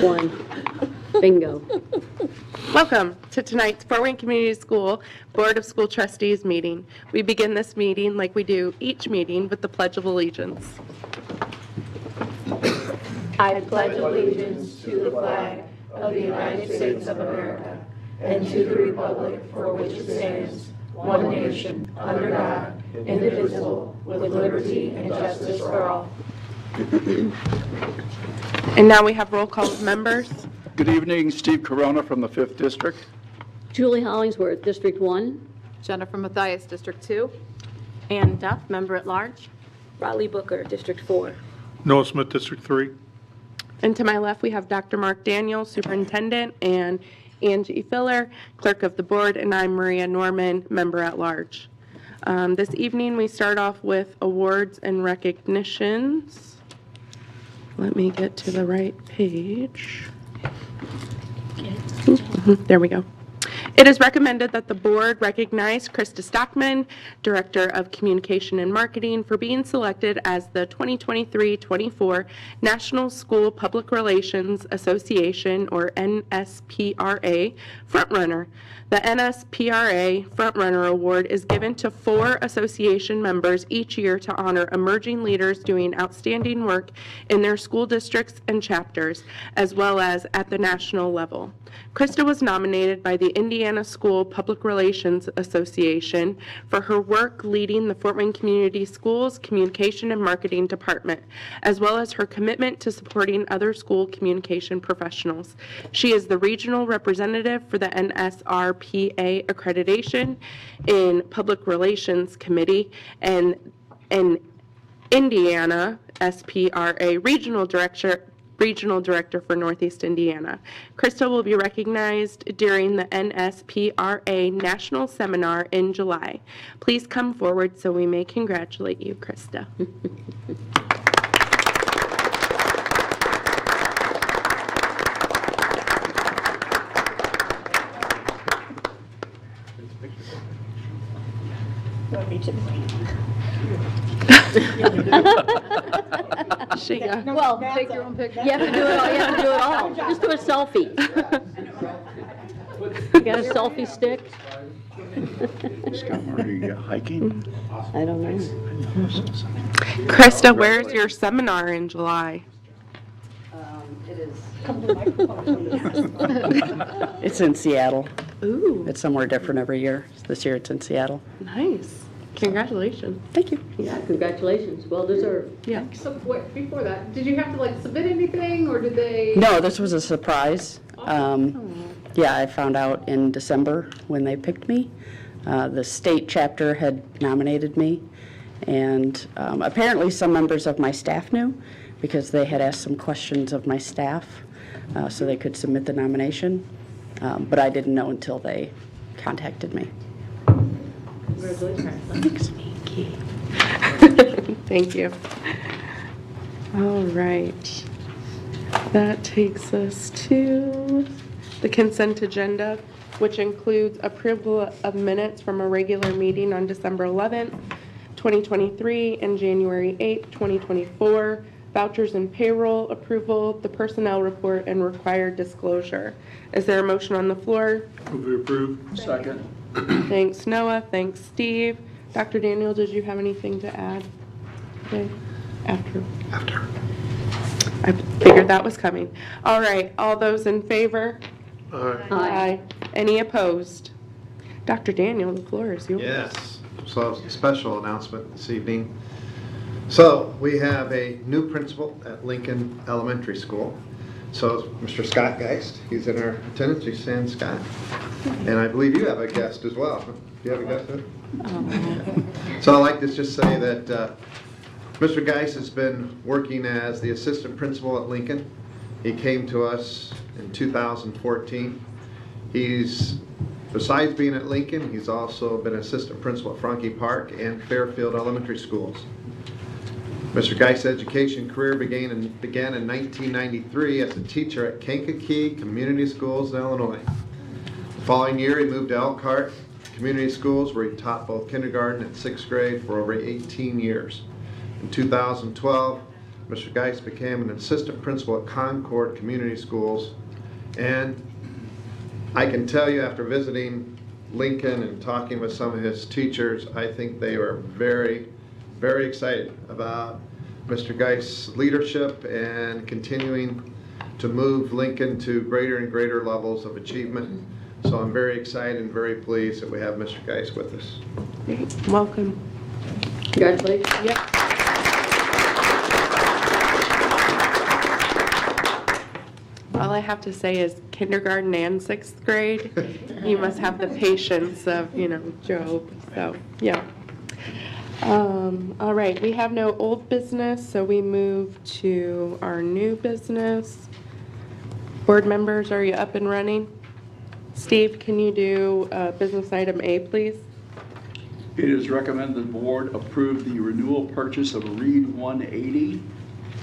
One. Bingo. Welcome to tonight's Fort Wayne Community School Board of School Trustees meeting. We begin this meeting like we do each meeting with the Pledge of Allegiance. I pledge allegiance to the flag of the United States of America and to the republic for which it stands, one nation, under God, indivisible, with liberty and justice for all. And now we have roll call of members. Good evening, Steve Corona from the 5th District. Julie Hollingsworth, District 1. Jennifer Mathias, District 2. Ann Duff, member at large. Riley Booker, District 4. Noah Smith, District 3. And to my left, we have Dr. Mark Daniels, Superintendent, and Angie Filler, Clerk of the Board, and I'm Maria Norman, member at large. This evening, we start off with awards and recognitions. Let me get to the right page. There we go. It is recommended that the board recognize Krista Stockman, Director of Communication and Marketing, for being selected as the 2023-24 National School Public Relations Association, or NSPRA, frontrunner. The NSPRA Frontrunner Award is given to 4 association members each year to honor emerging leaders doing outstanding work in their school districts and chapters, as well as at the national level. Krista was nominated by the Indiana School Public Relations Association for her work leading the Fort Wayne Community Schools Communication and Marketing Department, as well as her commitment to supporting other school communication professionals. She is the regional representative for the NSRPA accreditation in Public Relations Committee and Indiana SPRA Regional Director for Northeast Indiana. Krista will be recognized during the NSPRA National Seminar in July. Please come forward so we may congratulate you, Krista. Well, Take your own picture. you have to do it all. You have to do it all. Just do a selfie. You got a selfie stick? Scott, are you hiking? I don't know. Krista, where's your seminar in July? It is. It's in Seattle. Ooh, It's somewhere different every year. This year it's in Seattle. nice. Congratulations. Thank you. Yeah, congratulations. Well deserved. Yeah. So before that, did you have to like submit anything, or did they? No, this was a surprise. Yeah, I found out in December when they picked me. The state chapter had nominated me, and apparently some members of my staff knew because they had asked some questions of my staff so they could submit the nomination. But I didn't know until they contacted me. Congratulations. Thank you. All right. That takes us to the consent agenda, which includes approval of minutes from a regular meeting on December 11th, 2023, and January 8th, 2024, vouchers and payroll approval, the personnel report, and required disclosure. Is there a motion on the floor? Move to approve. Second. Thanks, Noah. Thanks, Steve. Dr. Daniel, did you have anything to add today? After. I figured that was coming. All right, all those in favor? Aye. Any opposed? Dr. Daniel, the floor is yours. Yes, so special announcement this evening. So we have a new principal at Lincoln Elementary School. So Mr. Scott Geist, he's in our attendance. You stand, Scott. And I believe you have a guest as well. Do you have a guest? So I'd like to just say that Mr. Geist has been working as the assistant principal at Lincoln. He came to us in 2014. He's, besides being at Lincoln, he's also been assistant principal at Franke Park and Fairfield Elementary Schools. Mr. Geist's education career began in 1993 as a teacher at Kankakee Community Schools in Illinois. The following year, he moved to Elkhart Community Schools, where he taught both kindergarten and 6th grade for over 18 years. In 2012, Mr. Geist became an assistant principal at Concord Community Schools. And I can tell you, after visiting Lincoln and talking with some of his teachers, I think they were very, very excited about Mr. Geist's leadership and continuing to move Lincoln to greater and greater levels of achievement. So I'm very excited and very pleased that we have Mr. Geist with us. Great. Welcome. Congratulations. Yep. All I have to say is kindergarten and 6th grade, you must have the patience of, Job. So, yeah. All right, we have no old business, so we move to our new business. Board members, are you up and running? Steve, can you do business item A, please? It is recommended the board approve the renewal purchase of a Reed 180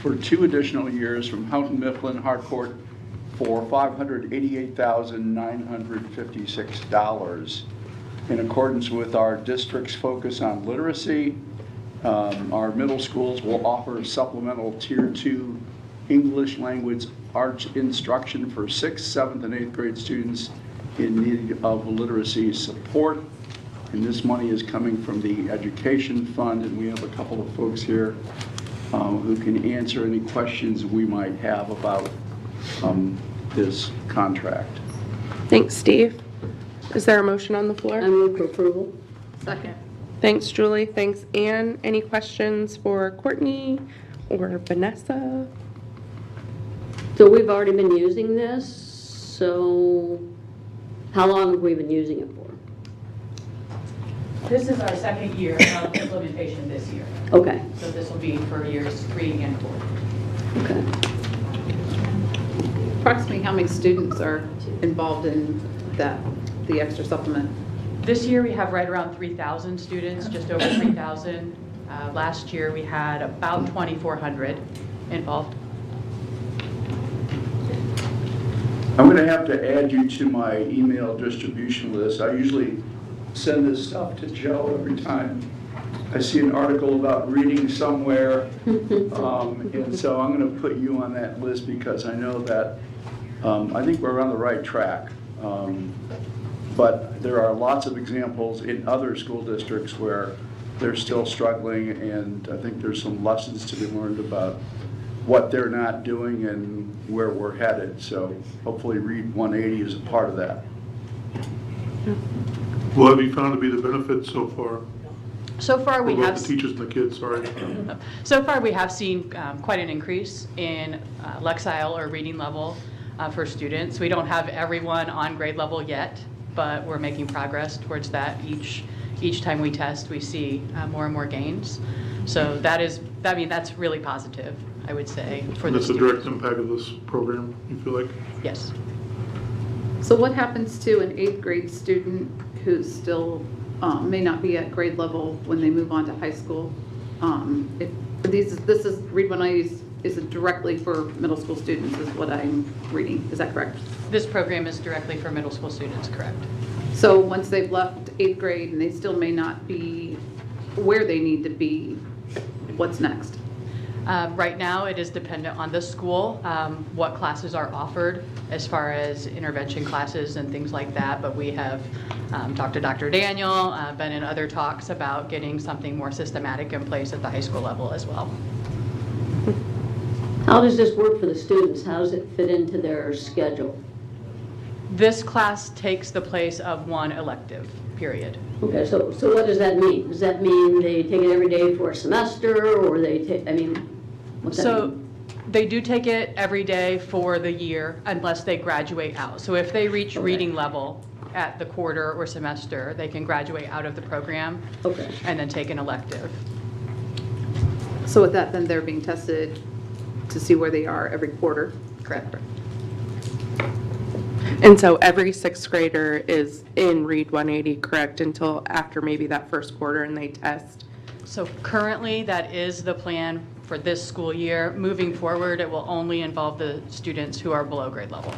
for 2 additional years from Houghton Mifflin Harcourt for $588,956. In accordance with our district's focus on literacy, our middle schools will offer supplemental Tier 2 English language arts instruction for 6th, 7th, and 8th grade students in need of literacy support. And this money is coming from the Education Fund, and we have a couple of folks here who can answer any questions we might have about this contract. Thanks, Steve. Is there a motion on the I floor? move for approval. Second. Thanks, Julie. Thanks, Ann. Any questions for Courtney or Vanessa? So we've already been using this, so how long have we been using it for? This is our second year of implementation this year. Okay, So this will be for years 3 and 4. okay. Approximately how many students are involved in the extra supplement? This year we have right around 3,000 students, just over 3,000. Last year we had about 2,400 involved. I'm going to have to add you to my email distribution list. I usually send this stuff to Joe every time I see an article about reading somewhere. And so I'm going to put you on that list because I know that I think we're on the right track. But there are lots of examples in other school districts where they're still struggling, and I think there's some lessons to be learned about what they're not doing and where we're headed. So hopefully Read 180 is a part of that. What have you found to be the benefits so far? So far we For both have the teachers and the kids, sorry. So far, we have seen quite an increase in Lexile or reading level for students. We don't have everyone on grade level yet, but we're making progress towards that. Each time we test, we see more and more gains. So that's really positive, I would say, for the That's a students. direct impact of this program, you feel like? Yes. So what happens to an 8th grade student who's still may not be at grade level when they move on to high school? If this is Read 180 is directly for middle school students, is what I'm reading. Is that correct? This program is directly for middle school students, correct? So once they've left 8th grade and they still may not be where they need to be, what's next? Right now, it is dependent on the school, what classes are offered as far as intervention classes and things like that. But we have talked to Dr. Daniel, been in other talks about getting something more systematic in place at the high school level as well. How does this work for the students? How does it fit into their schedule? This class takes the place of one elective, period. Okay, so what does that mean? Does that mean they take it every day for a semester, or they take, what's that So mean? they do take it every day for the year unless they graduate out. So if they reach reading level at the quarter or semester, they can graduate out of the program Okay. and then take an elective. So with that, then they're being tested to see where they are every quarter. Correct. And so every 6th grader is in Read 180, correct, until after maybe that first quarter and they test? So currently, that is the plan for this school year. Moving forward, it will only involve the students who are below grade level.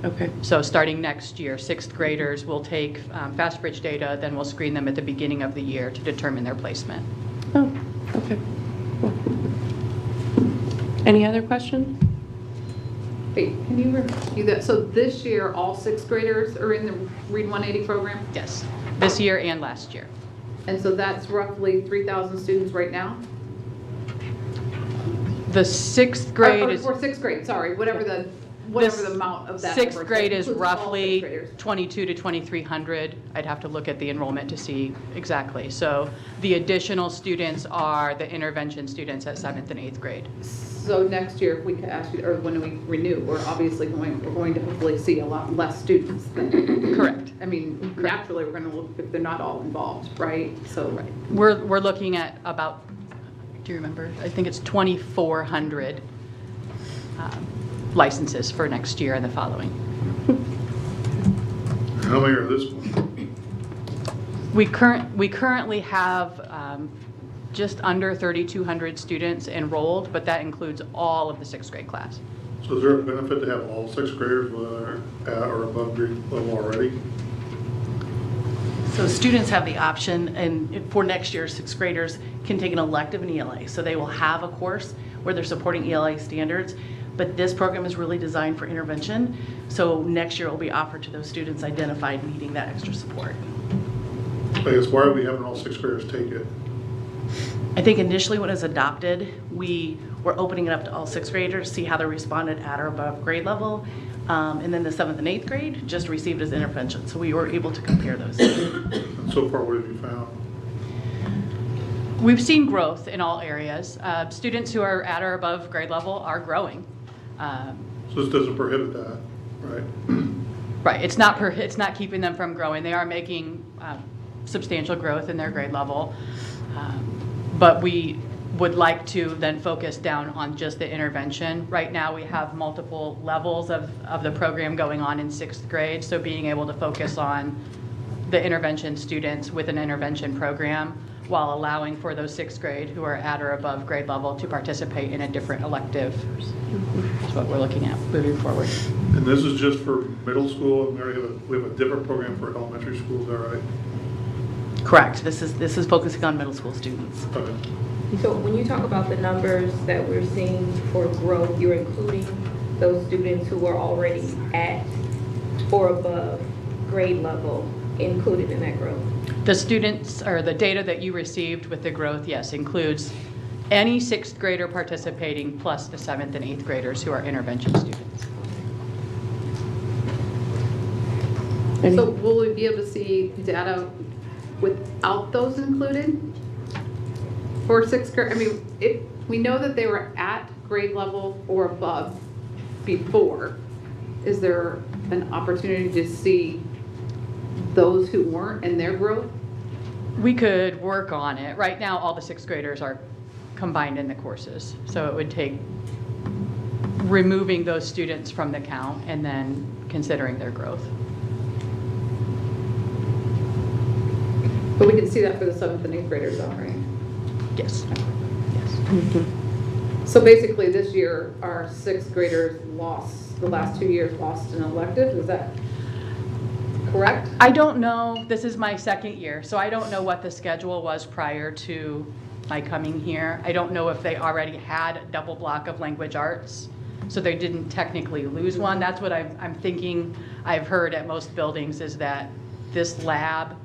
Okay. So starting next year, 6th graders will take FastBridge data, then we'll screen them at the beginning of the year to determine their placement. Oh, okay. Cool. Any other questions? Wait, can you review that? So this year, all sixth graders are in the Read 180 program? Yes, this year and last year. And so that's roughly 3,000 students right now? The sixth grade is, Or sixth grade, sorry, whatever the amount of that. sixth number grade is includes all roughly sixth graders. 22 to 2,300. I'd have to look at the enrollment to see exactly. So the additional students are the intervention students at 7th and 8th grade. So next year, if we could ask you, or when we renew, we're going to hopefully see a lot less students than. Correct. I mean, naturally, we're going to look if they're not all involved, right? So. We're looking at about, do you remember? I think it's 2,400 licenses for next year and the following. How many are this one? We currently have just under 3,200 students enrolled, but that includes all of the sixth grade class. So is there a benefit to have all sixth graders, whether they're at or above grade level already? So students have the option, and for next year, sixth graders can take an elective in ELA. So they will have a course where they're supporting ELA standards, but this program is really designed for intervention. So next year it will be offered to those students identified needing that extra support. I guess why are we having all sixth graders take it? I think initially when it was adopted, we were opening it up to all sixth graders, see how they responded at or above grade level. And then the 7th and 8th grade just received as intervention. So we were able to compare those. And so far, what have you found? We've seen growth in all areas. Students who are at or above grade level are growing. So this doesn't prohibit that, right? Right, it's not keeping them from growing. They are making substantial growth in their grade level. But we would like to then focus down on just the intervention. Right now we have multiple levels of the program going on in sixth grade, so being able to focus on the intervention students with an intervention program while allowing for those sixth grade who are at or above grade level to participate in a different elective is what we're looking at moving forward. And this is just for middle school, and we have a different program for elementary school, is that right? Correct. This is focusing on middle school students. Okay. So when you talk about the numbers that we're seeing for growth, you're including those students who are already at or above grade level included in that growth? The students, or the data that you received with the growth, yes, includes any sixth grader participating plus the 7th and 8th graders who are intervention students. So will we be able to see data without those included? For sixth grade, I mean, if we know that they were at grade level or above before, is there an opportunity to see those who weren't and their growth? We could work on it. Right now, all the sixth graders are combined in the courses. So it would take removing those students from the count and then considering their growth. But we can see that for the 7th and 8th graders though, right? Yes. Yes. So basically this year, our sixth graders lost, the last 2 years lost an elective, is that correct? I don't know, this is my second year, so I don't know what the schedule was prior to my coming here. I don't know if they already had a double block of language arts, so they didn't technically lose one. That's what I'm thinking I've heard at most buildings, is that this lab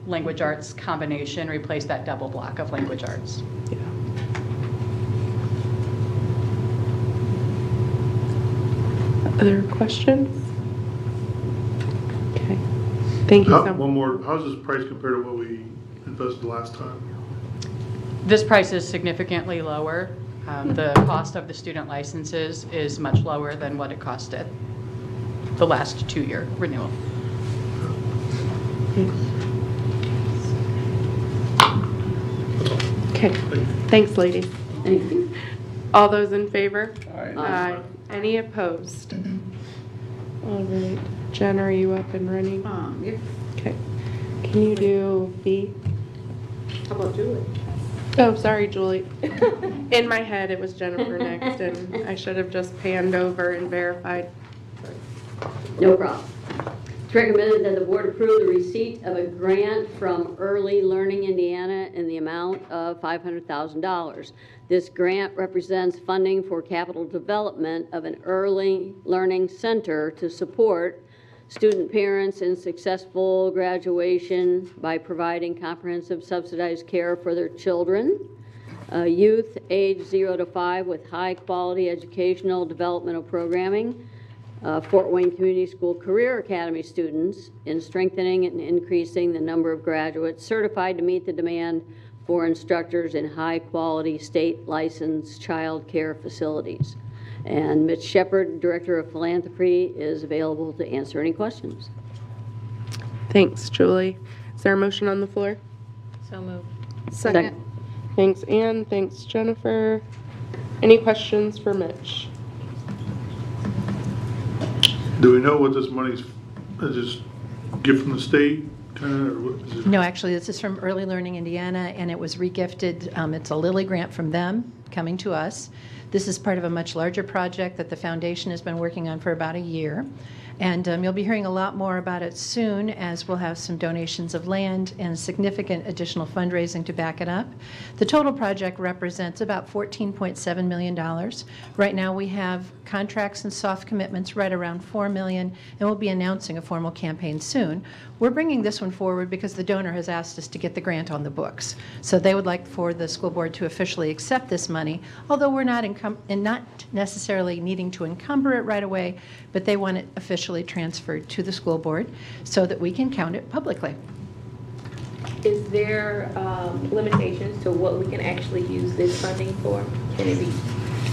language arts combination replaced that double block of language arts. Other questions? Okay. Thank you so much. One more, how does this price compare to what we invested last time? This price is significantly lower. The cost of the student licenses is much lower than what it costed the last 2-year renewal. Okay, thanks, ladies. Thank you. All those in favor? Aye. Aye. Any opposed? All right, Jen, are you up and running? Yeah. Okay. Can you do B? How about Julie? Oh, sorry, Julie. In my head, it was Jennifer next, and I should have just panned over and verified. No problem. It's recommended that the board approve the receipt of a grant from Early Learning Indiana in the amount of $500,000. This grant represents funding for capital development of an early learning center to support student parents in successful graduation by providing comprehensive subsidized care for their children, youth age 0 to 5 with high-quality educational developmental programming, Fort Wayne Community School Career Academy students in strengthening and increasing the number of graduates certified to meet the demand for instructors in high-quality state-licensed child care facilities. And Mitch Shepard, Director of Philanthropy, is available to answer any questions. Thanks, Julie. Is there a motion on the floor? So moved. Second. Thanks, Ann. Thanks, Jennifer. Any questions for Mitch? Do we know what this money's, is this gift from the state, kind of, or what is it? No, actually, this is from Early Learning Indiana, and it was regifted. It's a Lilly grant from them coming to us. This is part of a much larger project that the foundation has been working on for about a year. And you'll be hearing a lot more about it soon, as we'll have some donations of land and significant additional fundraising to back it up. The total project represents about $14.7 million. Right now we have contracts and soft commitments right around $4 million, and we'll be announcing a formal campaign soon. We're bringing this one forward because the donor has asked us to get the grant on the books. So they would like for the school board to officially accept this money, although we're not necessarily needing to encumber it right away, but they want it officially transferred to the school board so that we can count it publicly. Is there limitations to what we can actually use this funding for? Can it be?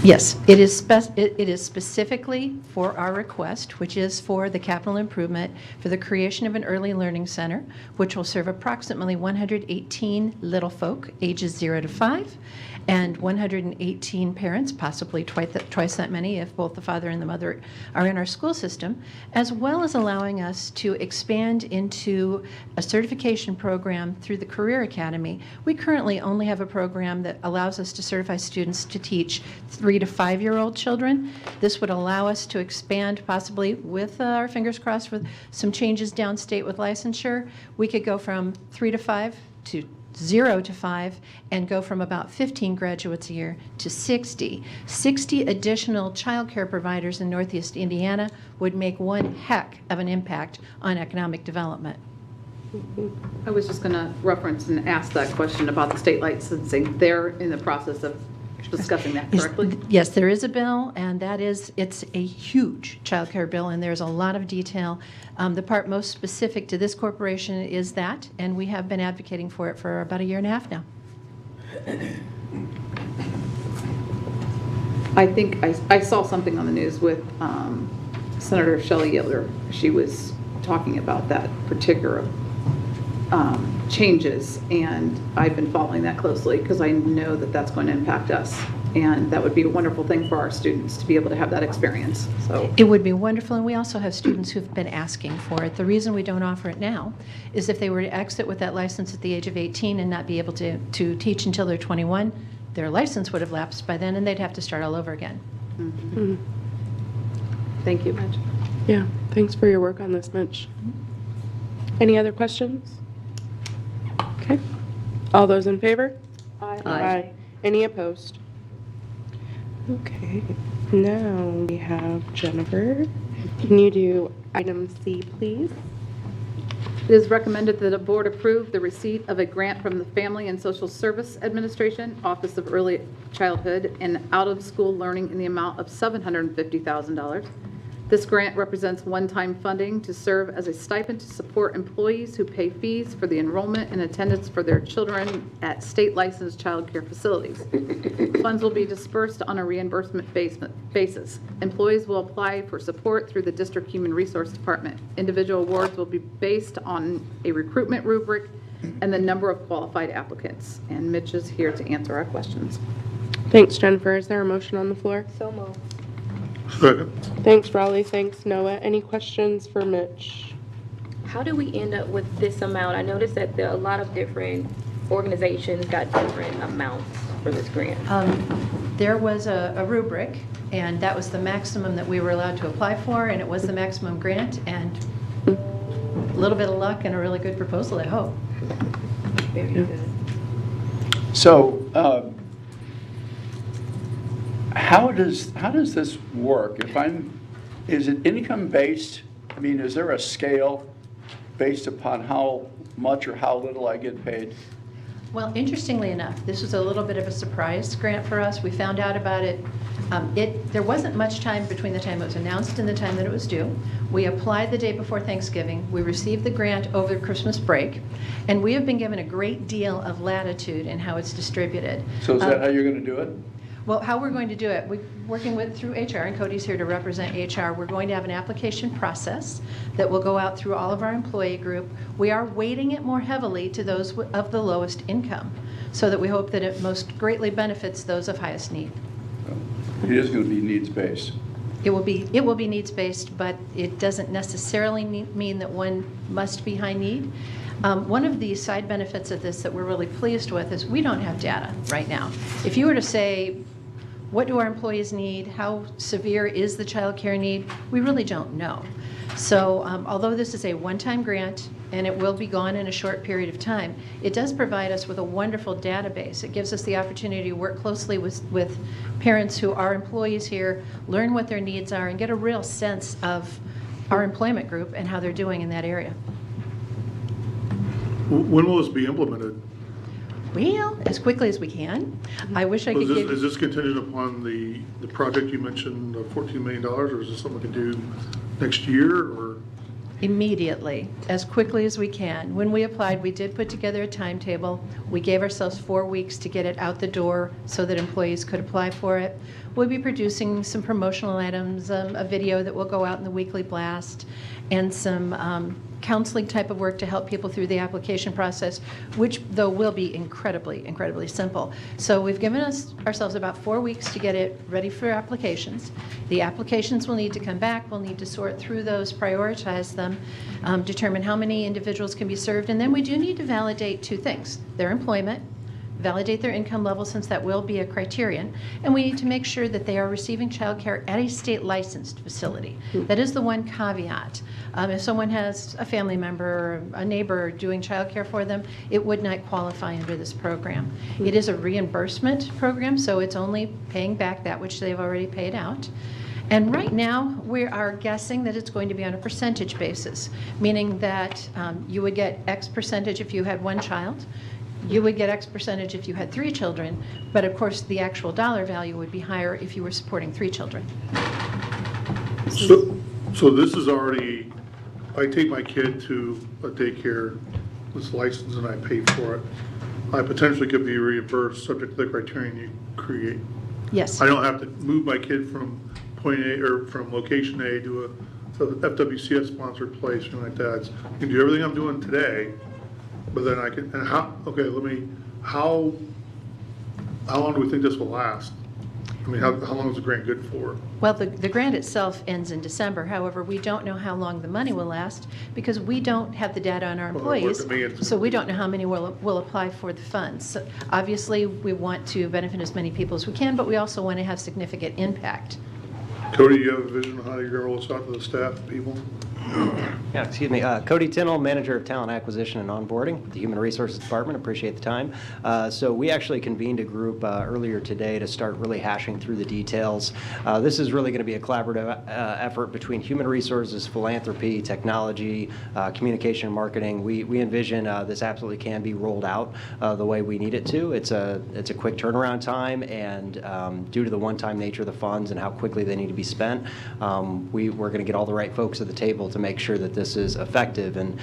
Yes, it is specifically for our request, which is for the capital improvement for the creation of an early learning center, which will serve approximately 118 little folk, ages 0 to 5, and 118 parents, possibly twice that many if both the father and the mother are in our school system, as well as allowing us to expand into a certification program through the Career Academy. We currently only have a program that allows us to certify students to teach 3 to 5-year-old children. This would allow us to expand, possibly with our fingers crossed with some changes downstate with licensure. We could go from 3 to 5 to 0 to 5 and go from about 15 graduates a year to 60. 60 additional child care providers in Northeast Indiana would make one heck of an impact on economic development. I was just going to reference and ask that question about the state licensing. They're in the process of discussing that correctly? Yes, there is a bill, and it's a huge child care bill, and there's a lot of detail. The part most specific to this corporation is that, and we have been advocating for it for about 1.5 years now. I think I saw something on the news with Senator Shelley Yiller. She was talking about that particular changes, and I've been following that closely because I know that that's going to impact us, and that would be a wonderful thing for our students to be able to have that experience. So it would be wonderful, and we also have students who've been asking for it. The reason we don't offer it now is if they were to exit with that license at the age of 18 and not be able to teach until they're 21, their license would have lapsed by then, and they'd have to start all over again. Mm-hmm. Thank you, Mitch. Yeah, thanks for your work on this, Mitch. Any other questions? Okay. All those in favor? Aye. Any opposed? Okay. Now we have Jennifer. Can you do item C, please? It is recommended that the board approve the receipt of a grant from the Family and Social Service Administration, Office of Early Childhood and Out-of-School Learning in the amount of $750,000. This grant represents one-time funding to serve as a stipend to support employees who pay fees for the enrollment and attendance for their children at state-licensed child care facilities. Funds will be dispersed on a reimbursement basis. Employees will apply for support through the District Human Resource Department. Individual awards will be based on a recruitment rubric and the number of qualified applicants. And Mitch is here to answer our questions. Thanks, Jennifer. Is there a motion on the floor? So moved. Second. Thanks, Raleigh. Thanks, Noah. Any questions for Mitch? How do we end up with this amount? I noticed that a lot of different organizations got different amounts for this grant. There was a rubric, and that was the maximum that we were allowed to apply for, and it was the maximum grant, and little bit of luck and a really good proposal, I hope. Very good. So, how does this work? Is it income based? I mean, is there a scale based upon how much or how little I get paid? Well, interestingly enough, this was a little bit of a surprise grant for us. We found out about it. There wasn't much time between the time it was announced and the time that it was due. We applied the day before Thanksgiving. We received the grant over Christmas break, and we have been given a great deal of latitude in how it's distributed. So is that how you're going to do it? Well, how we're going to do it, we're working through HR, and Cody's here to represent HR. We're going to have an application process that will go out through all of our employee group. We are weighting it more heavily to those of the lowest income, so that we hope that it most greatly benefits those of highest need. It is going to be needs-based. It will be needs-based, but it doesn't necessarily mean that one must be high need. One of the side benefits of this that we're really pleased with is we don't have data right now. If you were to say, what do our employees need? How severe is the child care need? We really don't know. So although this is a one-time grant and it will be gone in a short period of time, it does provide us with a wonderful database. It gives us the opportunity to work closely with parents who are employees here, learn what their needs are, and get a real sense of our employment group and how they're doing in that area. When will this be implemented? Well, as quickly as we can. I wish I could give... Is this contingent upon the project you mentioned, $14 million, or is this something we can do next year, or? Immediately, as quickly as we can. When we applied, we did put together a timetable. We gave ourselves 4 weeks to get it out the door so that employees could apply for it. We'll be producing some promotional items, a video that will go out in the weekly blast, and some counseling type of work to help people through the application process, which though will be incredibly, incredibly simple. So we've given ourselves about 4 weeks to get it ready for applications. The applications will need to come back. We'll need to sort through those, prioritize them, determine how many individuals can be served, and then we do need to validate 2 things: their employment, validate their income level, since that will be a criterion, and we need to make sure that they are receiving child care at a state licensed facility. That is the one caveat. If someone has a family member or a neighbor doing child care for them, it would not qualify under this program. It is a reimbursement program, so it's only paying back that which they've already paid out. And right now, we are guessing that it's going to be on a percentage basis, meaning that you would get X percentage if you had 1 child. You would get X percentage if you had 3 children, but of course the actual dollar value would be higher if you were supporting 3 children. So this is already, I take my kid to a daycare that's licensed and I pay for it. I potentially could be reimbursed subject to the criterion you create. Yes. I don't have to move my kid from point A or from location A to a FWCS sponsored place or anything like that. I can do everything I'm doing today. But then I can, and how, okay, how long do we think this will last? I mean, how long is the grant good for? Well, the grant itself ends in December. However, we don't know how long the money will last because we don't have the data on our employees, so we don't know how many will apply for the funds. So obviously, we want to benefit as many people as we can, but we also want to have significant impact. Cody, you have a vision of how you're going to roll this out to the staff and people? Yeah, excuse me. Cody Tinnell, Manager of Talent Acquisition and Onboarding with the Human Resources Department. Appreciate the time. So we actually convened a group earlier today to start really hashing through the details. This is really going to be a collaborative effort between human resources, philanthropy, technology, communication, and marketing. We envision this absolutely can be rolled out the way we need it to. It's a quick turnaround time, and due to the one-time nature of the funds and how quickly they need to be spent, we're going to get all the right folks at the table to make sure that this is effective. And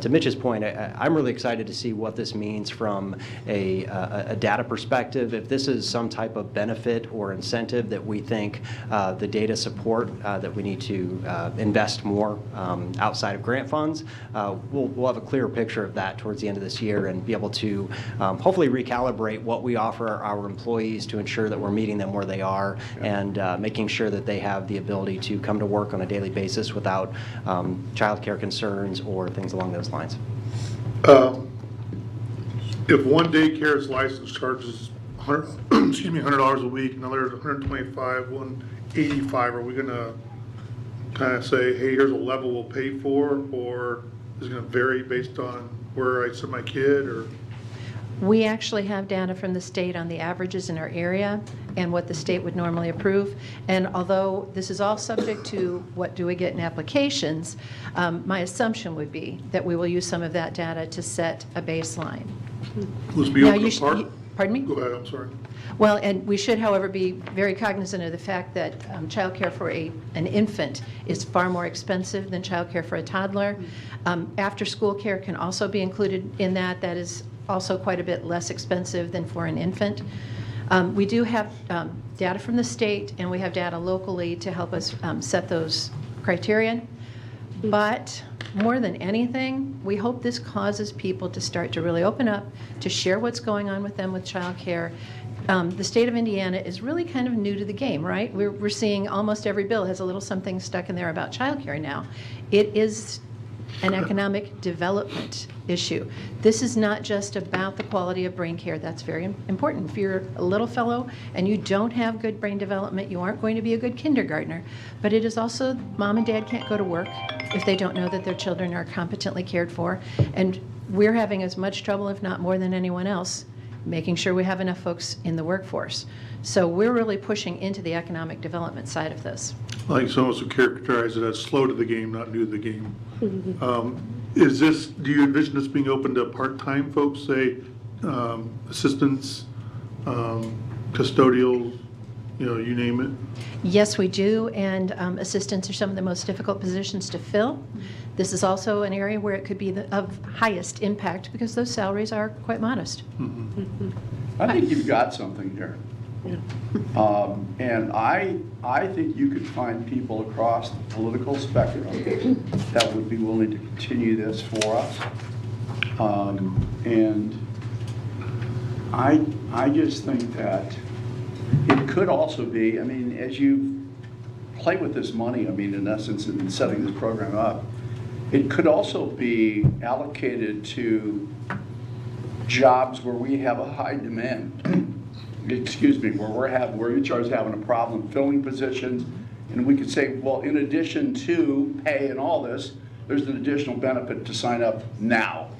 to Mitch's point, I'm really excited to see what this means from a data perspective. If this is some type of benefit or incentive that we think the data support that we need to invest more outside of grant funds, we'll have a clearer picture of that towards the end of this year and be able to hopefully recalibrate what we offer our employees to ensure that we're meeting them where they are and making sure that they have the ability to come to work on a daily basis without child care concerns or things along those lines. If one daycare's license charges $100 a week, another $125, $185, are we going to kind of say, hey, here's a level we'll pay for, or is going to vary based on where I send my kid, or? We actually have data from the state on the averages in our area and what the state would normally approve. And although this is all subject to what do we get in applications, my assumption would be that we will use some of that data to set a baseline. Will this be Now, open you to park? pardon me? Go ahead, I'm sorry. Well, and we should, however, be very cognizant of the fact that childcare for an infant is far more expensive than childcare for a toddler. After-school care can also be included in that. That is also quite a bit less expensive than for an infant. We do have data from the state, and we have data locally to help us set those criteria. But more than anything, we hope this causes people to start to really open up, to share what's going on with them with childcare. The state of Indiana is really kind of new to the game, right? We're seeing almost every bill has a little something stuck in there about childcare now. It is an economic development issue. This is not just about the quality of brain care. That's very important. If you're a little fellow and you don't have good brain development, you aren't going to be a good kindergartner. But it is also, mom and dad can't go to work if they don't know that their children are competently cared for. And we're having as much trouble, if not more than anyone else, making sure we have enough folks in the workforce. So we're really pushing into the economic development side of this. I think some of us would characterize it as slow to the game, not new to the game. Is this, do you envision this being open to part-time folks, say, assistants, custodial, you name it? Yes, we do, and assistants are some of the most difficult positions to fill. This is also an area where it could be of highest impact because those salaries are quite modest. I think you've got something here. And I think you could find people across the political spectrum that would be willing to continue this for us. And I just think that it could also be, I mean, as you play with this money, I mean, in essence, in setting this program up, it could also be allocated to jobs where we have a high demand. Excuse me, where HR is having a problem filling positions, and we could say, well, in addition to pay and all this, there's an additional benefit to sign up now.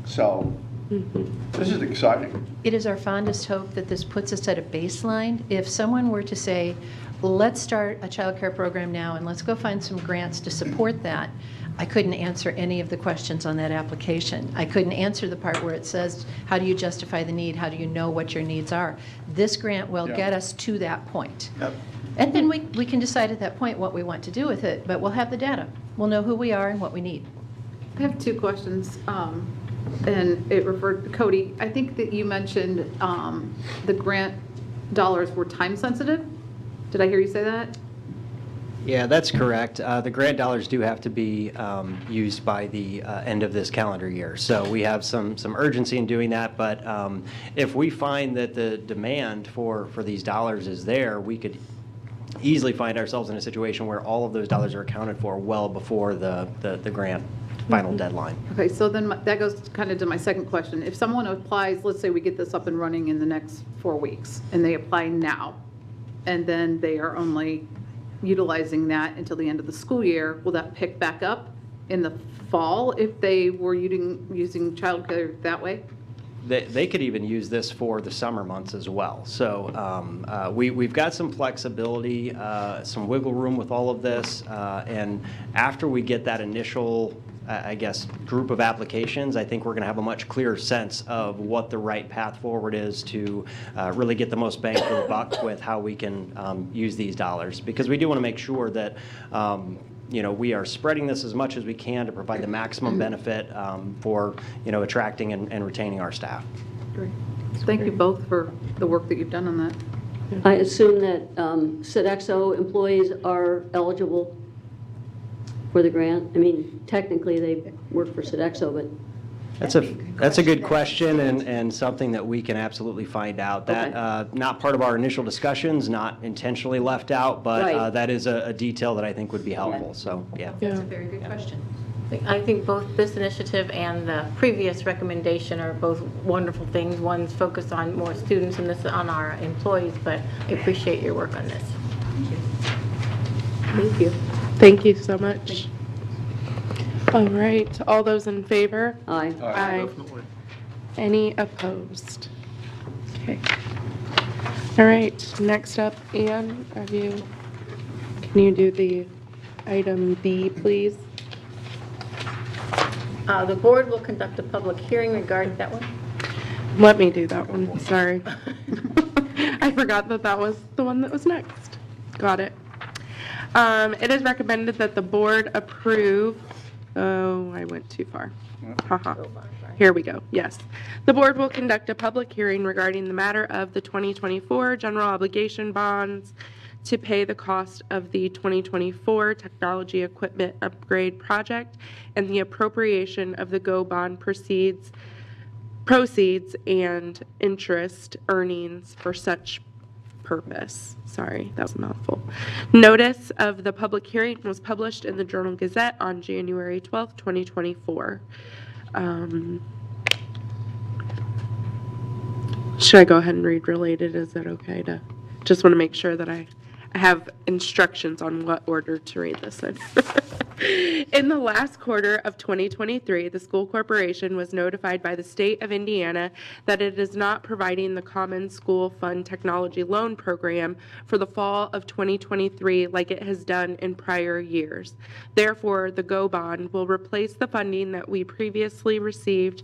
So this is exciting. It is our fondest hope that this puts us at a baseline. If someone were to say, let's start a child care program now and let's go find some grants to support that, I couldn't answer any of the questions on that application. I couldn't answer the part where it says, how do you justify the need? How do you know what your needs are? This grant will get us to that point. Yep. And then we can decide at that point what we want to do with it, but we'll have the data. We'll know who we are and what we need. I have two questions, and it referred to Cody. I think that you mentioned the grant dollars were time sensitive. Did I hear you say that? Yeah, that's correct. The grant dollars do have to be used by the end of this calendar year. So we have some urgency in doing that, but if we find that the demand for these dollars is there, we could easily find ourselves in a situation where all of those dollars are accounted for well before the grant final deadline. Okay, so then that goes kind of to my second question. If someone applies, let's say we get this up and running in the next 4 weeks, and they apply now, and then they are only utilizing that until the end of the school year, will that pick back up in the fall if they were using childcare that way? They could even use this for the summer months as well. So we've got some flexibility, some wiggle room with all of this, and after we get that initial I guess, group of applications, I think we're going to have a much clearer sense of what the right path forward is to really get the most bang for the buck with how we can use these dollars. Because we do want to make sure that we are spreading this as much as we can to provide the maximum benefit for attracting and retaining our staff. Great. Thank you both for the work that you've done on that. I assume that Sodexo employees are eligible for the grant? I mean, technically they work for Sodexo, but... That's a good question and something that we can absolutely find out. That not part of our initial discussions, not intentionally left out, but right. That is a detail that I think would be helpful. So, yeah. That's a very good question. I think both this initiative and the previous recommendation are both wonderful things. One's focused on more students and this on our employees, but I appreciate your work on this. Thank you. Thank you so much. All right, all those in favor? Aye. Aye. Definitely. Any opposed? Okay. All right, next up, Ann, can you do the item B, please? The board will conduct a public hearing regarding that one. Let me do that one, sorry. I forgot that that was the one that was next. Got it. It is recommended that the board approve, oh, I went too far. Haha. Here we go, yes. The board will conduct a public hearing regarding the matter of the 2024 general obligation bonds to pay the cost of the 2024 technology equipment upgrade project and the appropriation of the GO bond proceeds and interest earnings for such purpose. Sorry, that was a mouthful. Notice of the public hearing was published in the Journal Gazette on January 12th, 2024. Should I go ahead and read related? Is that okay to, just want to make sure that I have instructions on what order to read this in. In the last quarter of 2023, the school corporation was notified by the state of Indiana that it is not providing the Common School Fund Technology Loan Program for the fall of 2023 like it has done in prior years. Therefore, the GO bond will replace the funding that we previously received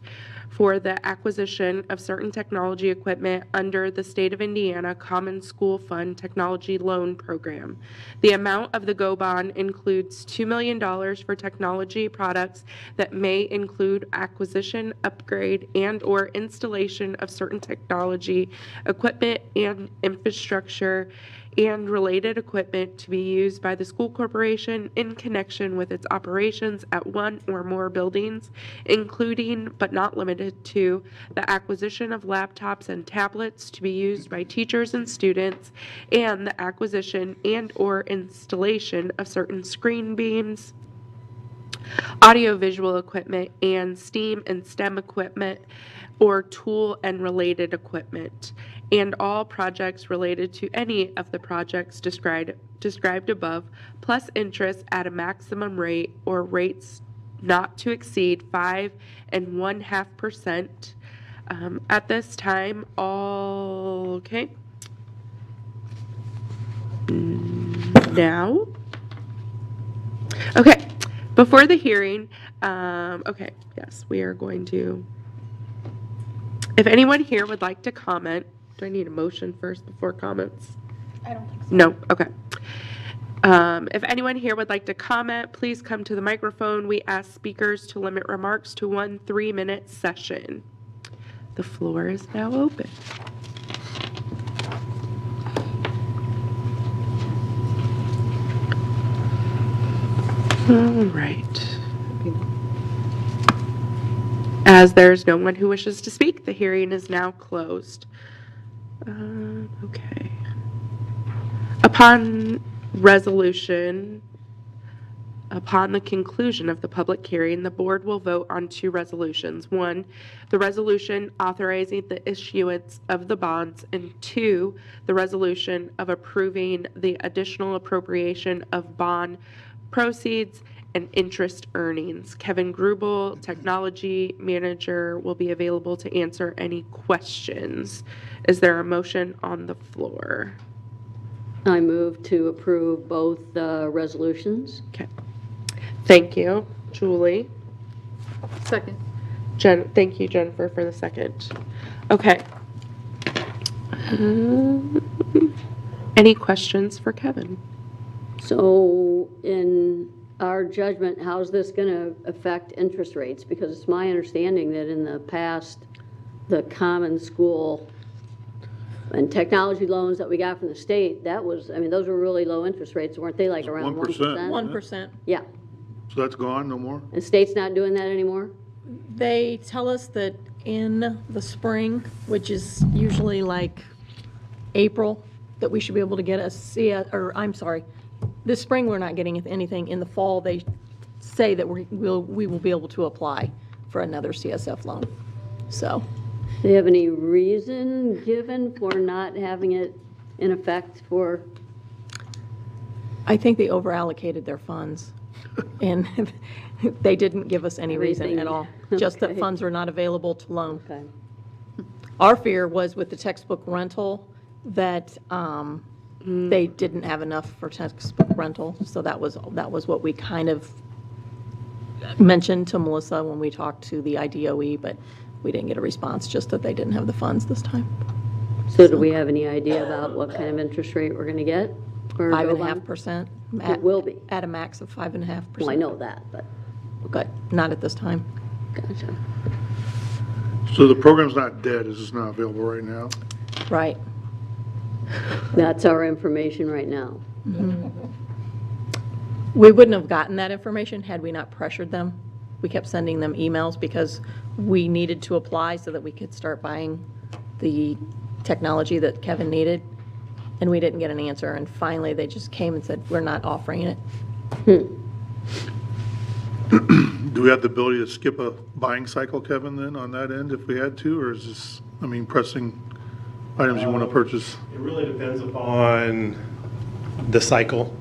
for the acquisition of certain technology equipment under the State of Indiana Common School Fund Technology Loan Program. The amount of the GO bond includes $2 million for technology products that may include acquisition, upgrade, and/or installation of certain technology equipment and infrastructure and related equipment to be used by the school corporation in connection with its operations at one or more buildings, including but not limited to the acquisition of laptops and tablets to be used by teachers and students, and the acquisition and/or installation of certain screen beams, audiovisual equipment, and STEAM and STEM equipment or tool and related equipment, and all projects related to any of the projects described above, plus interest at a maximum rate or rates not to exceed 5 1/2%. At this time, all okay. Now, okay, before the hearing, okay, yes, we are going to, if anyone here would like to comment, do I need a motion first before comments? I don't think so. No, okay. If anyone here would like to comment, please come to the microphone. We ask speakers to limit remarks to 1 3-minute session. The floor is now open. All right. As there's no one who wishes to speak, the hearing is now closed. Okay. Upon the conclusion of the public hearing, the board will vote on 2 resolutions. 1, the resolution authorizing the issuance of the bonds, and 2, the resolution of approving the additional appropriation of bond proceeds and interest earnings. Kevin Grubel, Technology Manager, will be available to answer any questions. Is there a motion on the floor? I move to approve both resolutions. Okay. Thank you, Julie. Second. Thank you, Jennifer, for the second. Okay. Any questions for Kevin? So in our judgment, how's this going to affect interest rates? Because it's my understanding that in the past, the common school and technology loans that we got from the state, that was, I mean, those were really low interest rates, weren't they? Like around 1%? 1%. Yeah. So that's gone, no more? And state's not doing that anymore? They tell us that in the spring, which is usually like April, that we should be able to get a CS, or I'm sorry, this spring we're not getting anything. In the fall, they say that we will be able to apply for another CSF loan. So, Do you have any reason given for not having it in effect for? I think they overallocated their funds. And They didn't give us any reason Everything- at all, just that Okay. funds were not available to loan. Okay. Our fear was with the textbook rental that they didn't have enough for textbook rental, so that was what we kind of mentioned to Melissa when we talked to the IDOE, but we didn't get a response, just that they didn't have the funds this time. So do we have any idea about what kind of interest rate we're going to get? for a go bond? 5.5%. It will be. At a max of 5.5%. Well, I know that, but, But not at this time. gotcha. So the program's not dead, it's just not available right now? Right. That's our information right now. We wouldn't have gotten that information had we not pressured them. We kept sending them emails because we needed to apply so that we could start buying the technology that Kevin needed, and we didn't get an answer. And finally, they just came and said, we're not offering it. Do we have the ability to skip a buying cycle, Kevin, then, on that end, if we had to? Or is this, I mean, pressing items you want to purchase? It really depends upon the cycle.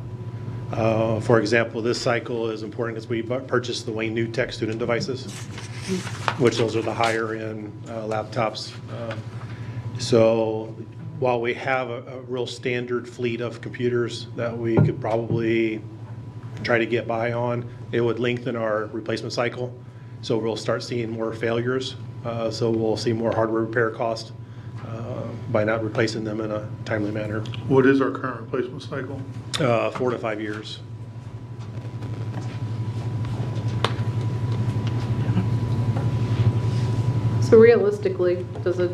For example, this cycle is important because we purchased the Wayne New Tech student devices, which those are the higher end laptops. So while we have a real standard fleet of computers that we could probably try to get by on, it would lengthen our replacement cycle. So we'll start seeing more failures. So we'll see more hardware repair cost by not replacing them in a timely manner. What is our current replacement cycle? 4 to 5 years. So realistically, does it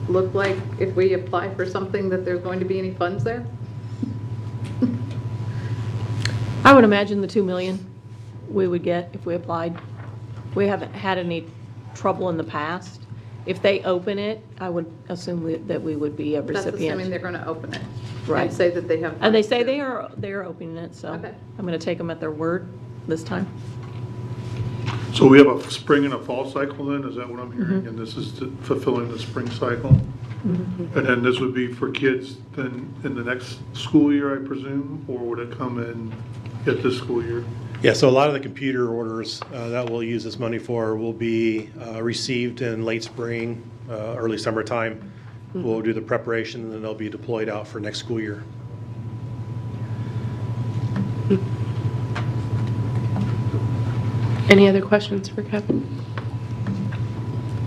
look like if we apply for something that there's going to be any funds there? I would imagine the 2 million we would get if we applied. We haven't had any trouble in the past. If they open it, I would assume that we would be a That's assuming recipient. they're going to open it. Right. And say that they have. And they funds say to- they are opening it, so Okay. I'm going to take them at their word this time. So we have a spring and a fall cycle then, is that what I'm hearing? And this is fulfilling the spring cycle? And then this would be for kids then in the next school year, I presume? Or would it come in at this school year? Yeah, so a lot of the computer orders that we'll use this money for will be received in late spring, early summertime. We'll do the preparation and then they'll be deployed out for next school year. Any other questions for Kevin?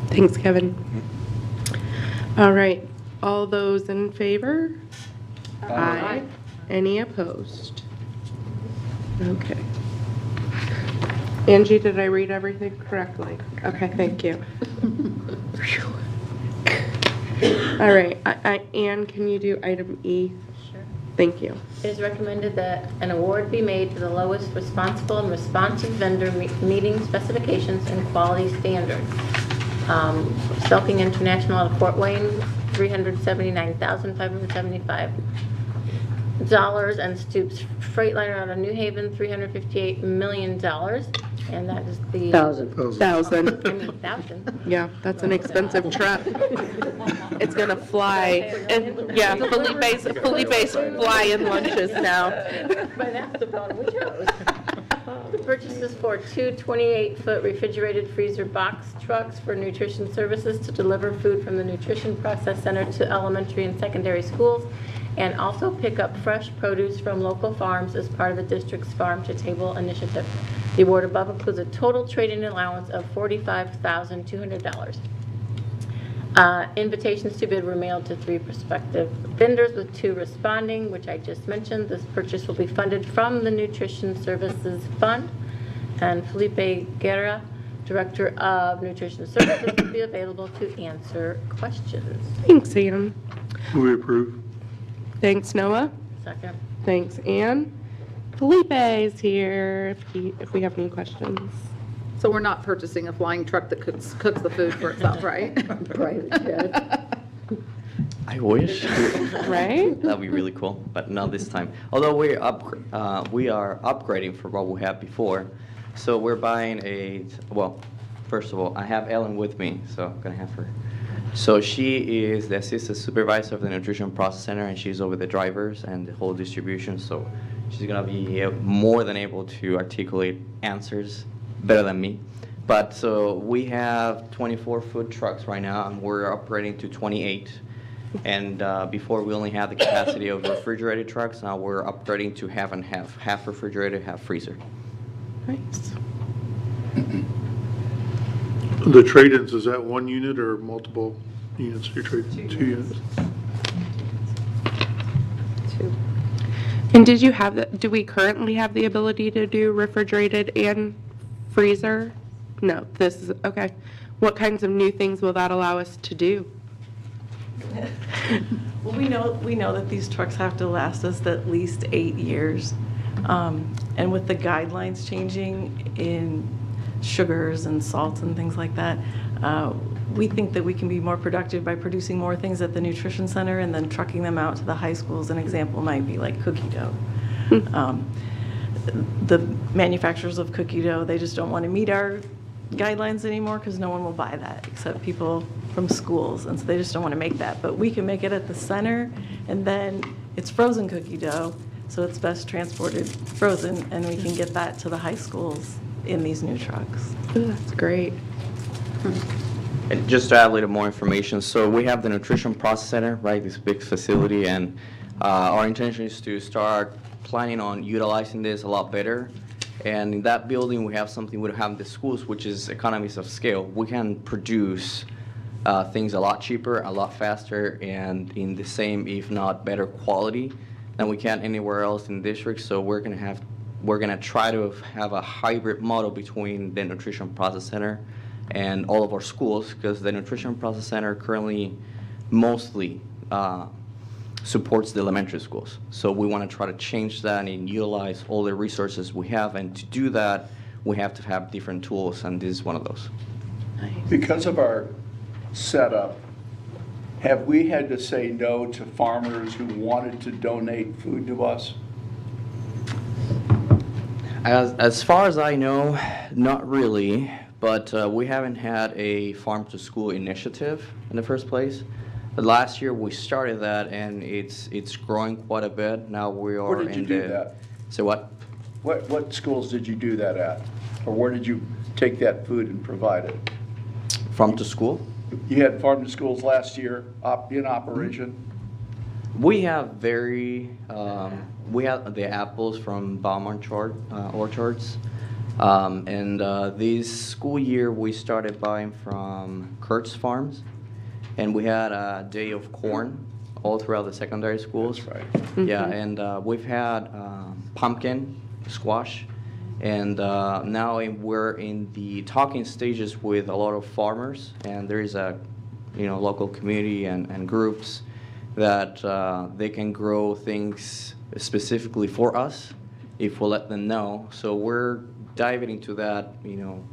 Thanks, Kevin. All right, all those in favor? Aye. Any opposed? Okay. Angie, did I read everything correctly? Okay, thank you. All right, Anne, can you do item E? Sure. Thank you. It is recommended that an award be made to the lowest responsible and responsive vendor meeting specifications and quality standards. Selking International out of Fort Wayne, $379,575. And Stoops Freightliner out of New Haven, $358 million. And that is the... Thousand. 1,000. I mean, thousand. Yeah, that's an expensive truck. It's gonna fly. And yeah, Felipe's flying lunches now. But that's the one we chose. The purchase is for two 28-foot refrigerated freezer box trucks for nutrition services to deliver food from the Nutrition Process Center to elementary and secondary schools, and also pick up fresh produce from local farms as part of the district's Farm to Table initiative. The award above includes a total trade-in allowance of $45,200. Invitations to bid were mailed to 3 prospective vendors with 2 responding, which I just mentioned. This purchase will be funded from the Nutrition Services Fund. And Felipe Guerra, Director of Nutrition Services, will be available to answer questions. Thanks, Anne. We approve. Thanks, Noah. Second. Thanks, Anne. Felipe is here if we have any questions. So we're not purchasing a flying truck that cooks the food for itself, right? Private jet. I wish. Right? That'd be really cool, but not this time. Although we are upgrading from what we had before. So we're buying well, first of all, I have Ellen with me, so I'm going to have her. So she is the assistant supervisor of the Nutrition Process Center, and she's over the drivers and the whole distribution. So she's going to be more than able to articulate answers better than me. But so we have 24 food trucks right now, and we're operating to 28. And before we only had the capacity of refrigerated trucks, now we're upgrading to half and half refrigerated, half freezer. Nice. The trade-ins, is that one unit or multiple units you're trading? 2 units. And did you have the, do we currently have the ability to do refrigerated and freezer? No, this is, okay. What kinds of new things will that allow us to do? Well, we know that these trucks have to last us at least 8 years. And with the guidelines changing in sugars and salts and things like that, we think that we can be more productive by producing more things at the nutrition center and then trucking them out to the high schools. An example might be like cookie dough. The manufacturers of cookie dough, they just don't want to meet our guidelines anymore because no one will buy that except people from schools, and so they just don't want to make that. But we can make it at the center, and then it's frozen cookie dough, so it's best transported frozen, and we can get that to the high schools in these new trucks. Ooh, that's great. And just to add a little more information, so we have the Nutrition Process Center, right, this big facility, and our intention is to start planning on utilizing this a lot better. And in that building, we have something we don't have in the schools, which is economies of scale. We can produce things a lot cheaper, a lot faster, and in the same, if not better quality than we can anywhere else in the district. So we're gonna try to have a hybrid model between the Nutrition Process Center and all of our schools, because the Nutrition Process Center currently mostly supports the elementary schools. So we want to try to change that and utilize all the resources we have, and to do that, we have to have different tools, and this is one of those. Because of our setup, have we had to say no to farmers who wanted to donate food to us? As far as I know, not really, but we haven't had a farm-to-school initiative in the first place. Last year we started that, and it's growing quite a bit. Now we are Where did you do that? So what? What schools did you do that at? Or where did you take that food and provide it? Farm to school? You had farm to schools last year in operation? We have we have the apples from Baumart orchards. And this school year we started buying from Kurt's Farms. And we had a day of corn all throughout the secondary schools. That's right. Mm-hmm. Yeah, and we've had pumpkin, squash, and now we're in the talking stages with a lot of farmers, and there is a local community and groups that they can grow things specifically for us if we'll let them know. So we're diving into that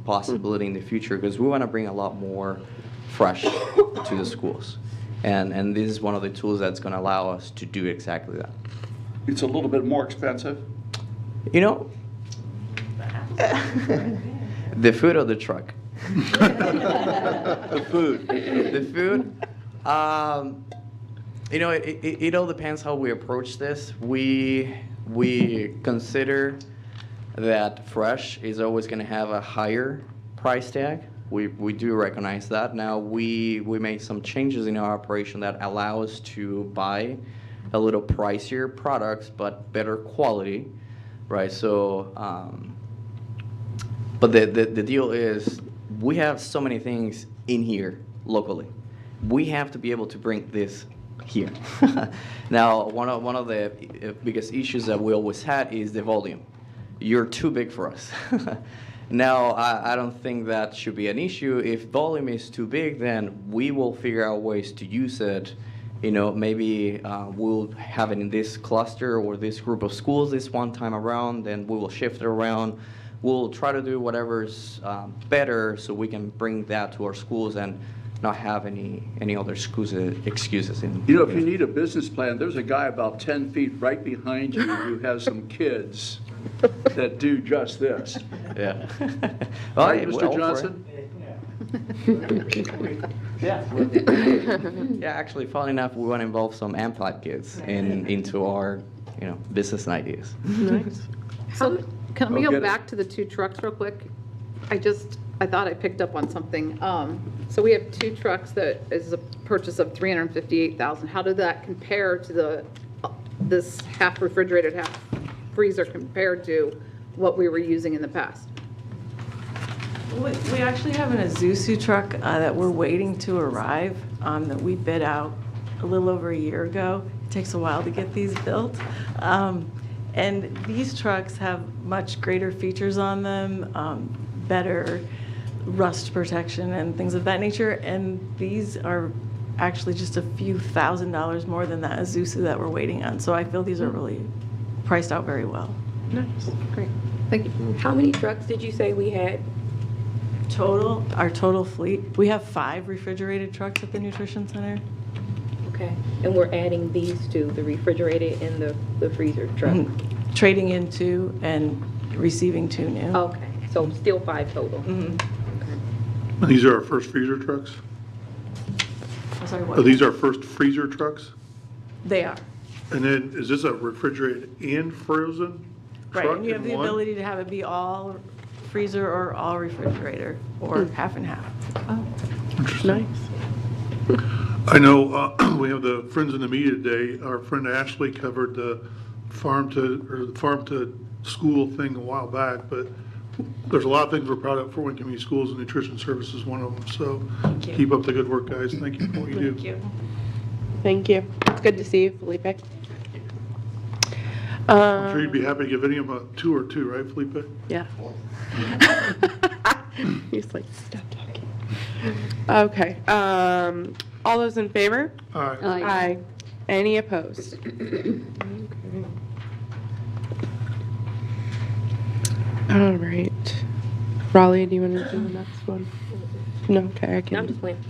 possibility in the future, because we want to bring a lot more fresh to the schools, and this is one of the tools that's going to allow us to do exactly that. It's a little bit more expensive? The food or the truck? The food. The food? It all depends how we approach this. We consider that fresh is always going to have a higher price tag. We do recognize that. Now, we made some changes in our operation that allow us to buy a little pricier products, but better quality, right? So, but the deal is we have so many things in here locally. We have to be able to bring this here. Now, one of the biggest issues that we always had is the volume. You're too big for us. Now, I don't think that should be an issue. If volume is too big, then we will figure out ways to use it. Maybe we'll have it in this cluster or this group of schools this one time around, then we will shift it around. We'll try to do whatever's better so we can bring that to our schools and not have any other excuses. If you need a business plan, there's a guy about 10 feet right behind you who has some kids that do just this. Yeah. Right, Mr. Johnson? Yeah, actually, funny enough, we want to involve some AMPLAT kids into our, business ideas. Nice. So can we Go go get it. back to the 2 trucks real quick? I thought I picked up on something. So we have 2 trucks that is a purchase of $358,000. How did that compare to this half refrigerated, half freezer compared to what we were using in the past? We actually have an Isuzu truck that we're waiting to arrive that we bid out a little over a year ago. It takes a while to get these built. And these trucks have much greater features on them, better rust protection and things of that nature. And these are actually just a few $1,000s more than that Isuzu that we're waiting on. So I feel these are really priced out very well. Nice, great, thank you. How many trucks did you say we had? Our total fleet, we have 5 refrigerated trucks at the Nutrition Center. Okay, and we're adding these two, the refrigerated and the freezer truck? Trading in 2 and receiving 2 new. Okay, so still 5 total? Mhm. And these are our first freezer trucks? I'm sorry, what? Are these our first freezer trucks? They are. And then, is this a refrigerated and frozen Right, truck and you have in the one? ability to have it be all freezer or all refrigerator, or half and half. Interesting. I know we have the Friends in the Media today. Our friend Ashley covered the farm to school thing a while back, but there's a lot of things we're proud of for Wayne Community Schools, and nutrition service is one of them. So keep up the good work, guys. Thank you for what you do. Thank you. Thank you. It's good to see you, Felipe. I'm sure you'd be happy to give any of them a 2 or 2, right, Felipe? Yeah. He's like, stop talking. Okay. All those in favor? Aye. Aye. Any opposed? Okay. All right. Raleigh, do you want to do the next one? No, okay, I can. No, I'm just playing.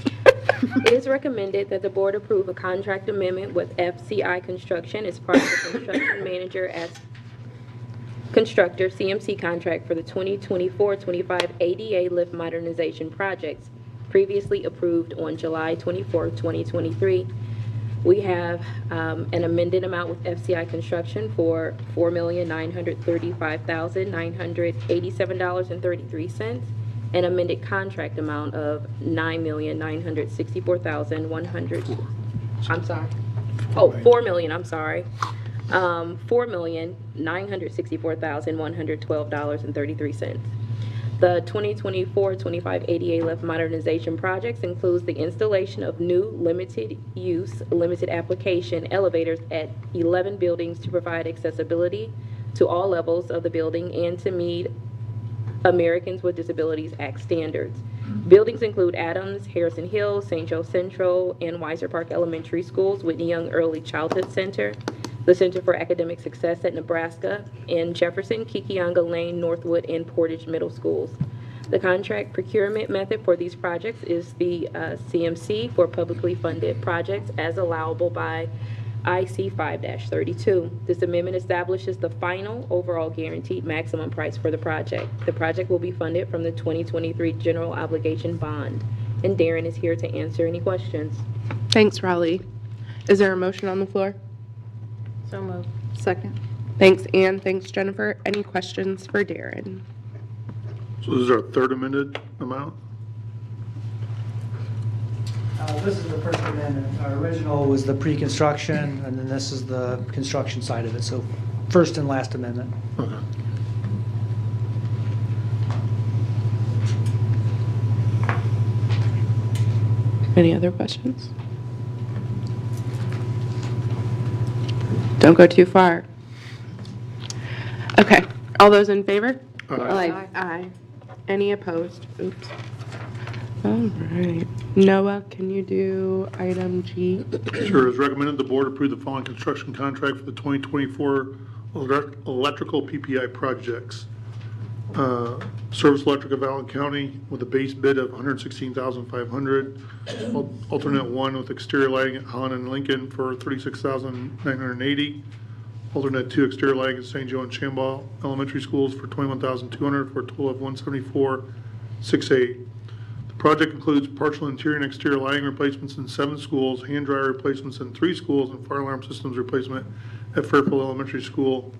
It is recommended that the board approve a contract amendment with FCI Construction as part of the construction manager as constructor CMC contract for the 2024-25 ADA lift modernization projects previously approved on July 24, 2023. We have an amended amount with FCI Construction for $4,935,987.33. An amended contract amount of $9,964,100. I'm sorry. Oh, $4 million, I'm sorry. $4,964,112.33. The 2024-25 ADA lift modernization projects includes the installation of new limited use, limited application elevators at 11 buildings to provide accessibility to all levels of the building and to meet Americans with Disabilities Act standards. Buildings include Adams, Harrison Hill, St. Joe Central, and Weiser Park Elementary Schools, Whitney Young Early Childhood Center, the Center for Academic Success at Nebraska, and Jefferson, Kikianga Lane, Northwood, and Portage Middle Schools. The contract procurement method for these projects is the CMC for publicly funded projects as allowable by IC 5-32. This amendment establishes the final overall guaranteed maximum price for the project. The project will be funded from the 2023 General Obligation Bond. And Darren is here to answer any questions. Thanks, Raleigh. Is there a motion on the floor? So moved. Second. Thanks, Ann. Thanks, Jennifer. Any questions for Darren? So this is our third amended amount? This is the first amendment. Our original was the pre-construction, and then this is the construction side of it. So first and last amendment. Okay. Any other questions? Don't go too far. Okay. All those in favor? Aye. Aye. Any opposed? Oops. All right. Noah, can you do item G? Sure. As recommended, the board approve the following construction contract for the 2024 electrical PPI projects. Service Electric of Allen County with a base bid of $116,500. Alternate 1 with exterior lighting at Holland and Lincoln for $36,980. Alternate 2 exterior lighting at St. Joe and Chambal Elementary Schools for $21,200 for a total of $174,680. The project includes partial interior and exterior lighting replacements in 7 schools, hand dryer replacements in 3 schools, and fire alarm systems replacement at Fairfield Elementary School.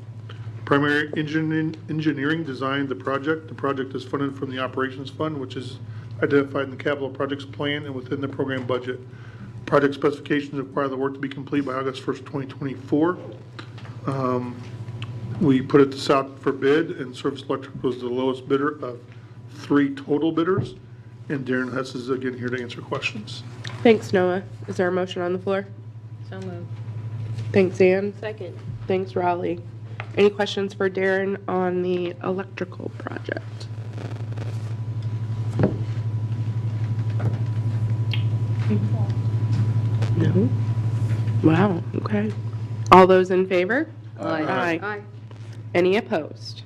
Primary engineering designed the project. The project is funded from the operations fund, which is identified in the capital projects plan and within the program budget. Project specifications require the work to be complete by August 1st, 2024. We put it this out for bid, and Service Electric was the lowest bidder of 3 total bidders. And Darren Hess is again here to answer questions. Thanks, Noah. Is there a motion on the floor? So moved. Thanks, Ann. Second. Thanks, Raleigh. Any questions for Darren on the electrical project? No? Wow, okay. All those in favor? Aye. Aye. Any opposed?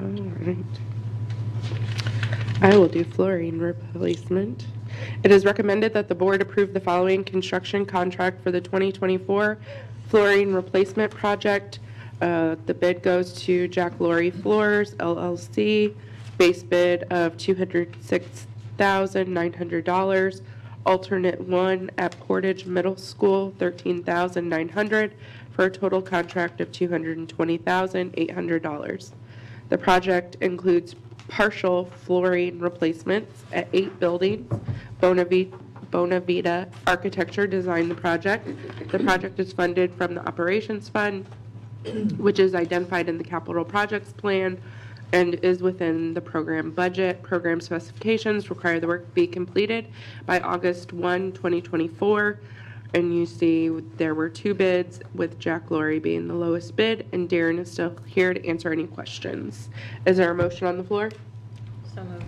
All right. I will do fluorine replacement. It is recommended that the board approve the following construction contract for the 2024 fluorine replacement project. The bid goes to Jack Laurie Floors, LLC, base bid of $206,900. Alternate 1 at Portage Middle School, $13,900, for a total contract of $220,800. The project includes partial fluorine replacements at 8 buildings. Bonavita Architecture designed the project. The project is funded from the operations fund, which is identified in the capital projects plan and is within the program budget. Program specifications require the work be completed by August 1, 2024. And you see there were 2 bids, with Jack Laurie being the lowest bid, and Darren is still here to answer any questions. Is there a motion on the floor? So moved.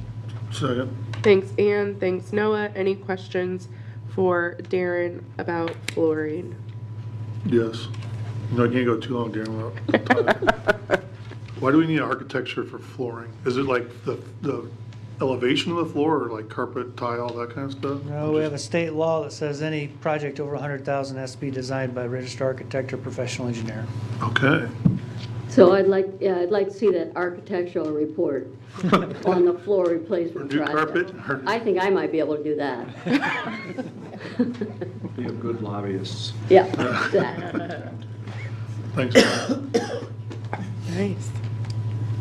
Second. Thanks, Ann. Thanks, Noah. Any questions for Darren about fluorine? Yes. No, I can't go too long, Darren, without talking. Why do we need architecture for flooring? Is it like the elevation of the floor, or like carpet, tile, that kind of stuff? No, we have a state law that says any project over 100,000 has to be designed by a registered architect or professional engineer. Okay. So I'd like to see that architectural report on the floor replacement New project. carpet? I think I might be able to do that. Be a good lobbyist. Yeah, exactly. Thanks. Nice.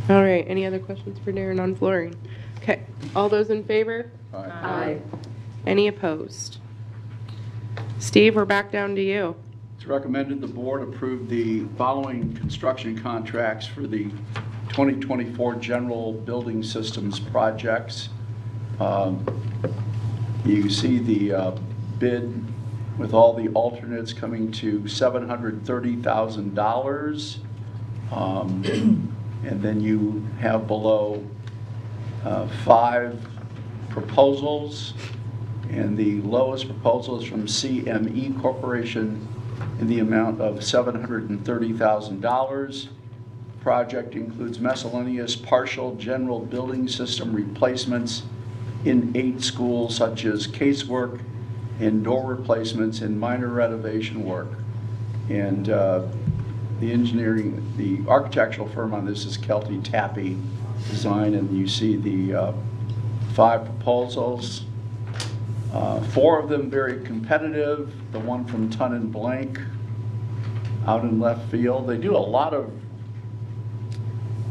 All right, any other questions for Darren on fluorine? Okay, all those in favor? Aye. Any opposed? Steve, we're back down to you. It's recommended the board approve the following construction contracts for the 2024 general building systems projects. You see the bid with all the alternates coming to $730,000. And then you have below 5 proposals, and the lowest proposal is from CME Corporation in the amount of $730,000. Project includes miscellaneous partial general building system replacements in 8 schools, such as casework and door replacements and minor renovation work. And the architectural firm on this is Kelty Tappy Design, and you see the 5 proposals. 4 of them very competitive. The one from Ton and Blank out in left field. They do a lot of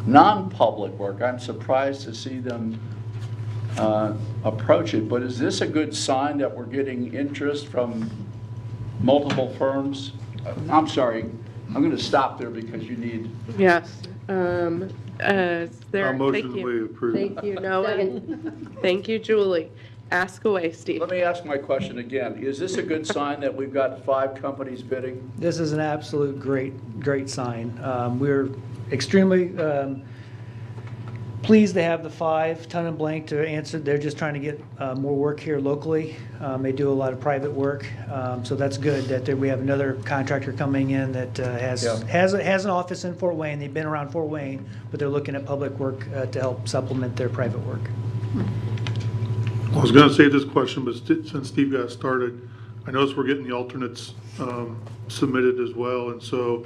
non-public work. I'm surprised to see them approach it, but is this a good sign that we're getting interest from multiple firms? I'm sorry, I'm going to stop there because you need... Yes. Is there, I'll motion thank you. we approve. Thank you, Noah. Second. Thank you, Julie. Ask away, Steve. Let me ask my question again. Is this a good sign that we've got 5 companies bidding? This is an absolute great sign. We're extremely pleased to have the 5, Ton and Blank, to answer. They're just trying to get more work here locally. They do a lot of private work, so that's good that we have another contractor coming in that has an office in Fort Wayne. They've been around Fort Wayne, but they're looking at public work to help supplement their private work. I was going to save this question, but since Steve got started, I noticed we're getting the alternates submitted as well. And so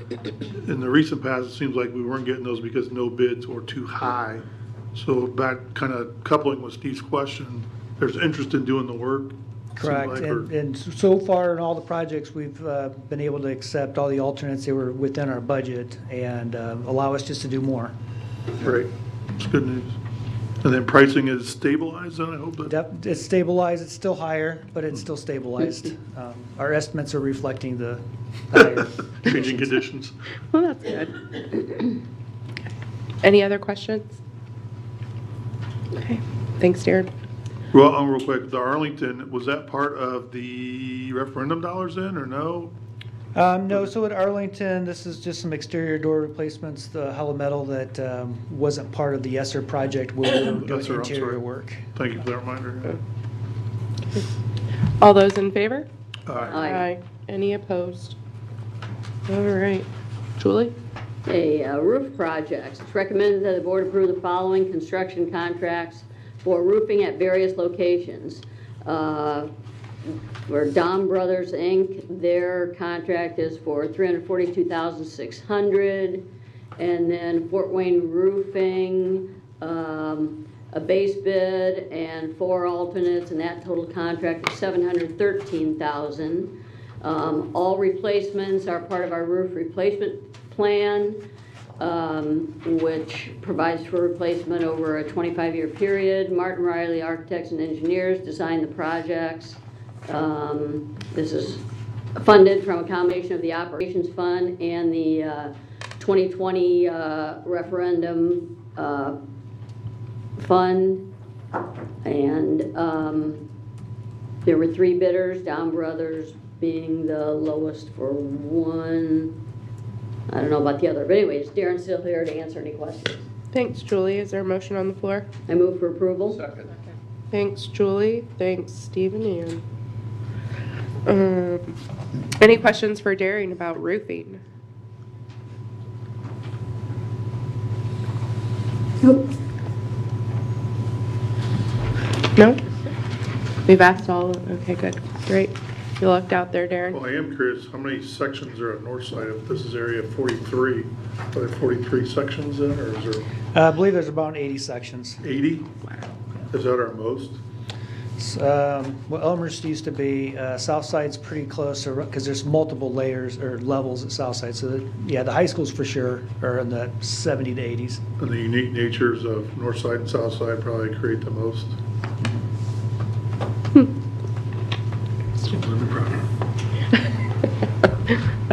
in the recent past, it seems like we weren't getting those because no bids or too high. So that kind of coupling with Steve's question, there's interest in doing the work. Correct, like we're- and so far in all the projects, we've been able to accept all the alternates that were within our budget and allow us just to do more. Great, it's good news. And then pricing is stabilized, then I hope that, It's stabilized, it's still higher, but it's still stabilized. Our estimates are reflecting the higher. changing conditions. Well, that's good. Any other questions? Okay, thanks, Darren. Well, real quick, the Arlington, was that part of the referendum dollars then, or no? No, so at Arlington, this is just some exterior door replacements, the hollow metal that wasn't part of the ESSER project where we were doing That's right, I'm interior sorry. work. Thank you for that reminder. All those in favor? Aye. Any opposed? All right. Julie? Roof projects. It's recommended that the board approve the following construction contracts for roofing at various locations. For Dom Brothers, Inc., their contract is for $342,600. And then Fort Wayne Roofing, a base bid and 4 alternates, and that total contract is $713,000. All replacements are part of our roof replacement plan, which provides for replacement over a 25-year period. Martin Riley Architects and Engineers designed the projects. This is funded from a combination of the Operations Fund and the 2020 referendum fund. And there were 3 bidders, Dom Brothers being the lowest for one. I don't know about the other, but anyways, Darren's still here to answer any questions. Thanks, Julie. Is there a motion on the floor? I move for approval. Second. Thanks, Julie. Thanks, Steve and Ann. Any questions for Darren about roofing? Nope. No? We've asked all, okay, good, great. You lucked out there, Darren. Well, I am curious, how many sections are on north side? If this is area 43, are there 43 sections then, or is there I believe there's about 80 sections. 80? Is that our most? Well, Elmhurst used to be, south side's pretty close, because there's multiple layers or levels at south side. So, yeah, the high schools for sure are in the 70 to 80s. And the unique natures of north side and south side probably create the most.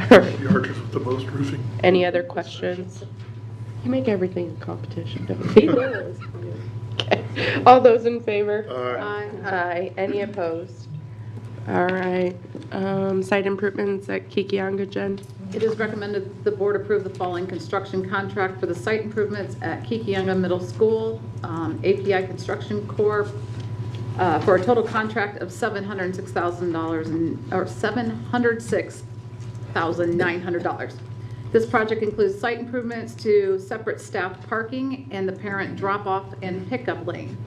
The archers with the most roofing. Any other questions? You make everything a competition, don't you? Okay. All those in favor? Aye. Aye. Any opposed? All right. Site improvements at Kikianga, Jen? It is recommended the board approve the following construction contract for the site improvements at Kikianga Middle School, API Construction Corp., for a total contract of $706,000 or $706,900. This project includes site improvements to separate staff parking and the parent drop-off and pickup lane.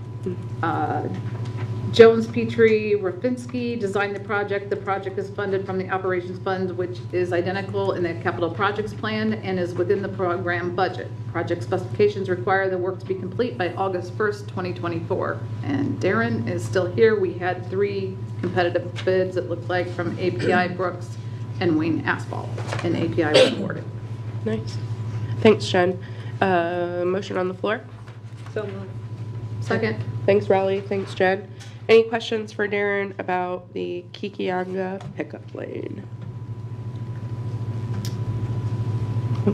Jones, Petrie, Rafinski designed the project. The project is funded from the Operations Fund, which is identical in the Capital Projects Plan and is within the program budget. Project specifications require the work to be complete by August 1st, 2024. And Darren is still here. We had 3 competitive bids, it looked like, from API, Brooks, and Wayne Asphalt, and API was awarded. Nice. Thanks, Jen. Motion on the floor? So moved. Second. Thanks, Raleigh. Thanks, Jen. Any questions for Darren about the Kikianga pickup lane?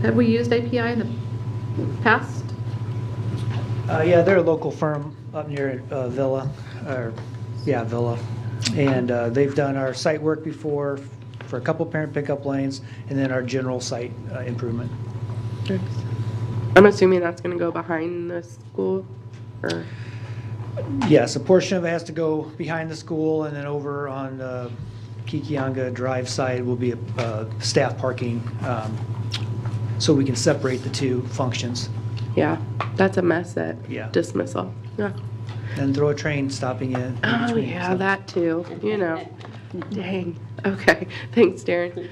Have we used API in the past? Yeah, they're a local firm up near Villa, Villa. And they've done our site work before for a couple parent pickup lanes and then our general site improvement. Thanks. I'm assuming that's going to go behind the school, or? Yes, a portion of it has to go behind the school, and then over on Kikianga Drive side will be a staff parking, so we can separate the 2 functions. Yeah, that's a mess at Yeah. dismissal. Yeah. And throw a train stopping in Oh, between. yeah, so. that too, you know. Dang. Okay, thanks, Darren.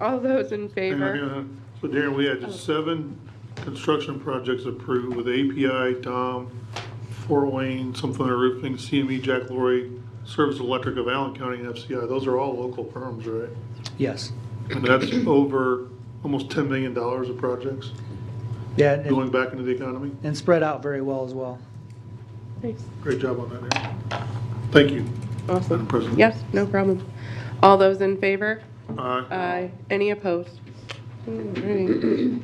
All those in favor? So Darren, we had just 7 construction projects approved with API, Dom, Fort Wayne, something on roofing, CME, Jack Lorry, Service Electric of Allen County and FCI, those are all local firms, right? Yes. And that's over almost $10 million of projects Yeah, going back into the economy. and spread out very well as well. Nice. Great job on that, Aaron. Thank you. Awesome. Madam President. Yes, no problem. All those in favor? Aye. Aye. Any opposed? All right.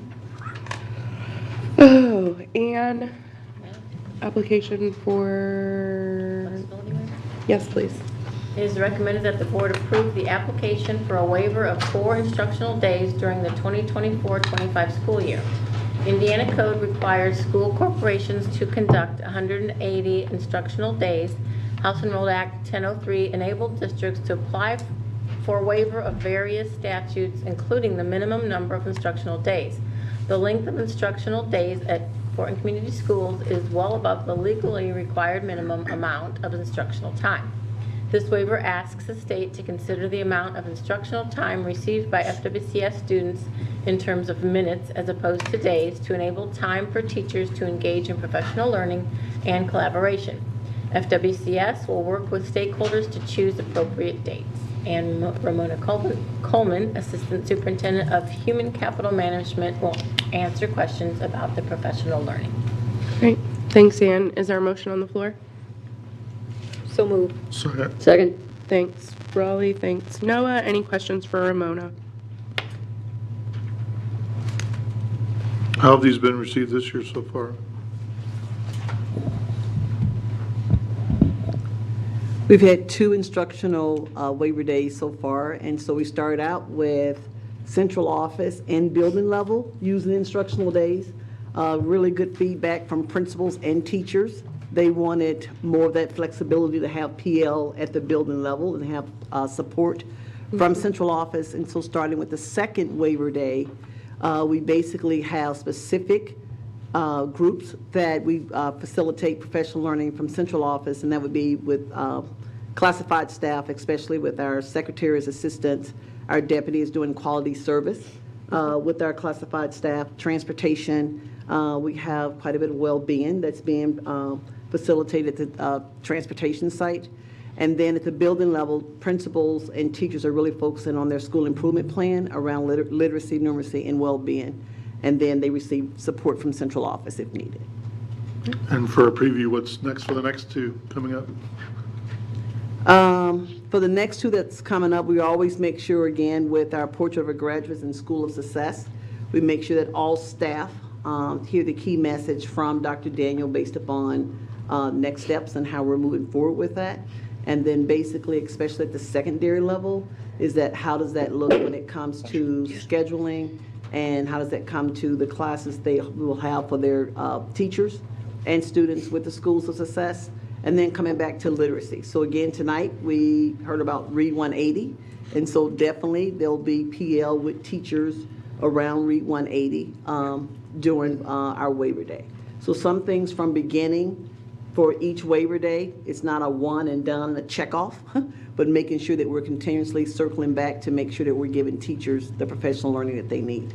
Oh, and application for, yes, please. It is recommended that the board approve the application for a waiver of 4 instructional days during the 2024-25 school year. Indiana code requires school corporations to conduct 180 instructional days. House Enrolled Act 1003 enabled districts to apply for waiver of various statutes, including the minimum number of instructional days. The length of instructional days at Fortin Community Schools is well above the legally required minimum amount of instructional time. This waiver asks the state to consider the amount of instructional time received by FWCS students in terms of minutes as opposed to days to enable time for teachers to engage in professional learning and collaboration. FWCS will work with stakeholders to choose appropriate dates. And Ramona Coleman, Assistant Superintendent of Human Capital Management, will answer questions about the professional learning. Great. Thanks, Ann. Is there a motion on the floor? So moved. Second. Thanks, Raleigh. Thanks, Noah. Any questions for Ramona? How have these been received this year so far? We've had 2 instructional waiver days so far, and so we started out with central office and building level using instructional days. Really good feedback from principals and teachers. They wanted more of that flexibility to have PL at the building level and have support from central office. And so starting with the second waiver day, we basically have specific groups that we facilitate professional learning from central office, and that would be with classified staff, especially with our secretaries, assistants, our deputies doing quality service with our classified staff, transportation. We have quite a bit of well-being that's being facilitated at the transportation site. And then at the building level, principals and teachers are really focusing on their school improvement plan around literacy, numeracy, and well-being. And then they receive support from central office if needed. And for a preview, what's next for the next 2 coming up? For the next 2 that's coming up, we always make sure, again, with our Portrait of a Graduates and School of Success, we make sure that all staff hear the key message from Dr. Daniel based upon next steps and how we're moving forward with that. And then basically, especially at the secondary level, is that how does that look when it comes to scheduling, and how does that come to the classes they will have for their teachers and students with the Schools of Success, and then coming back to literacy. So again, tonight we heard about Read 180, and so definitely there'll be PL with teachers around Read 180 during our waiver day. So some things from beginning for each waiver day, it's not a one and done, a check off, but making sure that we're continuously circling back to make sure that we're giving teachers the professional learning that they need.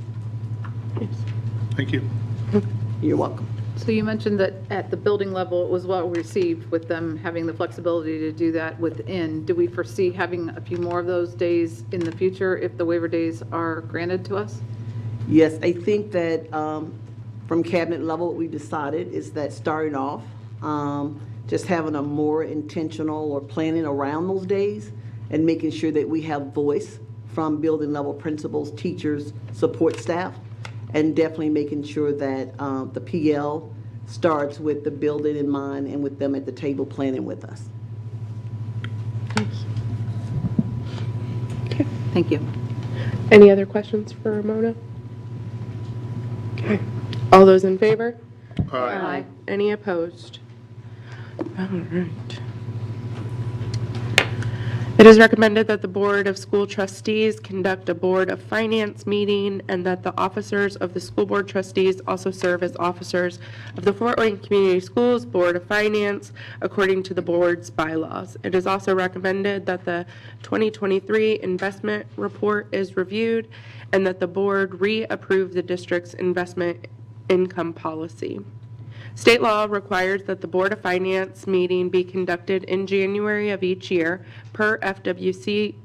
Thank you. You're welcome. So you mentioned that at the building level, it was well received with them having the flexibility to do that within. Do we foresee having a few more of those days in the future if the waiver days are granted to us? Yes, I think that from cabinet level, what we decided is that starting off, just having a more intentional or planning around those days and making sure that we have voice from building level principals, teachers, support staff, and definitely making sure that the PL starts with the building in mind and with them at the table planning with us. Okay. Thank you. Any other questions for Ramona? Okay. All those in favor? Aye. Any opposed? All right. It is recommended that the Board of School Trustees conduct a Board of Finance meeting, and that the officers of the School Board Trustees also serve as officers of the Fort Wayne Community Schools Board of Finance according to the board's bylaws. It is also recommended that the 2023 investment report is reviewed and that the board reapprove the district's investment income policy. State law requires that the Board of Finance meeting be conducted in January of each year per FWCS,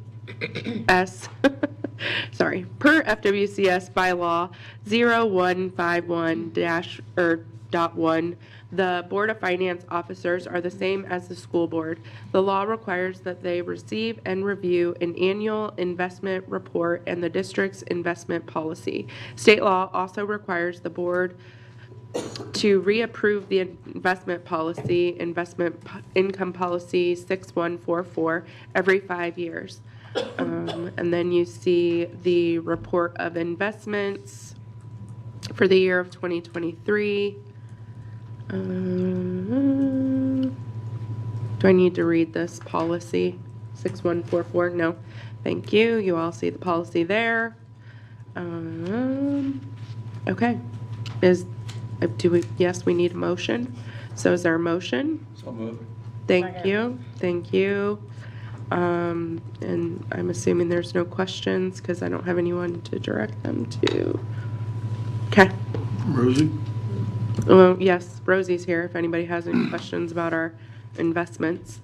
per FWCS bylaw 0151-1. The Board of Finance officers are the same as the school board. The law requires that they receive and review an annual investment report and the district's investment policy. State law also requires the board to reapprove the investment policy, income policy 6144, every 5 years. And then you see the report of investments for the year of 2023. Do I need to read this policy? 6144? No. Thank you. You all see the policy there. Okay. Yes, we need a motion. So is there a motion? So moved. Thank you. Thank you. And I'm assuming there's no questions because I don't have anyone to direct them to. Okay. Rosie? Well, yes, Rosie's here if anybody has any questions about our investments.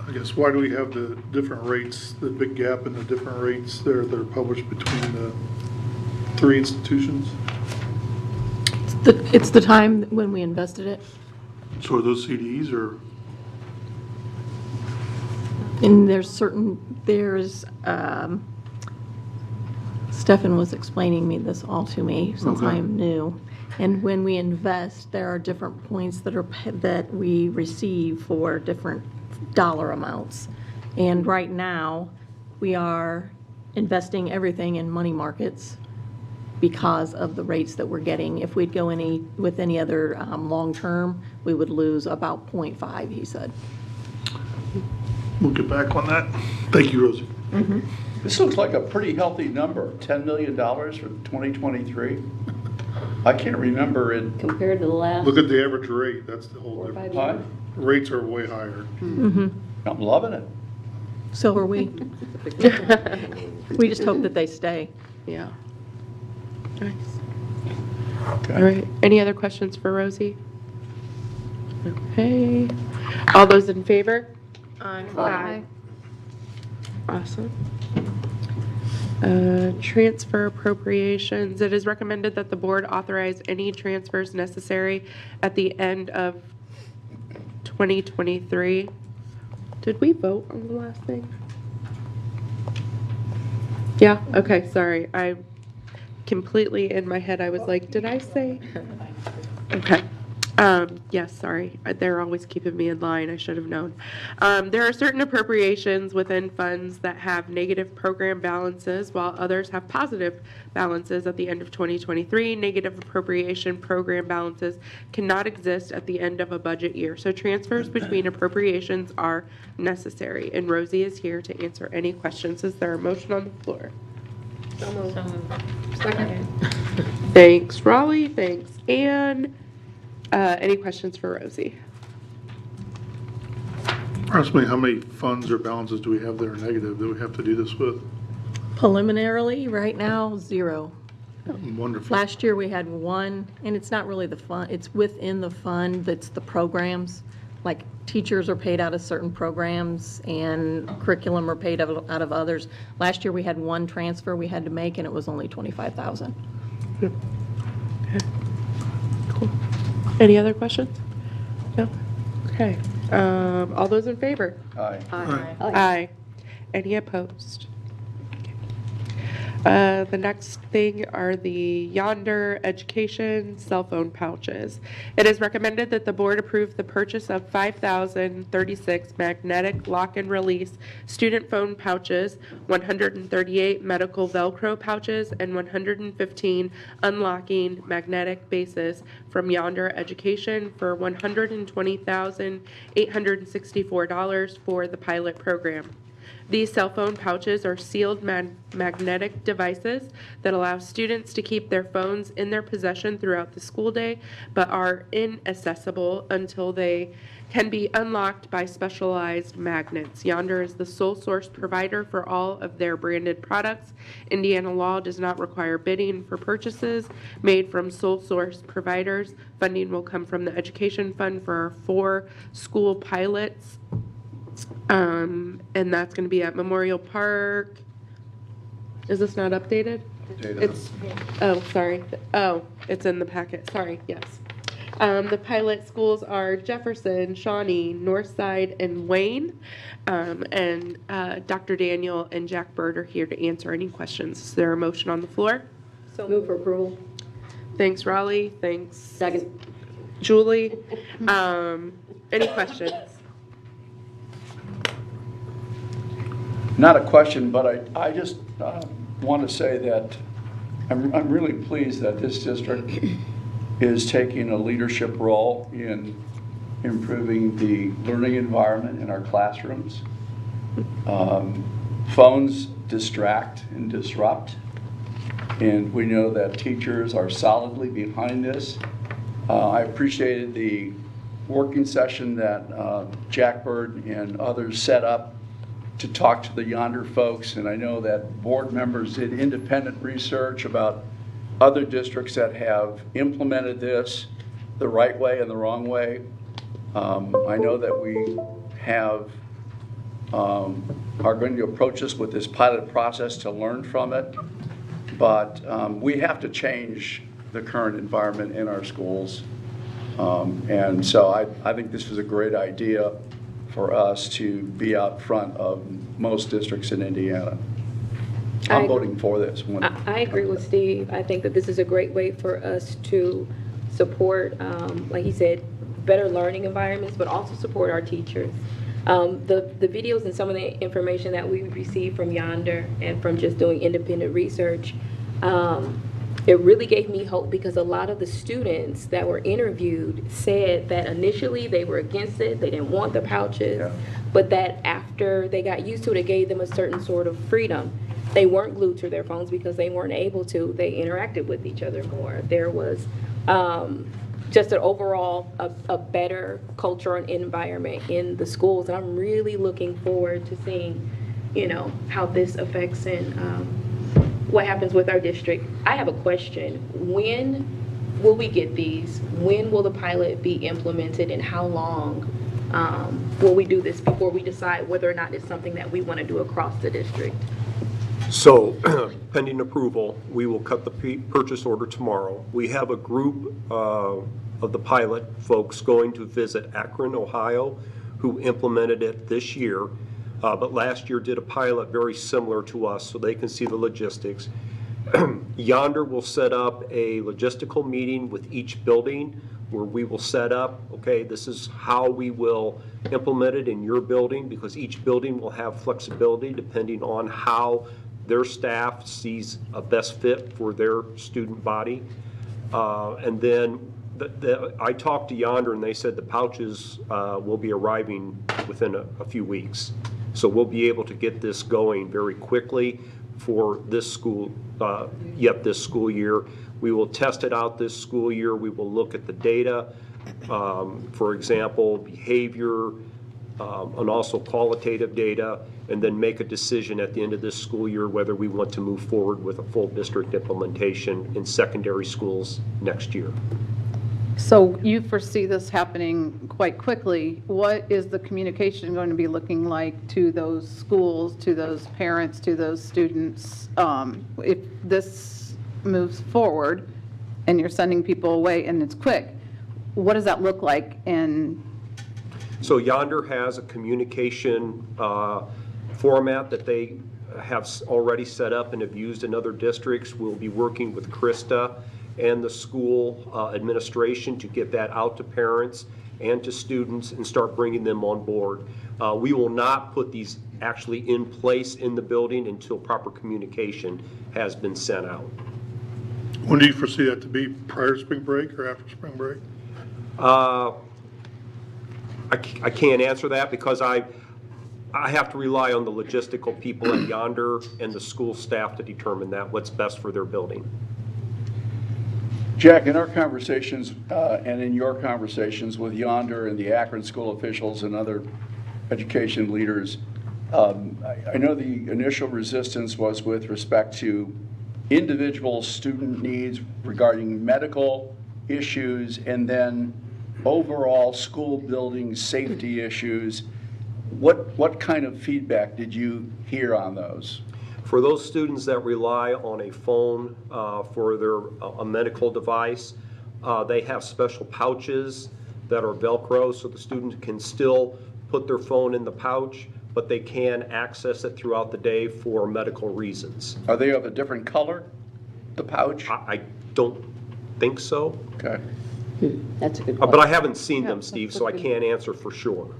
I guess, why do we have the different rates, the big gap in the different rates there that are published between the 3 institutions? It's the time when we invested it. So are those CDs or? And Stefan was explaining this all to me since Okay. I am new. And when we invest, there are different points that we receive for different dollar amounts. And right now, we are investing everything in money markets because of the rates that we're getting. If we'd go with any other long-term, we would lose about 0.5, he said. We'll get back on that. Thank you, Rosie. This looks like a pretty healthy number, $10 million for 2023. I can't remember it. Compared to the last. Look at the average rate, that's the whole 4 or 5 difference. years. Rates are way higher. I'm loving it. So are we. We just hope that they stay. Yeah. Nice. Okay. All right. Any other questions for Rosie? Okay. All those in favor? Aye. Awesome. Transfer appropriations. It is recommended that the board authorize any transfers necessary at the end of 2023. Did we vote on the last thing? Yeah, okay, sorry. I completely, in my head, I was like, did I say? Okay. Yes, sorry. They're always keeping me in line. I should have known. There are certain appropriations within funds that have negative program balances, while others have positive balances at the end of 2023. Negative appropriation program balances cannot exist at the end of a budget year. So transfers between appropriations are necessary. And Rosie is here to answer any questions. Is there a motion on the floor? So moved. Second. Thanks, Raleigh. Thanks, Ann. Any questions for Rosie? Approximately how many funds or balances do we have that are negative that we have to do this with? Preliminarily, right now, 0. Wonderful. Last year, we had 1, and it's not really the fund, it's within the fund, that's the programs. Like, teachers are paid out of certain programs, and curriculum are paid out of others. Last year, we had 1 transfer we had to make, and it was only $25,000. Cool. Any other questions? No? Okay. All those in favor? Aye. Aye. Any opposed? The next thing are the Yonder Education cell phone pouches. It is recommended that the board approve the purchase of 5,036 magnetic lock and release student phone pouches, 138 medical Velcro pouches, and 115 unlocking magnetic bases from Yonder Education for $120,864 for the pilot program. These cell phone pouches are sealed magnetic devices that allow students to keep their phones in their possession throughout the school day, but are inaccessible until they can be unlocked by specialized magnets. Yonder is the sole source provider for all of their branded products. Indiana law does not require bidding for purchases made from sole source providers. Funding will come from the Education Fund for our 4 school pilots. And that's going to be at Memorial Park. Is this not updated? It's, oh, sorry. Oh, it's in the packet. Sorry, yes. The pilot schools are Jefferson, Shawnee, Northside, and Wayne. And Dr. Daniel and Jack Bird are here to answer any questions. Is there a motion on the floor? So move for approval. Thanks, Raleigh. Thanks, Second. Julie. Any questions? Not a question, but I just want to say that I'm really pleased that this district is taking a leadership role in improving the learning environment in our classrooms. Phones distract and disrupt, and we know that teachers are solidly behind this. I appreciated the working session that Jack Bird and others set up to talk to the Yonder folks, and I know that board members did independent research about other districts that have implemented this the right way and the wrong way. I know that we have are going to approach this with this pilot process to learn from it, but we have to change the current environment in our schools. And so I think this was a great idea for us to be out front of most districts in Indiana. I'm voting for this one. I agree with Steve. I think that this is a great way for us to support, like he said, better learning environments, but also support our teachers. The videos and some of the information that we received from Yonder and from just doing independent research, it really gave me hope, because a lot of the students that were interviewed said that initially they were against it, they didn't want the pouches, but that after they got used to it, it gave them a certain sort of freedom. They weren't glued to their phones because they weren't able to. They interacted with each other more. There was just an overall a better culture and environment in the schools. And I'm really looking forward to seeing, you know, how this affects and what happens with our district. I have a question. When will we get these? When will the pilot be implemented, and how long will we do this before we decide whether or not it's something that we want to do across the district? So pending approval, we will cut the purchase order tomorrow. We have a group of the pilot folks going to visit Akron, Ohio, who implemented it this year, but last year did a pilot very similar to us, so they can see the logistics. Yonder will set up a logistical meeting with each building where we will set up, okay, this is how we will implement it in your building, because each building will have flexibility depending on how their staff sees a best fit for their student body. And then I talked to Yonder, and they said the pouches will be arriving within a few weeks. So we'll be able to get this going very quickly for this school, this school year. We will test it out this school year. We will look at the data, for example, behavior, and also qualitative data, and then make a decision at the end of this school year whether we want to move forward with a full district implementation in secondary schools next year. So you foresee this happening quite quickly. What is the communication going to be looking like to those schools, to those parents, to those students? If this moves forward and you're sending people away and it's quick, what does that look like? And so Yonder has a communication format that they have already set up and have used in other districts. We'll be working with Krista and the school administration to get that out to parents and to students and start bringing them on board. We will not put these actually in place in the building until proper communication has been sent out. When do you foresee that to be? Prior to spring break or after spring break? I can't answer that because I I have to rely on the logistical people at Yonder and the school staff to determine that, what's best for their building. Jack, in our conversations and in your conversations with Yonder and the Akron school officials and other education leaders, I know the initial resistance was with respect to individual student needs regarding medical issues and then overall school building safety issues. What kind of feedback did you hear on those? For those students that rely on a phone for a medical device, they have special pouches that are Velcro, so the student can still put their phone in the pouch, but they can access it throughout the day for medical reasons. Are they of a different color, the pouch? I don't think so. Okay. That's a good But question. I haven't seen them, Steve, so I can't answer for sure.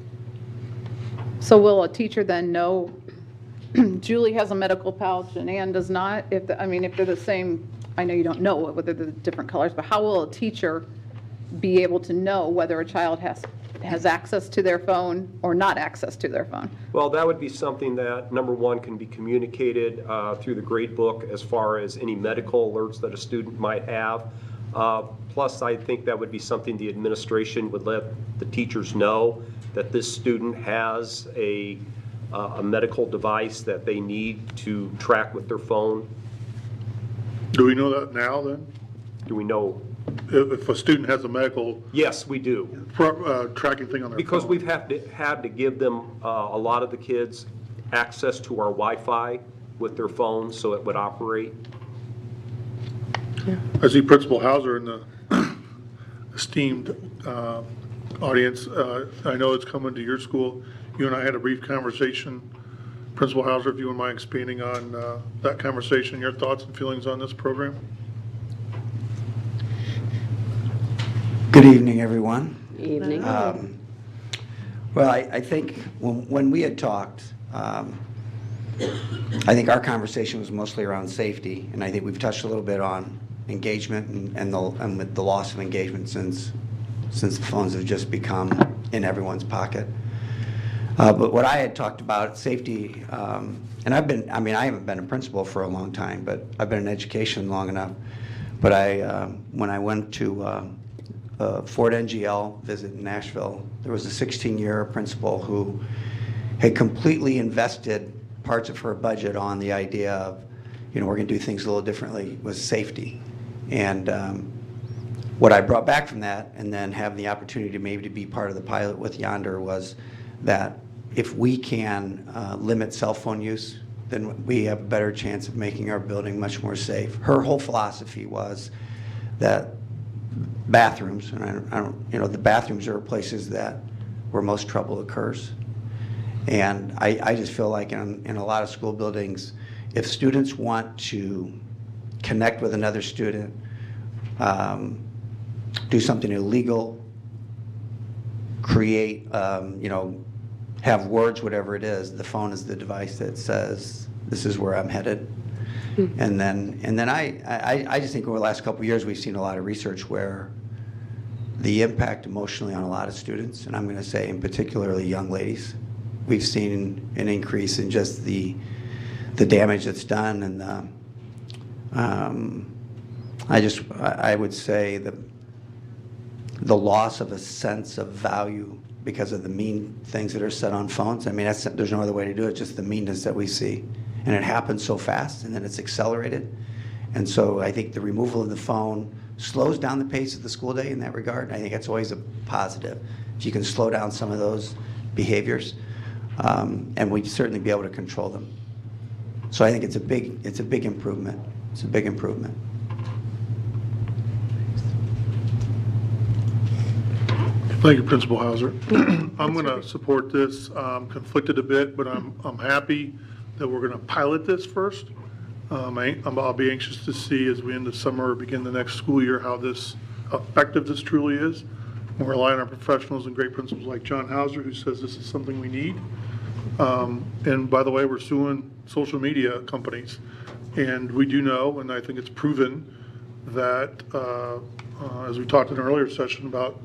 So will a teacher then know Julie has a medical pouch and Ann does not? If they're the same, I know you don't know whether they're different colors, but how will a teacher be able to know whether a child has access to their phone or not access to their phone? Well, that would be something that, number one, can be communicated through the grade book as far as any medical alerts that a student might have. Plus, I think that would be something the administration would let the teachers know, that this student has a medical device that they need to track with their phone. Do we know that now then? Do we know? If a student has a medical Yes, we do. tracking thing on their Because phone? we've had to give them, a lot of the kids, access to our Wi-Fi with their phones so it would operate. I see Principal Hauser in the esteemed audience. I know it's coming to your school. You and I had a brief conversation. Principal Hauser, if you wouldn't mind expanding on that conversation, your thoughts and feelings on this program? Good evening, everyone. Evening. Well, I think when we had talked, I think our conversation was mostly around safety, and I think we've touched a little bit on engagement and with the loss of engagement since the phones have just become in everyone's pocket. But what I had talked about, safety, and I haven't been a principal for a long time, but I've been in education long enough. But when I went to Ford NGL visit in Nashville, there was a 16-year principal who had completely invested parts of her budget on the idea of, we're going to do things a little differently, was safety. And what I brought back from that, and then having the opportunity to maybe be part of the pilot with Yonder, was that if we can limit cell phone use, then we have a better chance of making our building much more safe. Her whole philosophy was that bathrooms, and the bathrooms are places where most trouble occurs. And I just feel like in a lot of school buildings, if students want to connect with another student, do something illegal, create, have words, whatever it is, the phone is the device that says, this is where I'm headed. And then I just think over the last couple of years, we've seen a lot of research where the impact emotionally on a lot of students, and I'm going to say in particularly young ladies, we've seen an increase in just the damage that's done. And I would say the loss of a sense of value because of the mean things that are said on phones. I mean, there's no other way to do it, just the meanness that we see. And it happens so fast, and then it's accelerated. And so I think the removal of the phone slows down the pace of the school day in that regard. I think that's always a positive. If you can slow down some of those behaviors, and we'd certainly be able to control them. So I think it's a big improvement. It's a big improvement. Thank you, Principal Hauser. I'm going to support this. Conflicted a bit, but I'm happy that we're going to pilot this first. I'll be anxious to see as we end the summer or begin the next school year how effective this truly is. We're relying on professionals and great principals like John Hauser, who says this is something we need. And by the way, we're suing social media companies. And we do know, and I think it's proven, that as we talked in an earlier session about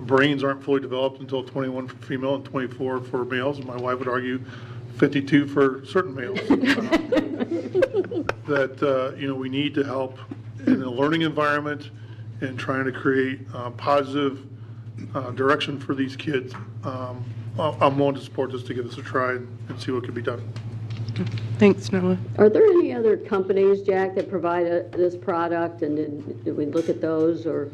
brains aren't fully developed until 21 for female and 24 for males, and my wife would argue 52 for certain males. That, we need to help in a learning environment and trying to create positive direction for these kids. I'm willing to support this to give this a try and see what can be done. Thanks, Noah. Are there any other companies, Jack, that provide this product, and did we look at those, or?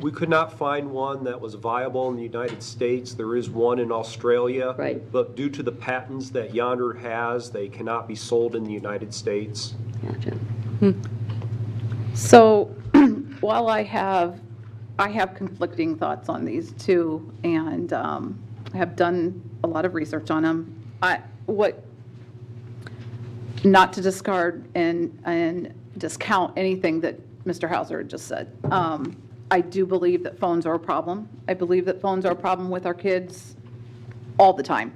We could not find one that was viable in the United States. There is one in Australia. Right. But due to the patents that Yonder has, they cannot be sold in the United States. Gotcha. So while I have conflicting thoughts on these two, and I have done a lot of research on them, not to discard and discount anything that Mr. Hauser had just said. I do believe that phones are a problem. I believe that phones are a problem with our kids all the time.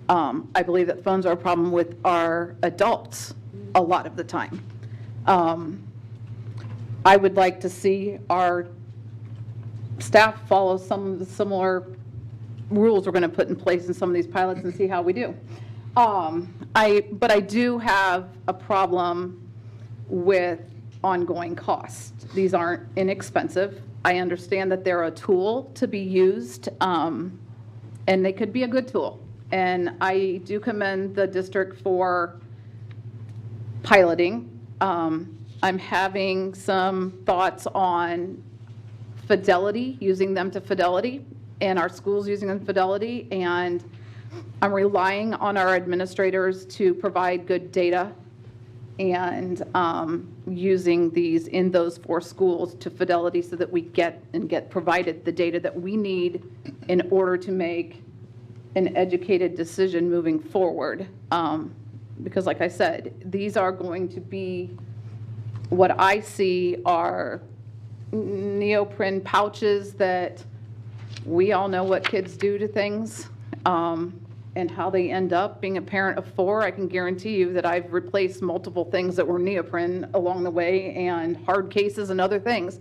I believe that phones are a problem with our adults a lot of the time. I would like to see our staff follow some of the similar rules we're going to put in place in some of these pilots and see how we do. But I do have a problem with ongoing costs. These aren't inexpensive. I understand that they're a tool to be used, and they could be a good tool. And I do commend the district for piloting. I'm having some thoughts on Fidelity, using them to Fidelity, and our schools using them to Fidelity, and I'm relying on our administrators to provide good data and using these in those 4 schools to Fidelity so that we get provided the data that we need in order to make an educated decision moving forward. Because like I said, these are going to be, what I see are neoprene pouches that we all know what kids do to things. And how they end up. Being a parent of 4, I can guarantee you that I've replaced multiple things that were neoprene along the way, and hard cases and other things.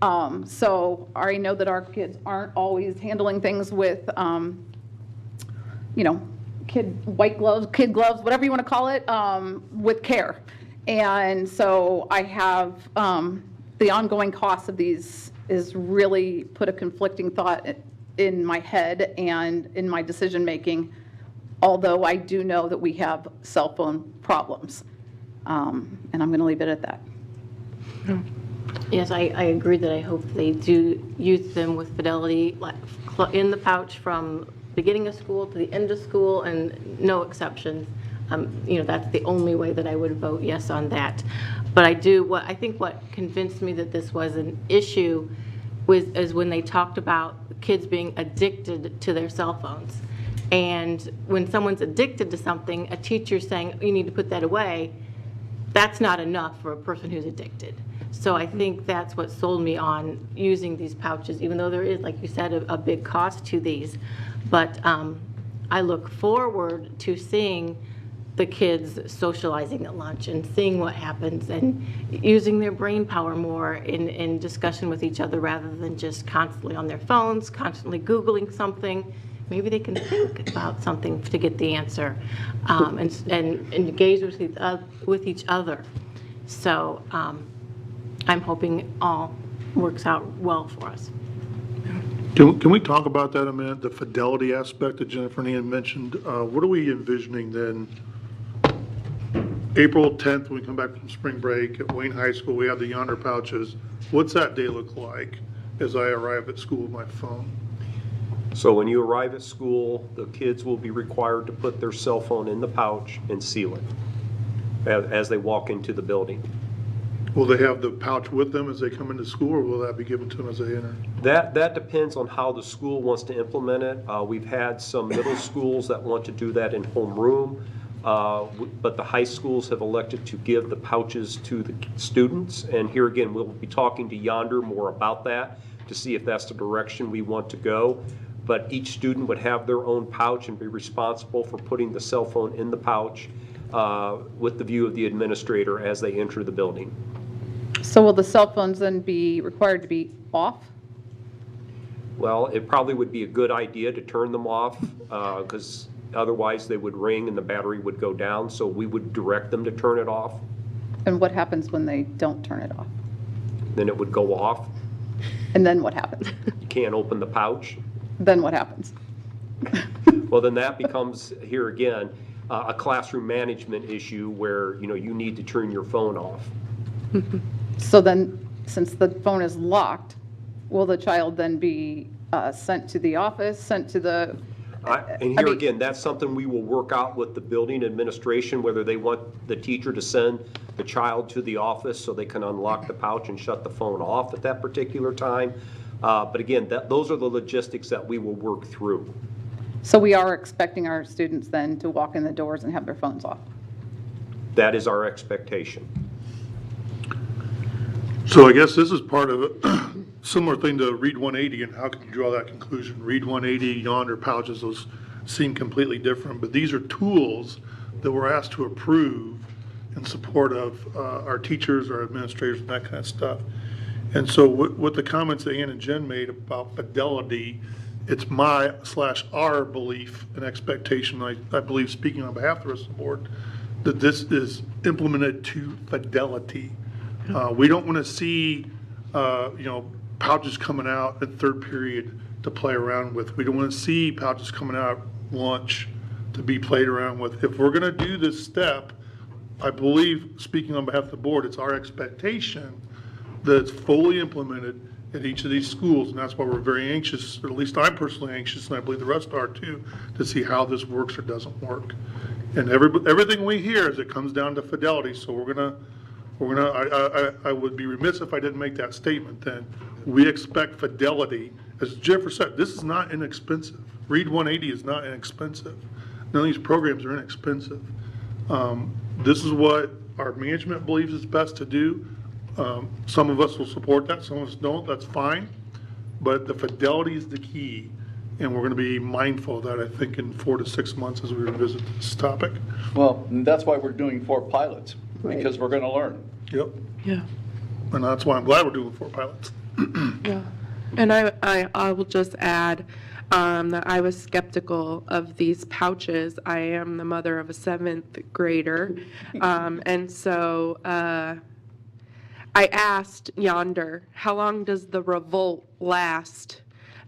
So I know that our kids aren't always handling things with, kid gloves, whatever you want to call it, with care. And so I have the ongoing cost of these is really put a conflicting thought in my head and in my decision making. Although I do know that we have cell phone problems. And I'm going to leave it at that. Yes, I agree that I hope they do use them with Fidelity in the pouch from beginning of school to the end of school, and no exceptions. That's the only way that I would vote yes on that. But I think what convinced me that this was an issue is when they talked about kids being addicted to their cell phones. And when someone's addicted to something, a teacher's saying, you need to put that away, that's not enough for a person who's addicted. So I think that's what sold me on using these pouches, even though there is, like you said, a big cost to these. But I look forward to seeing the kids socializing at lunch and seeing what happens and using their brain power more in discussion with each other rather than just constantly on their phones, constantly Googling something. Maybe they can think about something to get the answer and engage with each other. So I'm hoping all works out well for us. Can we talk about that a minute, the Fidelity aspect that Jennifer and Ian mentioned? What are we envisioning then? April 10th, when we come back from spring break at Wayne High School, we have the Yonder pouches. What's that day look like as I arrive at school with my phone? So when you arrive at school, the kids will be required to put their cell phone in the pouch and seal it as they walk into the building. Will they have the pouch with them as they come into school, or will that be given to them as they enter? That depends on how the school wants to implement it. We've had some middle schools that want to do that in homeroom, but the high schools have elected to give the pouches to the students. And here again, we'll be talking to Yonder more about that to see if that's the direction we want to go. But each student would have their own pouch and be responsible for putting the cell phone in the pouch with the view of the administrator as they enter the building. So will the cell phones then be required to be off? Well, it probably would be a good idea to turn them off, because otherwise they would ring and the battery would go down, so we would direct them to turn it off. And what happens when they don't turn it off? Then it would go off. And then what happens? You can't open the pouch. Then what happens? Well, then that becomes, here again, a classroom management issue where, you need to turn your phone off. So then, since the phone is locked, will the child then be sent to the office, sent to the... And here again, that's something we will work out with the building administration, whether they want the teacher to send the child to the office so they can unlock the pouch and shut the phone off at that particular time. But again, those are the logistics that we will work through. So we are expecting our students then to walk in the doors and have their phones off? That is our expectation. So I guess this is part of a similar thing to Read 180, and how can you draw that conclusion? Read 180, yonder pouches, those seem completely different, but these are tools that we're asked to approve in support of our teachers, our administrators, and that kind of stuff. And so with the comments that Ann and Jen made about fidelity, it's my/our belief and expectation, I believe, speaking on behalf of the rest of the board, that this is implemented to fidelity. We don't want to see, pouches coming out at third period to play around with. We don't want to see pouches coming out lunch to be played around with. If we're going to do this step, I believe, speaking on behalf of the board, it's our expectation that it's fully implemented at each of these schools, and that's why we're very anxious, or at least I'm personally anxious, and I believe the rest are too, to see how this works or doesn't work. And everything we hear is it comes down to fidelity, so I would be remiss if I didn't make that statement then. We expect fidelity. As Jennifer said, this is not inexpensive. Read 180 is not inexpensive. None of these programs are inexpensive. This is what our management believes is best to do. Some of us will support that, some of us don't, that's fine. But the fidelity is the key, and we're going to be mindful of that, I think, in 4 to 6 months as we revisit this topic. Well, and that's why we're doing 4 pilots, because we're going to learn. Yep. Yeah. And that's why I'm glad we're doing 4 pilots. Yeah. And I will just add that I was skeptical of these pouches. I am the mother of a 7th grader. And so I asked Yonder, how long does the revolt last?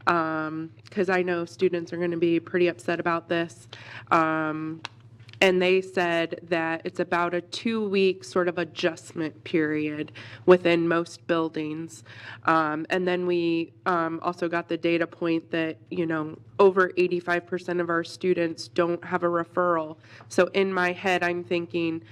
Because I know students are going to be pretty upset about this. And they said that it's about a 2-week sort of adjustment period within most buildings. And then we also got the data point that, over 85% of our students don't have a referral. So in my head, I'm thinking,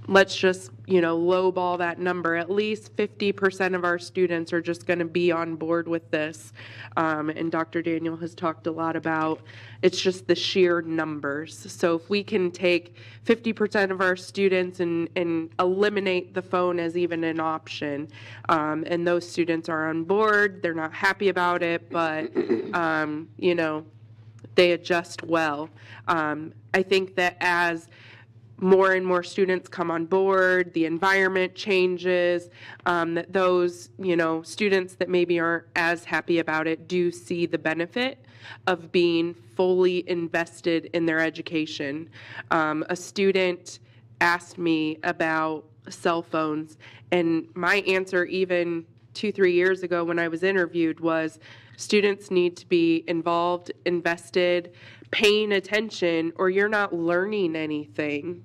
let's just, lowball that number. At least 50% of our students are just going to be on board with this. And Dr. Daniel has talked a lot about it's just the sheer numbers. So if we can take 50% of our students and eliminate the phone as even an option, and those students are on board, they're not happy about it, but, they adjust well. I think that as more and more students come on board, the environment changes, that those, students that maybe aren't as happy about it do see the benefit of being fully invested in their education. A student asked me about cell phones, and my answer even 2-3 years ago when I was interviewed was students need to be involved, invested, paying attention, or you're not learning anything.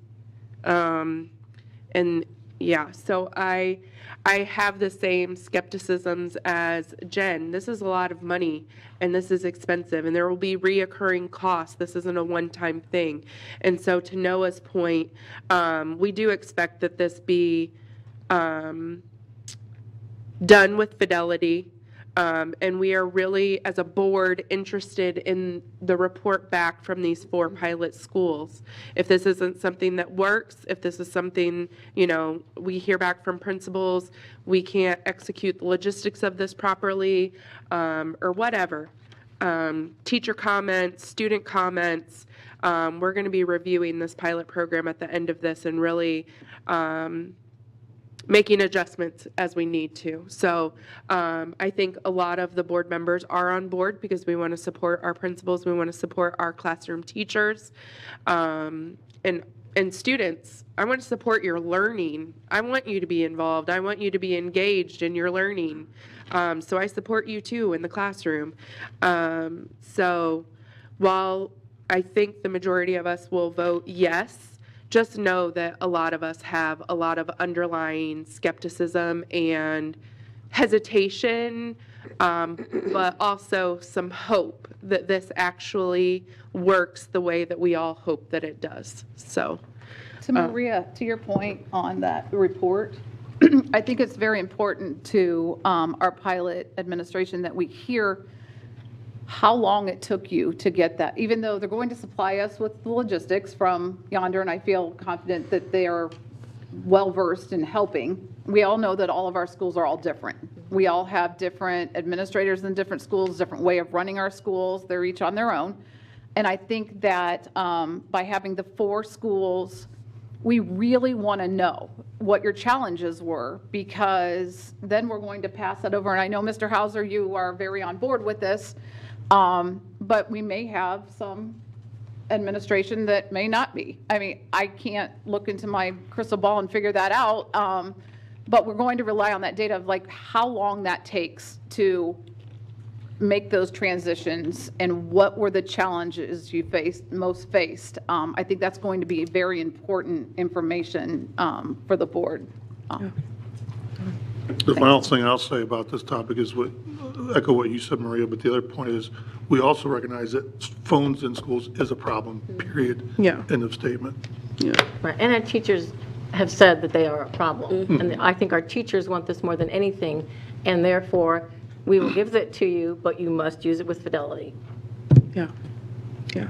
And yeah, so I have the same skepticisms as Jen. This is a lot of money, and this is expensive, and there will be reoccurring costs. This isn't a one-time thing. And so to Noah's point, we do expect that this be done with fidelity. And we are really, as a board, interested in the report back from these 4 pilot schools. If this isn't something that works, if this is something, we hear back from principals, we can't execute the logistics of this properly, or whatever. Teacher comments, student comments, we're going to be reviewing this pilot program at the end of this and really making adjustments as we need to. So I think a lot of the board members are on board because we want to support our principals, we want to support our classroom teachers, and students. I want to support your learning. I want you to be involved. I want you to be engaged in your learning. So I support you too in the classroom. So while I think the majority of us will vote yes, just know that a lot of us have a lot of underlying skepticism and hesitation, but also some hope that this actually works the way that we all hope that it does. So, To Maria, to your point on that report, I think it's very important to our pilot administration that we hear how long it took you to get that, even though they're going to supply us with the logistics from Yonder, and I feel confident that they are well-versed in helping. We all know that all of our schools are all different. We all have different administrators in different schools, different way of running our schools. They're each on their own. And I think that by having the 4 schools, we really want to know what your challenges were, because then we're going to pass that over. And I know, Mr. Hauser, you are very on board with this. But we may have some administration that may not be. I mean, I can't look into my crystal ball and figure that out, but we're going to rely on that data of like how long that takes to make those transitions and what were the challenges you most faced. I think that's going to be very important information for the board. The final thing I'll say about this topic is echo what you said, Maria, but the other point is we also recognize that phones in schools is a problem, period. Yeah. End of statement. Yeah. Right. And our teachers have said that they are a problem. And I think our teachers want this more than anything, and therefore we will give it to you, but you must use it with fidelity. Yeah. Yeah.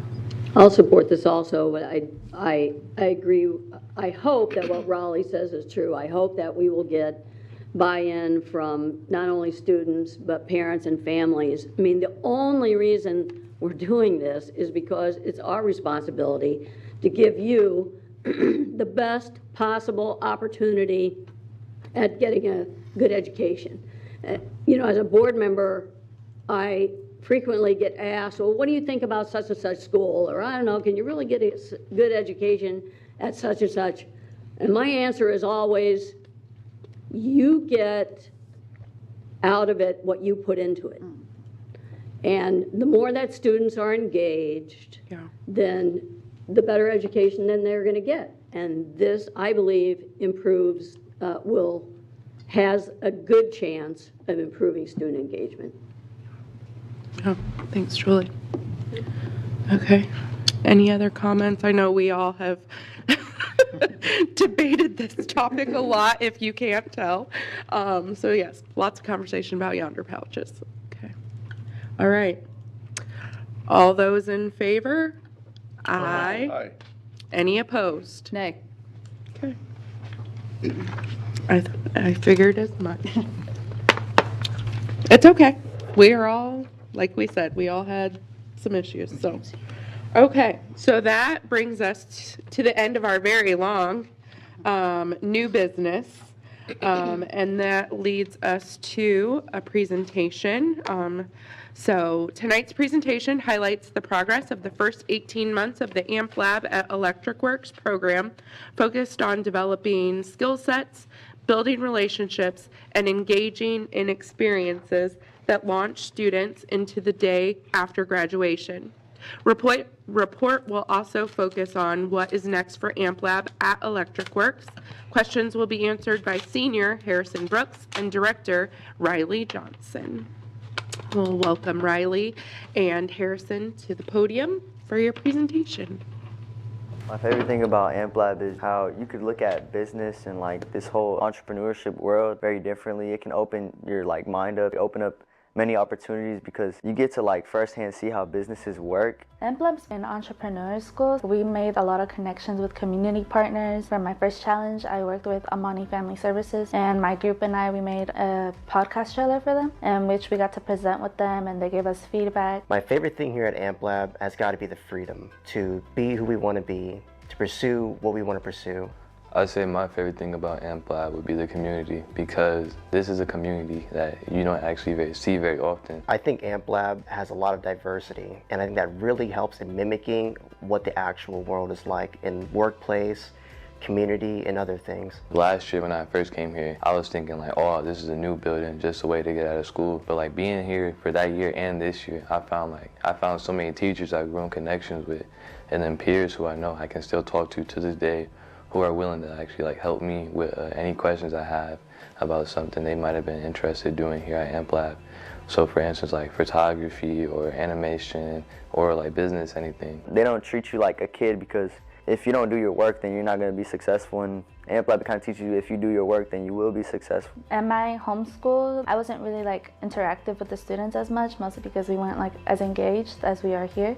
I'll support this also, but I agree. I hope that what Raleigh says is true. I hope that we will get buy-in from not only students, but parents and families. I mean, the only reason we're doing this is because it's our responsibility to give you the best possible opportunity at getting a good education. You know, as a board member, I frequently get asked, well, what do you think about such and such school? Or I don't know, can you really get a good education at such and such? And my answer is always, you get out of it what you put into it. And the more that students are engaged, then the better education then they're going to get. And this, I believe, improves, has a good chance of improving student engagement. Oh, thanks, Julie. Okay. Any other comments? I know we all have debated this topic a lot, if you can't tell. So yes, lots of conversation about Yonder pouches. Okay. All right. All those in favor? Aye. Aye. Any opposed? Nay. Okay. I figured as much. It's okay. We are all, like we said, we all had some issues, so. Okay, so that brings us to the end of our very long new business, and that leads us to a presentation. So tonight's presentation highlights the progress of the first 18 months of the AMP Lab at Electric Works program, focused on developing skill sets, building relationships, and engaging in experiences that launch students into the day after graduation. Report will also focus on what is next for AMP Lab at Electric Works. Questions will be answered by Senior Harrison Brooks and Director Riley Johnson. We'll welcome Riley and Harrison to the podium for your presentation. My favorite thing about AMP Lab is how you could look at business and like this whole entrepreneurship world very differently. It can open your like mind up, open up many opportunities because you get to like firsthand see how businesses work. AMP Lab's an entrepreneur school. We made a lot of connections with community partners. For my first challenge, I worked with Amani Family Services, and my group and I, we made a podcast trailer for them in which we got to present with them and they gave us feedback. My favorite thing here at AMP Lab has got to be the freedom to be who we want to be, to pursue what we want to pursue. I'd say my favorite thing about AmpLab would be the community, because this is a community that you don't actually see very often. I think AmpLab has a lot of diversity, and I think that really helps in mimicking what the actual world is like in workplace, community, and other things. Last year when I first came here, I was thinking like, oh, this is a new building, just a way to get out of school. But like being here for that year and this year, I found so many teachers I've grown connections with, and then peers who I know I can still talk to this day, who are willing to actually like help me with any questions I have about something they might have been interested in doing here at AmpLab. So for instance, like photography or animation or like business, anything. They don't treat you like a kid, because if you don't do your work, then you're not going to be successful. And AmpLab kind of teaches you, if you do your work, then you will be successful. At my home school, I wasn't really interactive with the students as much, mostly because we weren't as engaged as we are here.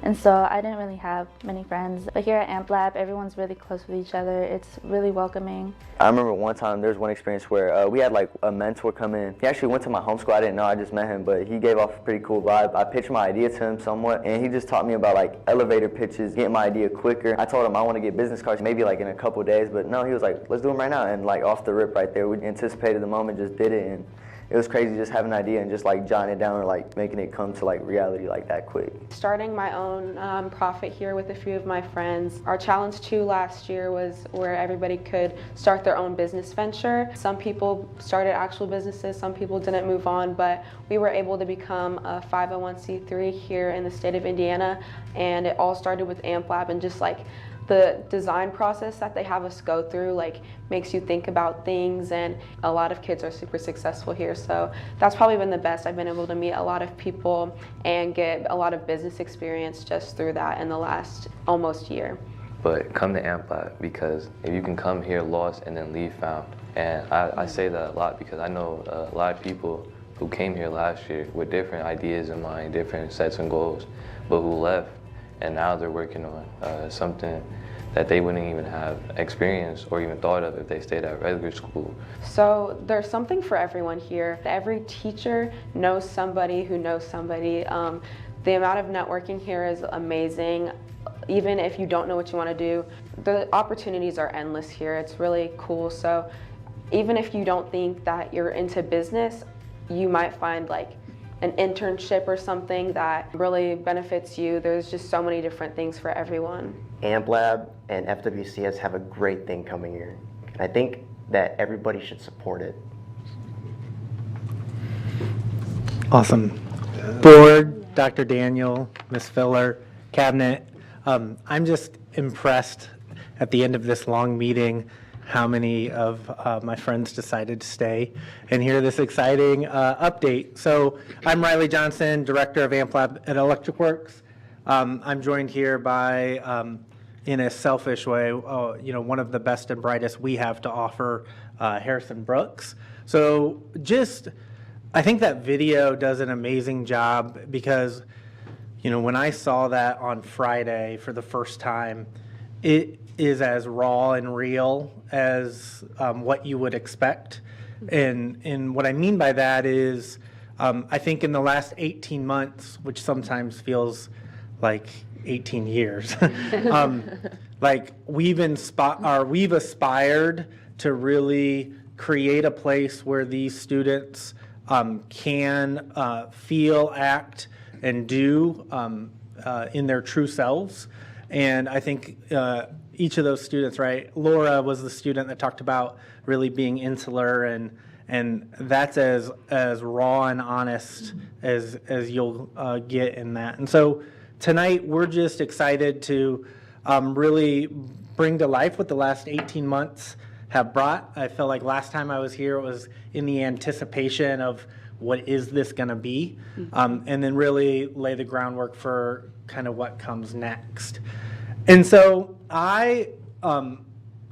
And so I didn't really have many friends. But here at AmpLab, everyone's really close with each other. It's really welcoming. I remember one time, there was one experience where we had a mentor come in. He actually went to my home school. I didn't know, I just met him, but he gave off a pretty cool vibe. I pitched my idea to him somewhat, and he just taught me about elevator pitches, getting my idea quicker. I told him I want to get business cards maybe in a couple days, but no, he was like, let's do them right now. And off the rip right there, we anticipated the moment, just did it. And it was crazy just having an idea and just jotting it down or making it come to reality that quick. Starting my own profit here with a few of my friends. Our challenge 2 last year was where everybody could start their own business venture. Some people started actual businesses, some people didn't move on, but we were able to become a 501c3 here in the state of Indiana, and it all started with AmpLab, and just the design process that they have us go through makes you think about things, and a lot of kids are super successful here. So that's probably been the best. I've been able to meet a lot of people and get a lot of business experience just through that in the last almost year. But come to AmpLab, because if you can come here lost and then leave found. And I say that a lot because I know a lot of people who came here last year with different ideas in mind, different sets and goals, but who left, and now they're working on something that they wouldn't even have experienced or even thought of if they stayed at regular school. So there's something for everyone here. Every teacher knows somebody who knows somebody. The amount of networking here is amazing. Even if you don't know what you want to do, the opportunities are endless here. It's really cool. So even if you don't think that you're into business, you might find an internship or something that really benefits you. There's just so many different things for everyone. AmpLab and FWCS have a great thing coming here, and I think that everybody should support it. Awesome. Board, Dr. Daniel, Ms. Filler, Cabinet, I'm just impressed at the end of this long meeting how many of my friends decided to stay and hear this exciting update. So I'm Riley Johnson, Director of AmpLab at Electric Works. I'm joined here by, in a selfish way, one of the best and brightest we have to offer, Harrison Brooks. So I think that video does an amazing job because, when I saw that on Friday for the first time, it is as raw and real as what you would expect. And what I mean by that is, I think in the last 18 months, which sometimes feels like 18 years, we've aspired to really create a place where these students can feel, act, and do in their true selves. And I think each of those students, right? Laura was the student that talked about really being insular, and that's as raw and honest as you'll get in that. And so tonight we're just excited to really bring to life what the last 18 months have brought. I feel like last time I was here, it was in the anticipation of what is this going to be, and then really lay the groundwork for kind of what comes next. And so I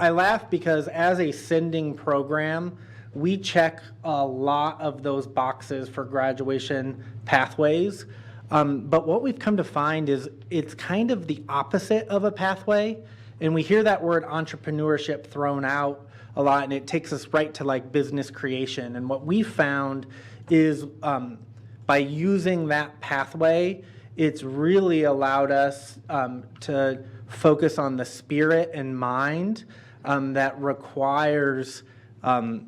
laugh because as a sending program, we check a lot of those boxes for graduation pathways. But what we've come to find is it's kind of the opposite of a pathway. And we hear that word entrepreneurship thrown out a lot, and it takes us right to business creation. And what we found is by using that pathway, it's really allowed us to focus on the spirit and mind that requires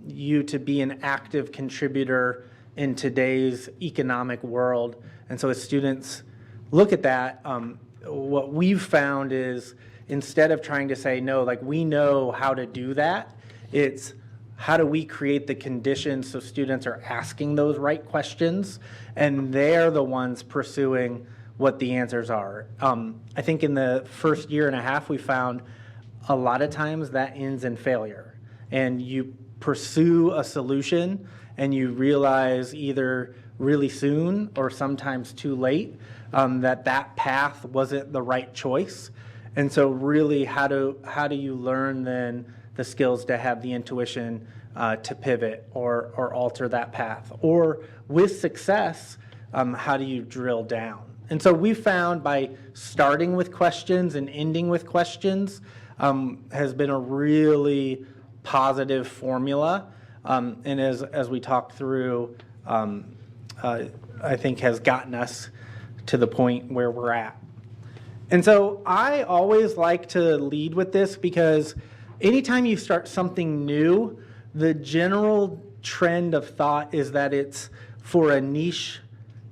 you to be an active contributor in today's economic world. And so as students look at that, what we've found is instead of trying to say, no, like we know how to do that, it's how do we create the conditions so students are asking those right questions and they're the ones pursuing what the answers are. I think in the first year and a half, we found a lot of times that ends in failure. And you pursue a solution and you realize either really soon or sometimes too late that path wasn't the right choice. And so really how do you learn then the skills to have the intuition to pivot or alter that path? Or with success, how do you drill down? And so we found by starting with questions and ending with questions has been a really positive formula. And as we talked through, I think has gotten us to the point where we're at. And so I always like to lead with this because anytime you start something new, the general trend of thought is that it's for a niche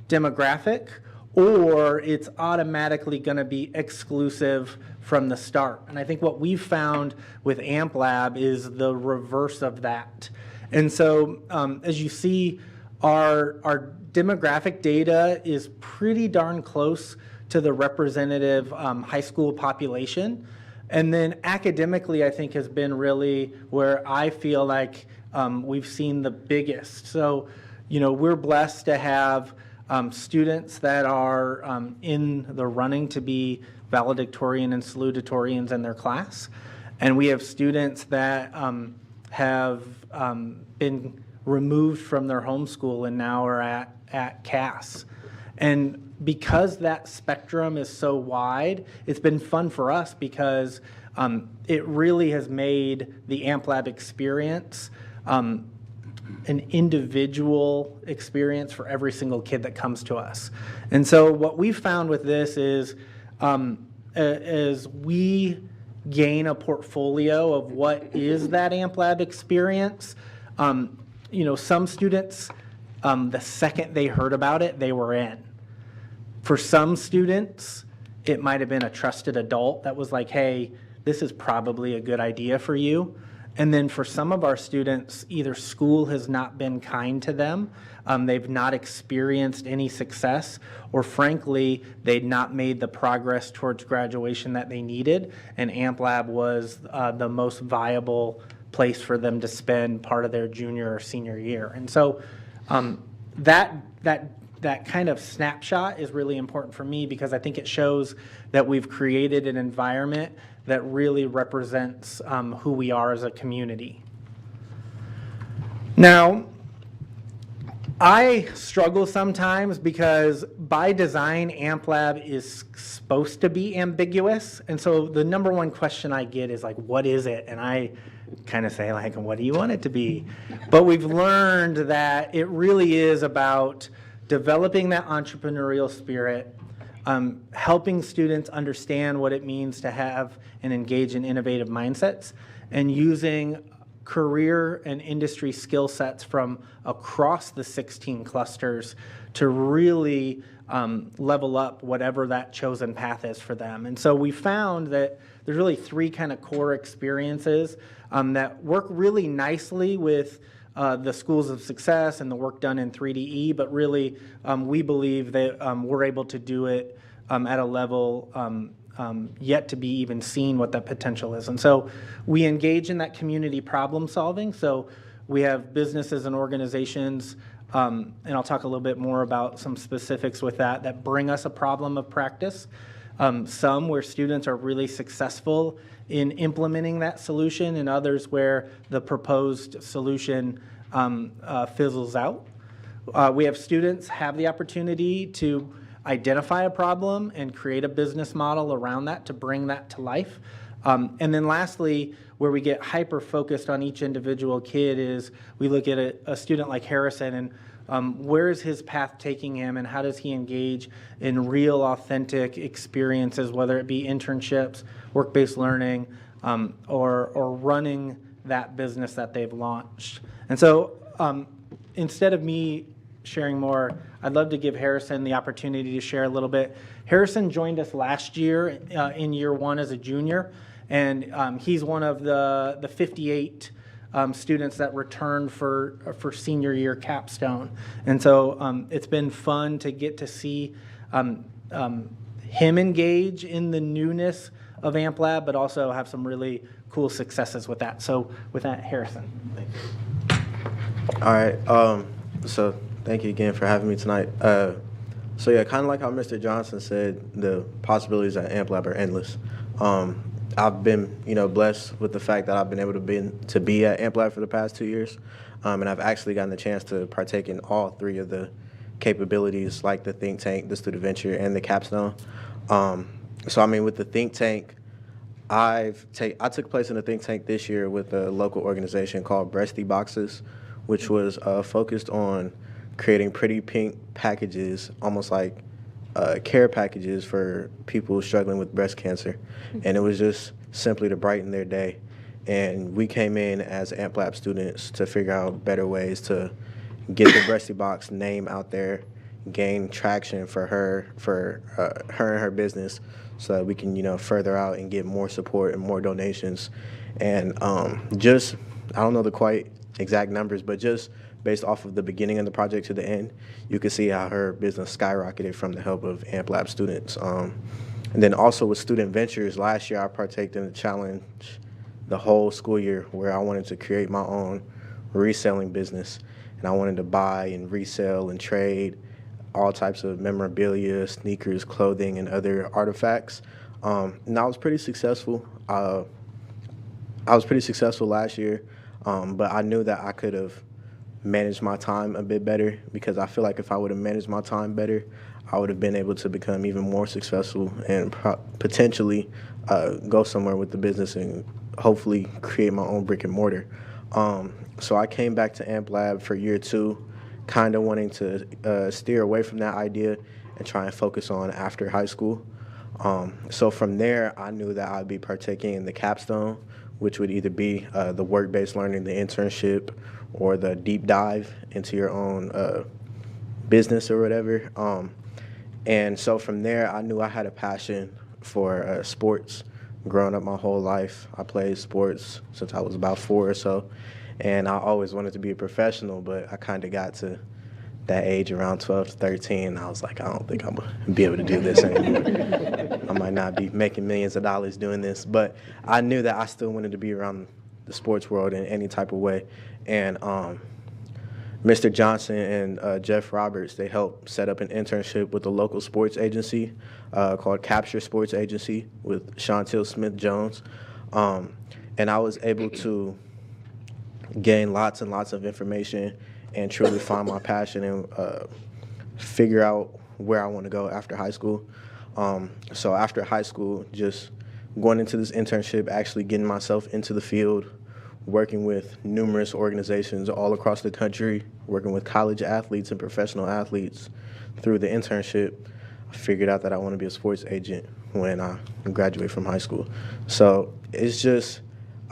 demographic or it's automatically going to be exclusive from the start. And I think what we've found with AmpLab is the reverse of that. And so as you see, our demographic data is pretty darn close to the representative high school population. And then academically, I think has been really where I feel like we've seen the biggest. So, we're blessed to have students that are in the running to be valedictorian and salutatorians in their class. And we have students that have been removed from their homeschool and now are at CAS. And because that spectrum is so wide, it's been fun for us because it really has made the AmpLab experience an individual experience for every single kid that comes to us. And so what we've found with this is as we gain a portfolio of what is that AmpLab experience, some students, the second they heard about it, they were in. For some students, it might have been a trusted adult that was like, hey, this is probably a good idea for you. And then for some of our students, either school has not been kind to them, they've not experienced any success, or frankly, they'd not made the progress towards graduation that they needed, and AmpLab was the most viable place for them to spend part of their junior or senior year. And so that kind of snapshot is really important for me because I think it shows that we've created an environment that really represents who we are as a community. Now, I struggle sometimes because by design, AmpLab is supposed to be ambiguous. And so the number one question I get is like, what is it? And I kind of say like, what do you want it to be? But we've learned that it really is about developing that entrepreneurial spirit, helping students understand what it means to have and engage in innovative mindsets, and using career and industry skill sets from across the 16 clusters to really level up whatever that chosen path is for them. And so we found that there's really three kind of core experiences that work really nicely with the schools of success and the work done in 3DE, but really we believe that we're able to do it at a level yet to be even seen what that potential is. And so we engage in that community problem solving. So we have businesses and organizations, and I'll talk a little bit more about some specifics with that bring us a problem of practice. Some where students are really successful in implementing that solution, and others where the proposed solution fizzles out. We have students have the opportunity to identify a problem and create a business model around that to bring that to life. And then lastly, where we get hyper-focused on each individual kid is we look at a student like Harrison and where is his path taking him and how does he engage in real, authentic experiences, whether it be internships, work-based learning, or running that business that they've launched. And so instead of me sharing more, I'd love to give Harrison the opportunity to share a little bit. Harrison joined us last year in year one as a junior, and he's one of the 58 students that returned for senior year capstone. And so it's been fun to get to see him engage in the newness of AmpLab, but also have some really cool successes with that. So with that, Harrison. All right. So thank you again for having me tonight. So yeah, kind of like how Mr. Johnson said, the possibilities at AmpLab are endless. I've been, blessed with the fact that I've been able to be at AmpLab for the past 2 years, and I've actually gotten the chance to partake in all three of the capabilities, like the think tank, the student venture, and the capstone. So I mean, with the think tank, I took place in the think tank this year with a local organization called Breasty Boxes, which was focused on creating pretty pink packages, almost like care packages for people struggling with breast cancer. And it was just simply to brighten their day. And we came in as AmpLab students to figure out better ways to get the Breasty Box name out there, gain traction for her and her business, so that we can, further out and get more support and more donations. And just, I don't know the quite exact numbers, but just based off of the beginning of the project to the end, you can see how her business skyrocketed from the help of AmpLab students. And then also with Student Ventures, last year I partaked in the challenge the whole school year where I wanted to create my own reselling business. And I wanted to buy and resell and trade all types of memorabilia, sneakers, clothing, and other artifacts. And I was pretty successful. I was pretty successful last year, but I knew that I could have managed my time a bit better, because I feel like if I would have managed my time better, I would have been able to become even more successful and potentially go somewhere with the business and hopefully create my own brick and mortar. So I came back to AmpLab for year 2, kind of wanting to steer away from that idea and try and focus on after high school. So from there, I knew that I'd be partaking in the capstone, which would either be the work-based learning, the internship, or the deep dive into your own business or whatever. And so from there, I knew I had a passion for sports. Growing up my whole life, I played sports since I was about 4 or so. And I always wanted to be a professional, but I kind of got to that age around 12 to 13. And I was like, I don't think I'm going to be able to do this anymore. I might not be making millions of dollars doing this, but I knew that I still wanted to be around the sports world in any type of way. And Mr. Johnson and Jeff Roberts, they helped set up an internship with a local sports agency called Capture Sports Agency with Chantel Smith-Jones. And I was able to gain lots and lots of information and truly find my passion and figure out where I want to go after high school. So after high school, just going into this internship, actually getting myself into the field, working with numerous organizations all across the country, working with college athletes and professional athletes through the internship, I figured out that I want to be a sports agent when I graduate from high school. So it's just,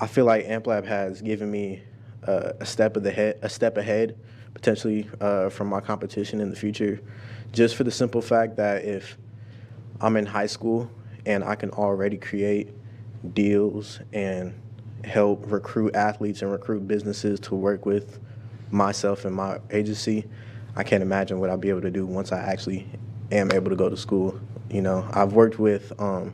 I feel like AmpLab has given me a step ahead, potentially from my competition in the future, just for the simple fact that if I'm in high school and I can already create deals and help recruit athletes and recruit businesses to work with myself and my agency, I can't imagine what I'll be able to do once I actually am able to go to school. I've worked with a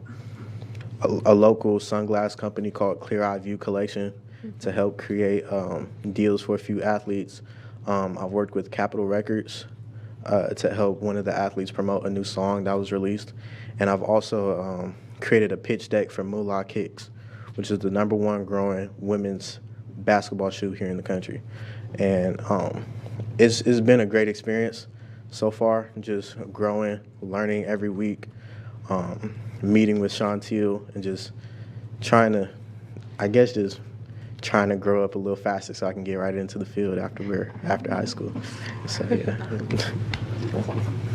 local sunglass company called Clear Eye View Collection to help create deals for a few athletes. I've worked with Capitol Records to help one of the athletes promote a new song that was released. And I've also created a pitch deck for Moolah Kicks, which is the #1 growing women's basketball shoe here in the country. And it's been a great experience so far, just growing, learning every week, meeting with Chantel, and just trying to grow up a little faster so I can get right into the field after high school. So yeah.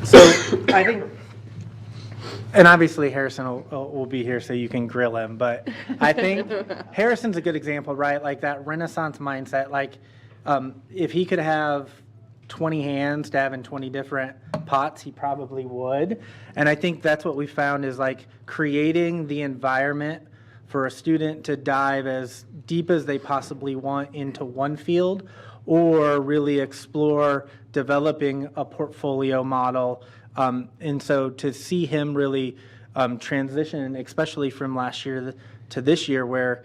So I think And obviously Harrison will be here so you can grill him, but I think Harrison's a good example, right? Like that Renaissance mindset, like if he could have 20 hands to have in 20 different pots, he probably would. And I think that's what we found is like creating the environment for a student to dive as deep as they possibly want into one field, or really explore developing a portfolio model. And so to see him really transition, especially from last year to this year, where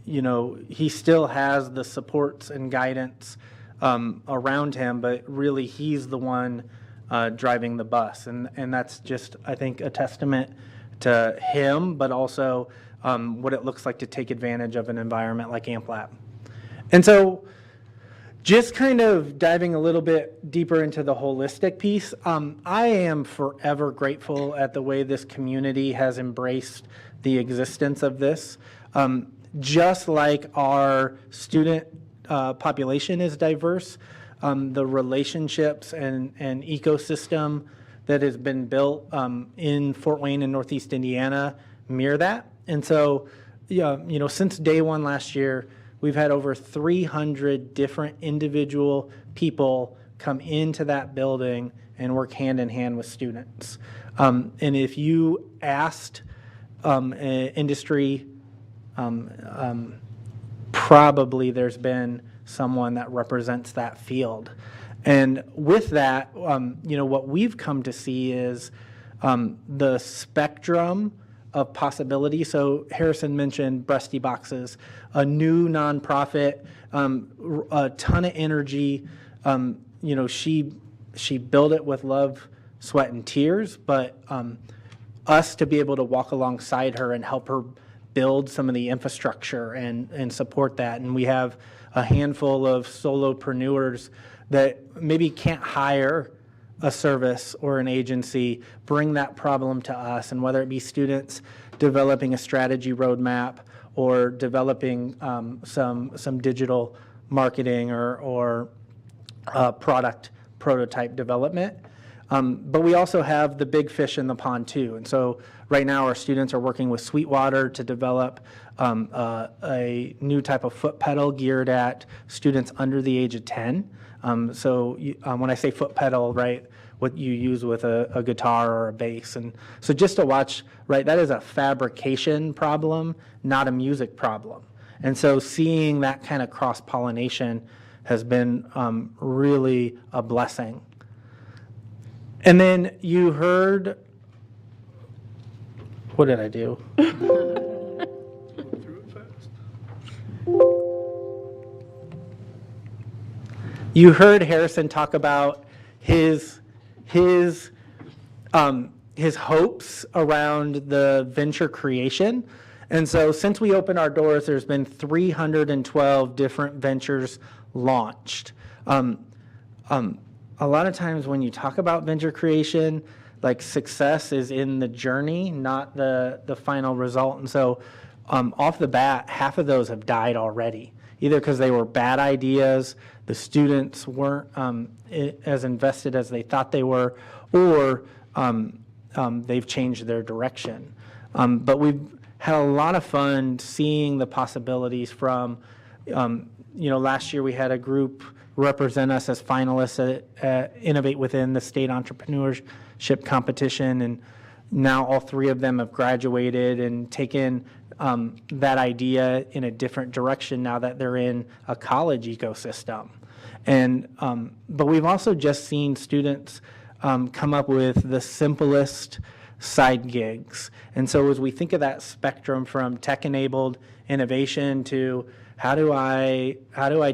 he still has the supports and guidance around him, but really he's the one driving the bus. And that's just, I think, a testament to him, but also what it looks like to take advantage of an environment like AmpLab. And so just kind of diving a little bit deeper into the holistic piece, I am forever grateful at the way this community has embraced the existence of this. Just like our student population is diverse, the relationships and ecosystem that has been built in Fort Wayne and Northeast Indiana mirror that. And so, since day one last year, we've had over 300 different individual people come into that building and work hand in hand with students. And if you asked industry, probably there's been someone that represents that field. And with that, what we've come to see is the spectrum of possibility. So Harrison mentioned Breasty Boxes, a new nonprofit, a ton of energy. She built it with love, sweat, and tears, but us to be able to walk alongside her and help her build some of the infrastructure and support that. And we have a handful of solopreneurs that maybe can't hire a service or an agency, bring that problem to us, and whether it be students developing a strategy roadmap or developing some digital marketing or product prototype development. But we also have the big fish in the pond too. And so right now our students are working with Sweetwater to develop a new type of foot pedal geared at students under the age of 10. When I say foot pedal, right, what you use with a guitar or a bass. And so just to watch, right, that is a fabrication problem, not a music problem. And so seeing that kind of cross-pollination has been really a blessing. And then you heard, what did I do? You heard Harrison talk about his hopes around the venture creation. And so since we opened our doors, there's been 312 different ventures launched. A lot of times when you talk about venture creation, like success is in the journey, not the final result. And so off the bat, half of those have died already, either because they were bad ideas, the students weren't as invested as they thought they were, or they've changed their direction. But we've had a lot of fun seeing the possibilities from, last year we had a group represent us as finalists at Innovate Within the state entrepreneurship competition, and now all three of them have graduated and taken that idea in a different direction now that they're in a college ecosystem. And but we've also just seen students come up with the simplest side gigs. And so as we think of that spectrum from tech-enabled innovation to how do I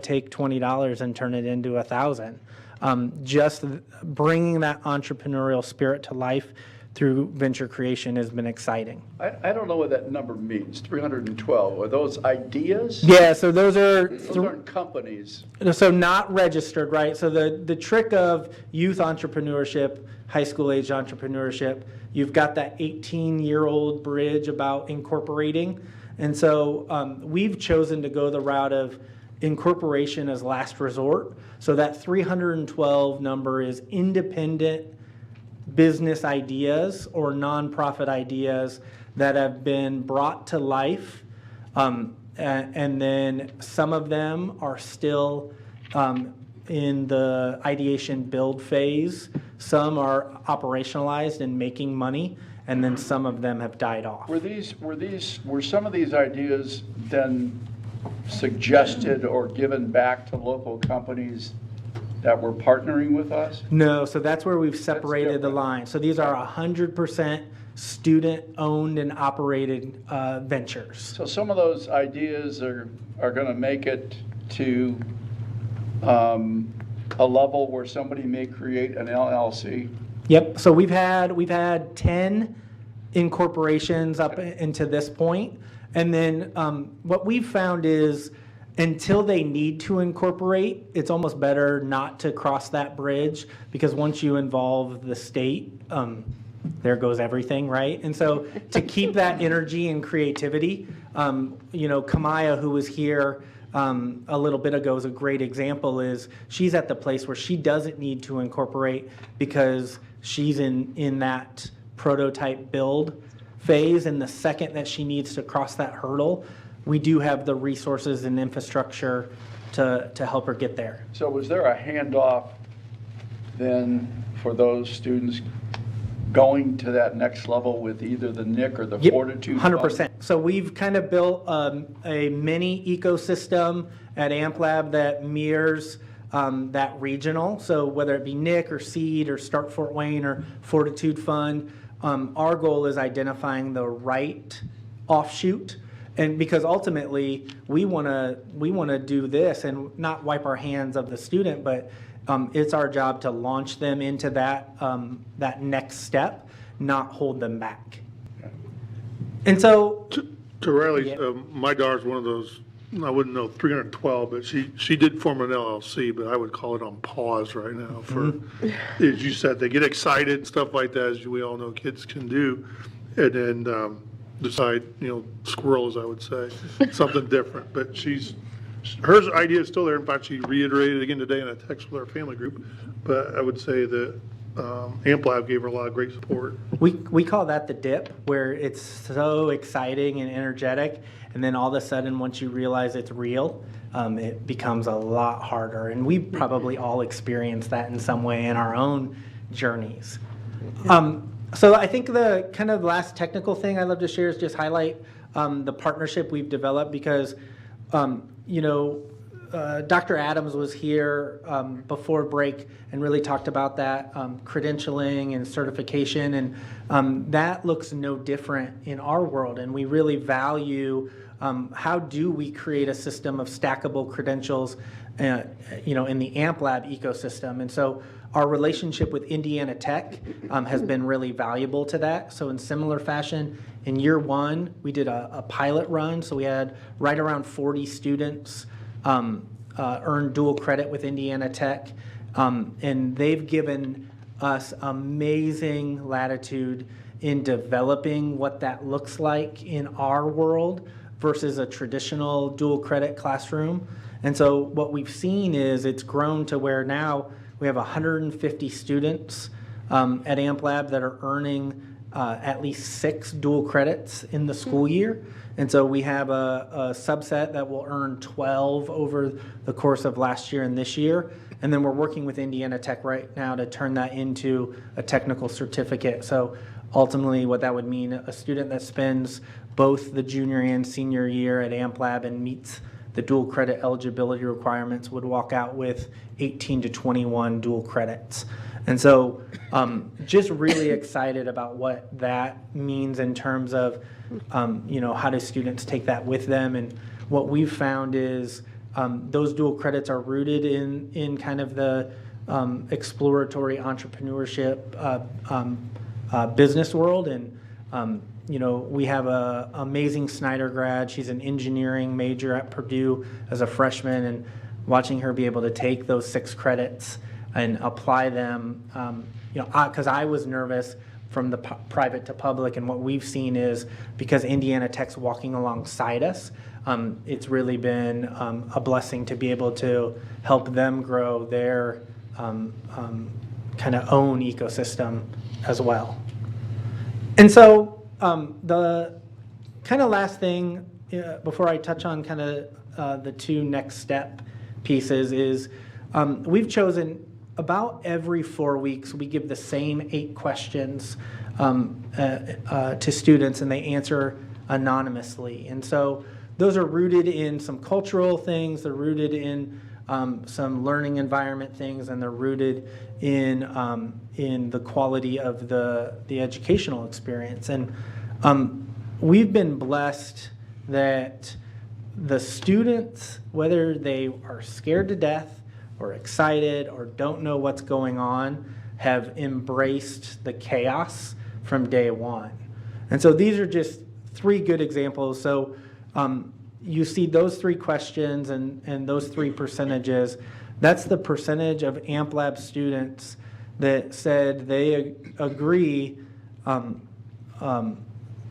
take $20 and turn it into $1,000? Just bringing that entrepreneurial spirit to life through venture creation has been exciting. I don't know what that number means, 312. Are those ideas? Yeah, so those aren't companies. So not registered, right? So the trick of youth entrepreneurship, high school age entrepreneurship, you've got that 18-year-old bridge about incorporating. And so we've chosen to go the route of incorporation as last resort. So that 312 number is independent business ideas or nonprofit ideas that have been brought to life, and then some of them are still in the ideation build phase. Some are operationalized and making money, and then some of them have died off. Were some of these ideas then suggested or given back to local companies that were partnering with us? No, so that's where we've separated the line. So these are 100% student-owned and operated ventures. So some of those ideas are going to make it to a level where somebody may create an LLC. Yep. So we've had 10 incorporations up into this point, and then what we've found is until they need to incorporate, it's almost better not to cross that bridge, because once you involve the state, there goes everything, right? And so to keep that energy and creativity, Kamaya, who was here a little bit ago, is a great example. Is she's at the place where she doesn't need to incorporate because she's in that prototype build phase, and the second that she needs to cross that hurdle, we do have the resources and infrastructure to help her get there. So was there a handoff then for those students going to that next level with either the NIC or the Fortitude? 100%. So we've kind of built a mini ecosystem at AmpLab that mirrors that regional. So whether it be NIC or SEED or Start Fort Wayne or Fortitude Fund, our goal is identifying the right offshoot. And because ultimately we want to do this and not wipe our hands of the student, but it's our job to launch them into that next step, not hold them back. And so, to Riley, my daughter's one of those, I wouldn't know 312, but she did form an LLC, but I would call it on pause right now for, as you said, they get excited and stuff like that, as we all know kids can do, and then decide, squirrels, I would say, something different. But her idea is still there. In fact, she reiterated it again today in a text with our family group. But I would say that AmpLab gave her a lot of great support. We call that the dip, where it's so exciting and energetic, and then all of a sudden, once you realize it's real, it becomes a lot harder. And we probably all experienced that in some way in our own journeys. So I think the kind of last technical thing I'd love to share is just highlight the partnership we've developed, because Dr. Adams was here before break and really talked about that credentialing and certification, and that looks no different in our world. And we really value how do we create a system of stackable credentials, in the AmpLab ecosystem. And so our relationship with Indiana Tech has been really valuable to that. So in similar fashion, in year one, we did a pilot run. So we had right around 40 students earn dual credit with Indiana Tech. And they've given us amazing latitude in developing what that looks like in our world versus a traditional dual credit classroom. And so what we've seen is it's grown to where now we have 150 students at AmpLab that are earning at least 6 dual credits in the school year. And so we have a subset that will earn 12 over the course of last year and this year. And then we're working with Indiana Tech right now to turn that into a technical certificate. So ultimately what that would mean, a student that spends both the junior and senior year at AmpLab and meets the dual credit eligibility requirements would walk out with 18 to 21 dual credits. And so just really excited about what that means in terms of, how do students take that with them. And what we've found is those dual credits are rooted in kind of the exploratory entrepreneurship business world. And, we have a amazing Snyder grad. She's an engineering major at Purdue as a freshman, and watching her be able to take those 6 credits and apply them, because I was nervous from the private to public, and what we've seen is because Indiana Tech's walking alongside us, it's really been a blessing to be able to help them grow their kind kind of own ecosystem as well. And so the kind of last thing before I touch on kind of the two next step pieces is we've chosen about every 4 weeks we give the same 8 questions to students, and they answer anonymously. And so those are rooted in some cultural things, they're rooted in some learning environment things, and they're rooted in the quality of the educational experience. And we've been blessed that the students, whether they are scared to death or excited or don't know what's going on, have embraced the chaos from day one. And so these are just 3 good examples. So you see those 3 questions and those 3 percentages. That's the percentage of AmpLab students that said they agree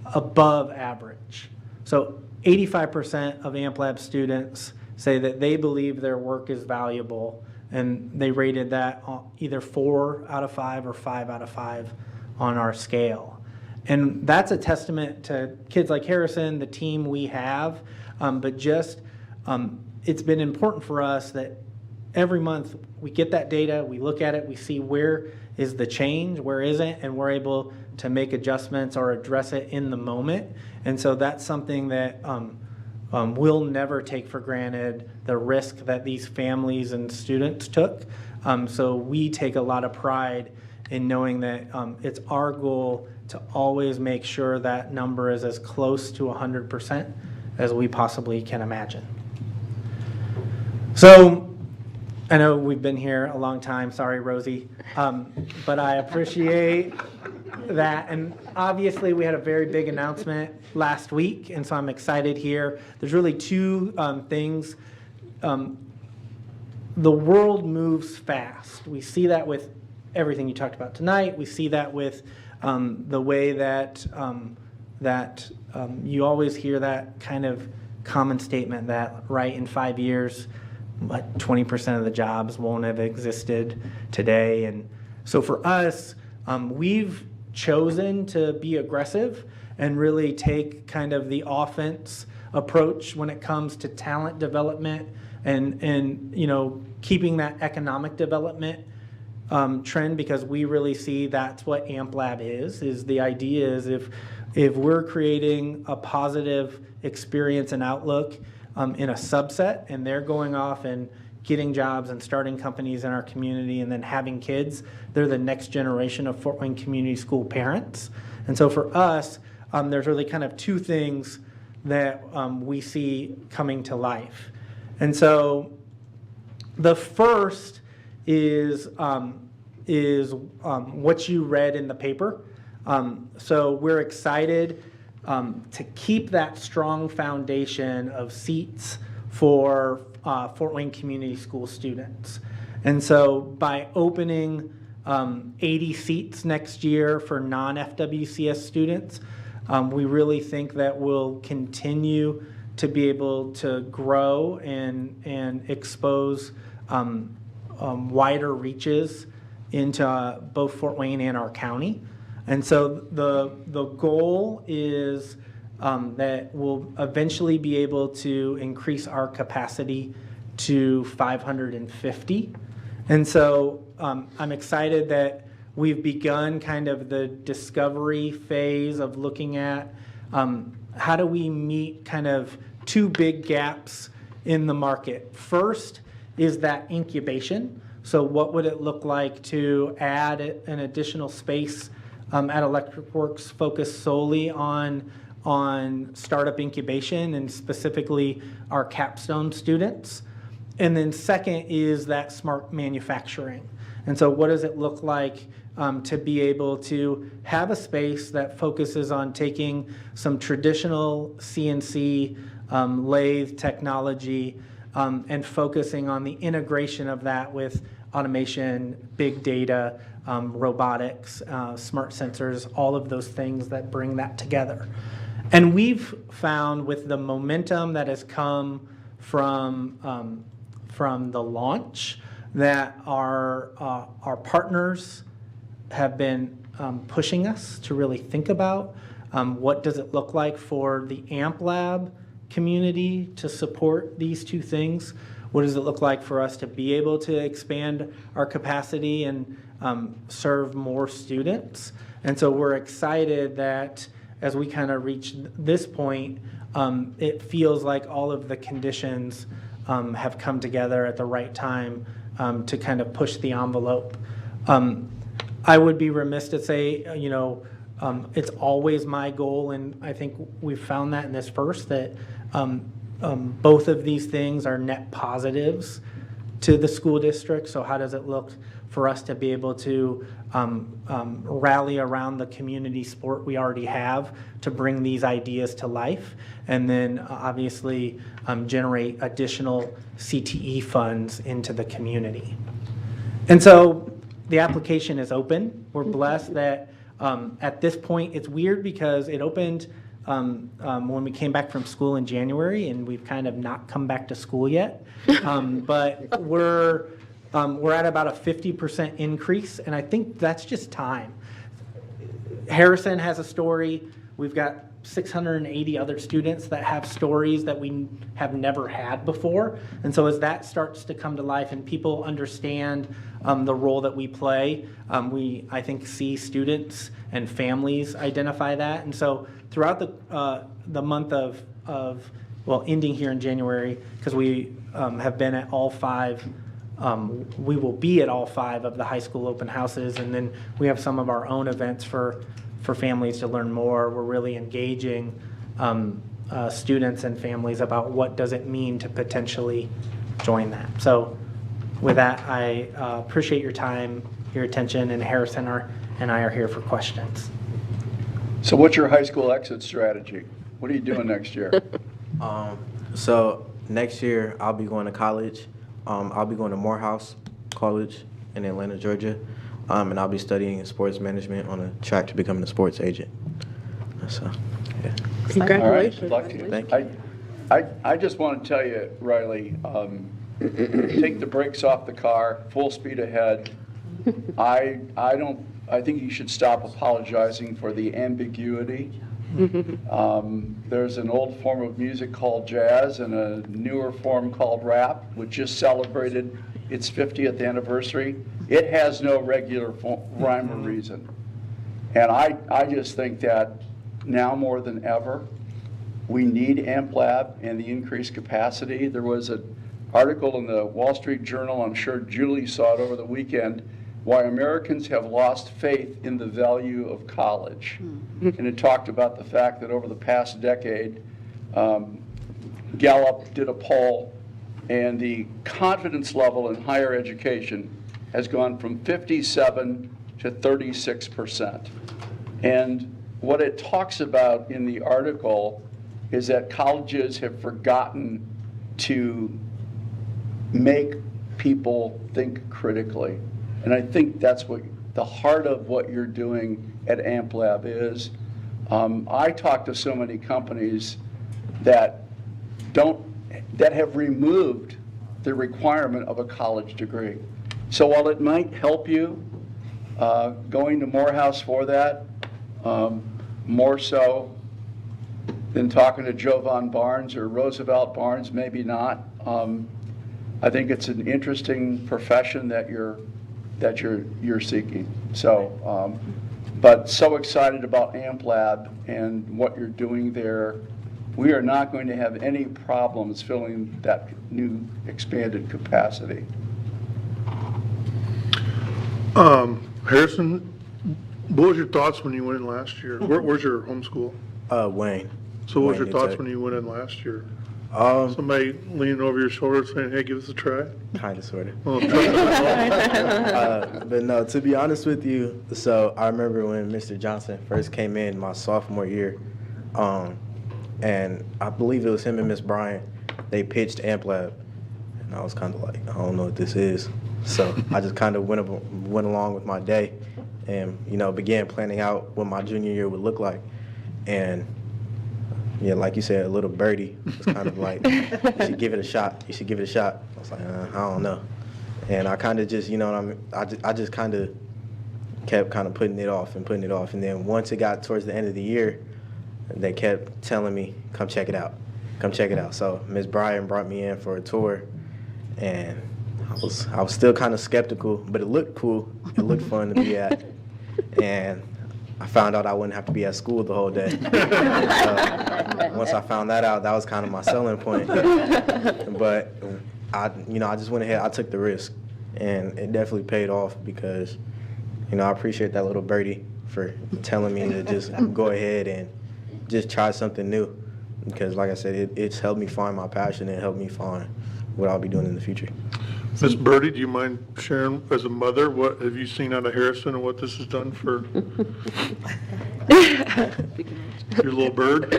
above average. So 85% of AmpLab students say that they believe their work is valuable, and they rated that either 4 out of 5 or 5 out of 5 on our scale. And that's a testament to kids like Harrison, the team we have, but just it's been important for us that every month we get that data, we look at it, we see where is the change, where isn't, and we're able to make adjustments or address it in the moment. And so that's something that we'll never take for granted, the risk that these families and students took. So we take a lot of pride in knowing that it's our goal to always make sure that number is as close to 100% as we possibly can imagine. So I know we've been here a long time, sorry Rosie, but I appreciate that. And obviously we had a very big announcement last week, and so I'm excited here. There's really 2 things. The world moves fast. We see that with everything you talked about tonight. We see that with the way that you always hear that kind of common statement that, right, in 5 years, 20% of the jobs won't have existed today. And so for us, we've chosen to be aggressive and really take kind of the offense approach when it comes to talent development and you know, keeping that economic development trend, because we really see that's what AmpLab is the idea is if we're creating a positive experience and outlook in a subset, and they're going off and getting jobs and starting companies in our community and then having kids, they're the next generation of Fort Wayne Community School parents. And so for us, there's really kind of 2 things that we see coming to life. And so the first is what you read in the paper. So we're excited to keep that strong foundation of seats for Fort Wayne Community School students. And so by opening 80 seats next year for non-FWCS students, we really think that we'll continue to be able to grow and expose wider reaches into both Fort Wayne and our county. And so the goal is that we'll eventually be able to increase our capacity to 550. And so I'm excited that we've begun kind of the discovery phase of looking at how do we meet kind of 2 big gaps in the market. First is that incubation. So what would it look like to add an additional space at Electric Works focused solely on startup incubation and specifically our capstone students? And then second is that smart manufacturing. And so what does it look like to be able to have a space that focuses on taking some traditional CNC lathe technology and focusing on the integration of that with automation, big data, robotics, smart sensors, all of those things that bring that together. And we've found with the momentum that has come from the launch that our partners have been pushing us to really think about. What does it look like for the AMP Lab community to support these two things? What does it look like for us to be able to expand our capacity and serve more students? And so we're excited that as we kind of reach this point, it feels like all of the conditions have come together at the right time to kind of push the envelope. I would be remiss to say, it's always my goal, and I think we've found that in this first, that both of these things are net positives to the school district. So how does it look for us to be able to rally around the community sport we already have to bring these ideas to life, and then obviously generate additional CTE funds into the community. And so the application is open. We're blessed that at this point, it's weird because it opened when we came back from school in January, and we've kind of not come back to school yet. But we're at about a 50% increase, and I think that's just time. Harrison has a story. We've got 680 other students that have stories that we have never had before. And so as that starts to come to life and people understand the role that we play, we, I think, see students and families identify that. And so throughout the month of ending here in January, because we have been at all 5, we will be at all 5 of the high school open houses, and then we have some of our own events for families to learn more. We're really engaging students and families about what does it mean to potentially join that. So with that, I appreciate your time, your attention, and Harrison and I are here for questions. So what's your high school exit strategy? What are you doing next year? So next year I'll be going to college. I'll be going to Morehouse College in Atlanta, Georgia. And I'll be studying sports management on a track to becoming a sports agent. So, yeah. Congratulations. All right, good luck to you. Thank you. I just want to tell you, Riley, take the brakes off the car, full speed ahead. I think you should stop apologizing for the ambiguity. There's an old form of music called jazz and a newer form called rap, which just celebrated its 50th anniversary. It has no regular rhyme or reason. And I just think that now more than ever, we need AMP Lab and the increased capacity. There was an article in the Wall Street Journal, I'm sure Julie saw it over the weekend, why Americans have lost faith in the value of college. And it talked about the fact that over the past decade, Gallup did a poll, and the confidence level in higher education has gone from 57 to 36%. And what it talks about in the article is that colleges have forgotten to make people think critically. And I think that's what the heart of what you're doing at AMP Lab is. I talk to so many companies that have removed the requirement of a college degree. So while it might help you going to Morehouse for that, more so than talking to Jovan Barnes or Roosevelt Barnes, maybe not. I think it's an interesting profession that you're seeking. So, but so excited about AMP Lab and what you're doing there. We are not going to have any problems filling that new expanded capacity. Harrison, what was your thoughts when you went in last year? Where's your home school? Wayne. So what was your Wayne, thoughts Tech. when you went in last year? Somebody leaning over your shoulder saying, hey, give us a try? Kind of, sort of. Well, But no, to be honest with you, so I remember when Mr. Johnson first came in my sophomore year, and I believe it was him and Miss Bryant, they pitched AMP Lab, and I was kind of like, I don't know what this is. So I just kind of went along with my day and, began planning out what my junior year would look like. And yeah, like you said, a little birdie was kind of like, you should give it a shot. You should give it a shot. I was like, I don't know. And I kind of just, you know what I mean, I just kind of kept kind of putting it off. And then once it got towards the end of the year, they kept telling me, come check it out. So Ms. Bryan brought me in for a tour, and I was still kind of skeptical, but it looked cool. It looked fun to be at. And I found out I wouldn't have to be at school the whole day. Once I found that out, that was kind of my selling point. But I just went ahead, I took the risk, and it definitely paid off because, I appreciate that little birdie for telling me to just go ahead and just try something new. Because like I said, it's helped me find my passion and helped me find what I'll be doing in the future. Ms. Birdie, do you mind sharing, as a mother, what have you seen out of Harrison and what this has done for your little bird?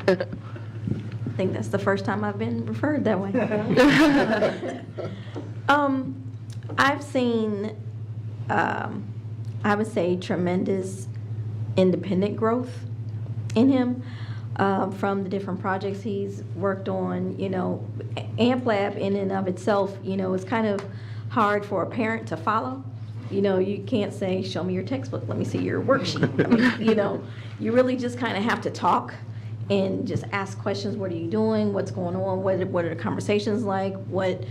I think that's the first time I've been referred that way. I've seen, I would say, tremendous independent growth in him. From the different projects he's worked on, AMP Lab in and of itself, is kind of hard for a parent to follow. You can't say, show me your textbook, let me see your worksheet. I mean, you really just kind of have to talk and just ask questions. What are you doing? What's going on? What are the conversations like? What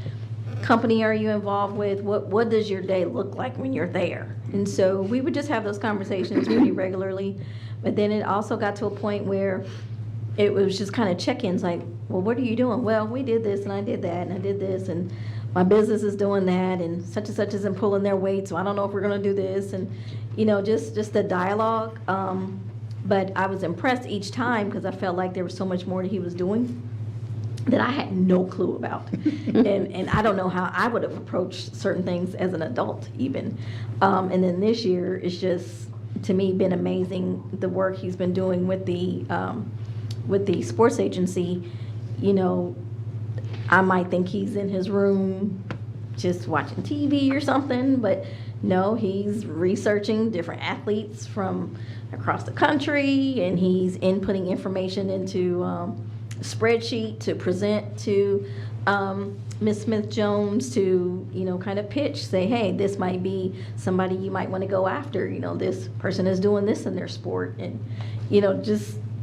company are you involved with? What does your day look like when you're there? And so we would just have those conversations pretty regularly. But then it also got to a point where it was just kind of check-ins like, well, what are you doing? Well, we did this and I did that and I did this and my business is doing that and such isn't pulling their weight, so I don't know if we're going to do this. And, just the dialogue. But I was impressed each time because I felt like there was so much more that he was doing that I had no clue about. and I don't know how I would have approached certain things as an adult even. And then this year, it's just, to me, been amazing, the work he's been doing with the sports agency. I might think he's in his room just watching TV or something, but no, he's researching different athletes from across the country, and he's inputting information into a spreadsheet to present to Ms. Smith-Jones to, kind of pitch, say, hey, this might be somebody you might want to go after. This person is doing this in their sport. And,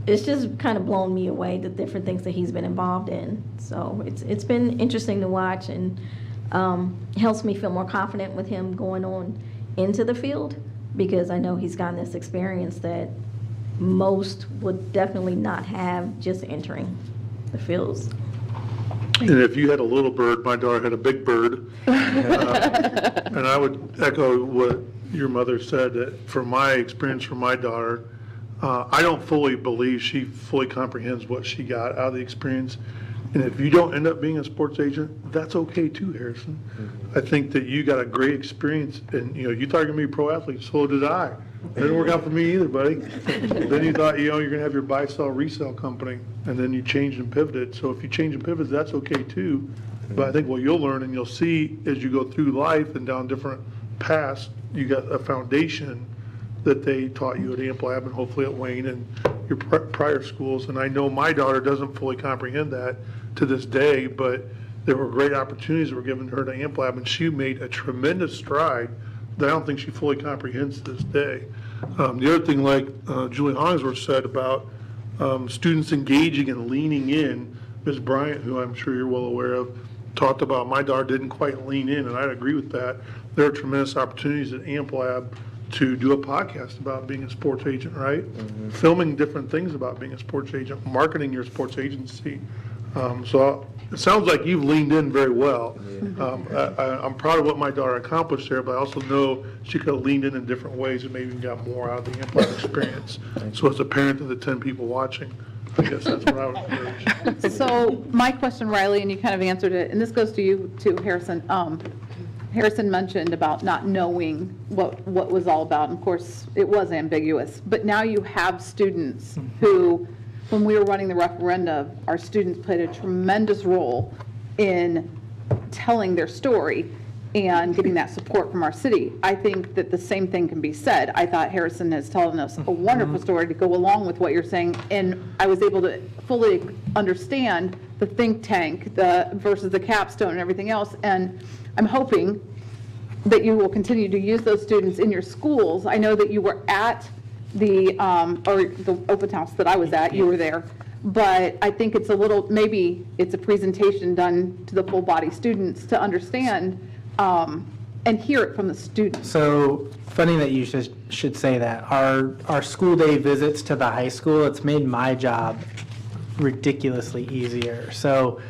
it's just kind of blown me away, the different things that he's been involved in. So it's been interesting to watch, and helps me feel more confident with him going on into the field, because I know he's gotten this experience that most would definitely not have just entering the fields. And if you had a little bird, my daughter had a big bird. And I would echo what your mother said, that from my experience from my daughter, I don't fully believe she fully comprehends what she got out of the experience. And if you don't end up being a sports agent, that's okay too, Harrison. I think that you got a great experience, and you thought you were going to be a pro athlete, so did I. It didn't work out for me either, buddy. Then you thought, you're going to have your buy-sell resell company, and then you changed and pivoted. So if you change and pivot, that's okay too. But I think what you'll learn and you'll see as you go through life and down different paths, you got a foundation that they taught you at AMP Lab and hopefully at Wayne and your prior schools. And I know my daughter doesn't fully comprehend that to this day, but there were great opportunities that were given to her to AMP Lab, and she made a tremendous stride that I don't think she fully comprehends to this day. The other thing, like Julie Hollingsworth said about students engaging and leaning in, Ms. Bryant, who I'm sure you're well aware of, talked about my daughter didn't quite lean in, and I'd agree with that. There are tremendous opportunities at AMP Lab to do a podcast about being a sports agent, right? Mm-hmm. Filming different things about being a sports agent, marketing your sports agency. So it sounds like you've leaned in very well. Yeah. I'm proud of what my daughter accomplished there, but I also know she could have leaned in different ways and maybe got more out of the AMP Lab experience. So as a parent of the 10 people watching, I guess that's what I would encourage. So my question, Riley, and you kind of answered it, and this goes to you too, Harrison. Harrison mentioned about not knowing what was all about. And of course, it was ambiguous. But now you have students who, when we were running the referendum, our students played a tremendous role in telling their story. and getting that support from our city. I think that the same thing can be said. I thought Harrison has told us a wonderful story to go along with what you're saying, and I was able to fully understand the think tank versus the capstone and everything else, and I'm hoping that you will continue to use those students in your schools. I know that you were at the open house that I was at, you were there, but I think it's maybe it's a presentation done to the full body students to understand and hear it from the students. So funny that you should say that. Our school day visits to the high school, it's made my job ridiculously easier. So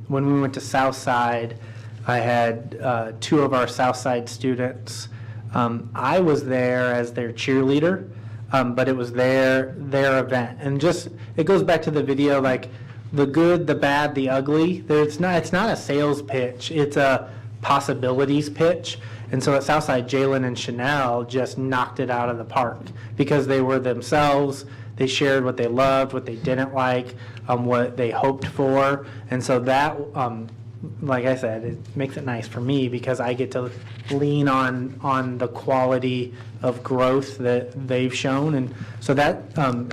when we went to Southside, I had 2 of our Southside students. I was there as their cheerleader, but it was their event. And just, it goes back to the video, like the good, the bad, the ugly. It's not a sales pitch, it's a possibilities pitch. And so at Southside, Jalen and Chanel just knocked it out of the park because they were themselves. They shared what they loved, what they didn't like, what they hoped for. And so that, like I said, it makes it nice for me because I get to lean on the quality of growth that they've shown. And so that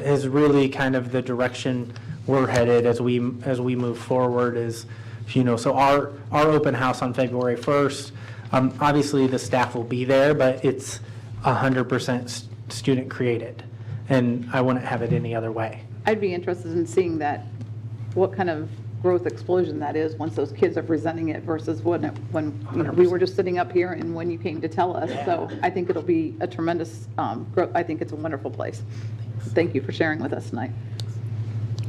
is really kind of the direction we're headed as we move forward is, so our open house on February 1st, obviously the staff will be there, but it's 100% student created. And I wouldn't have it any other way. I'd be interested in seeing that, what kind of growth explosion that is once those kids are presenting it versus when we were just sitting up here and when you came to tell us. So I think it'll be a tremendous growth. I think it's a wonderful place. Thank you for sharing with us tonight.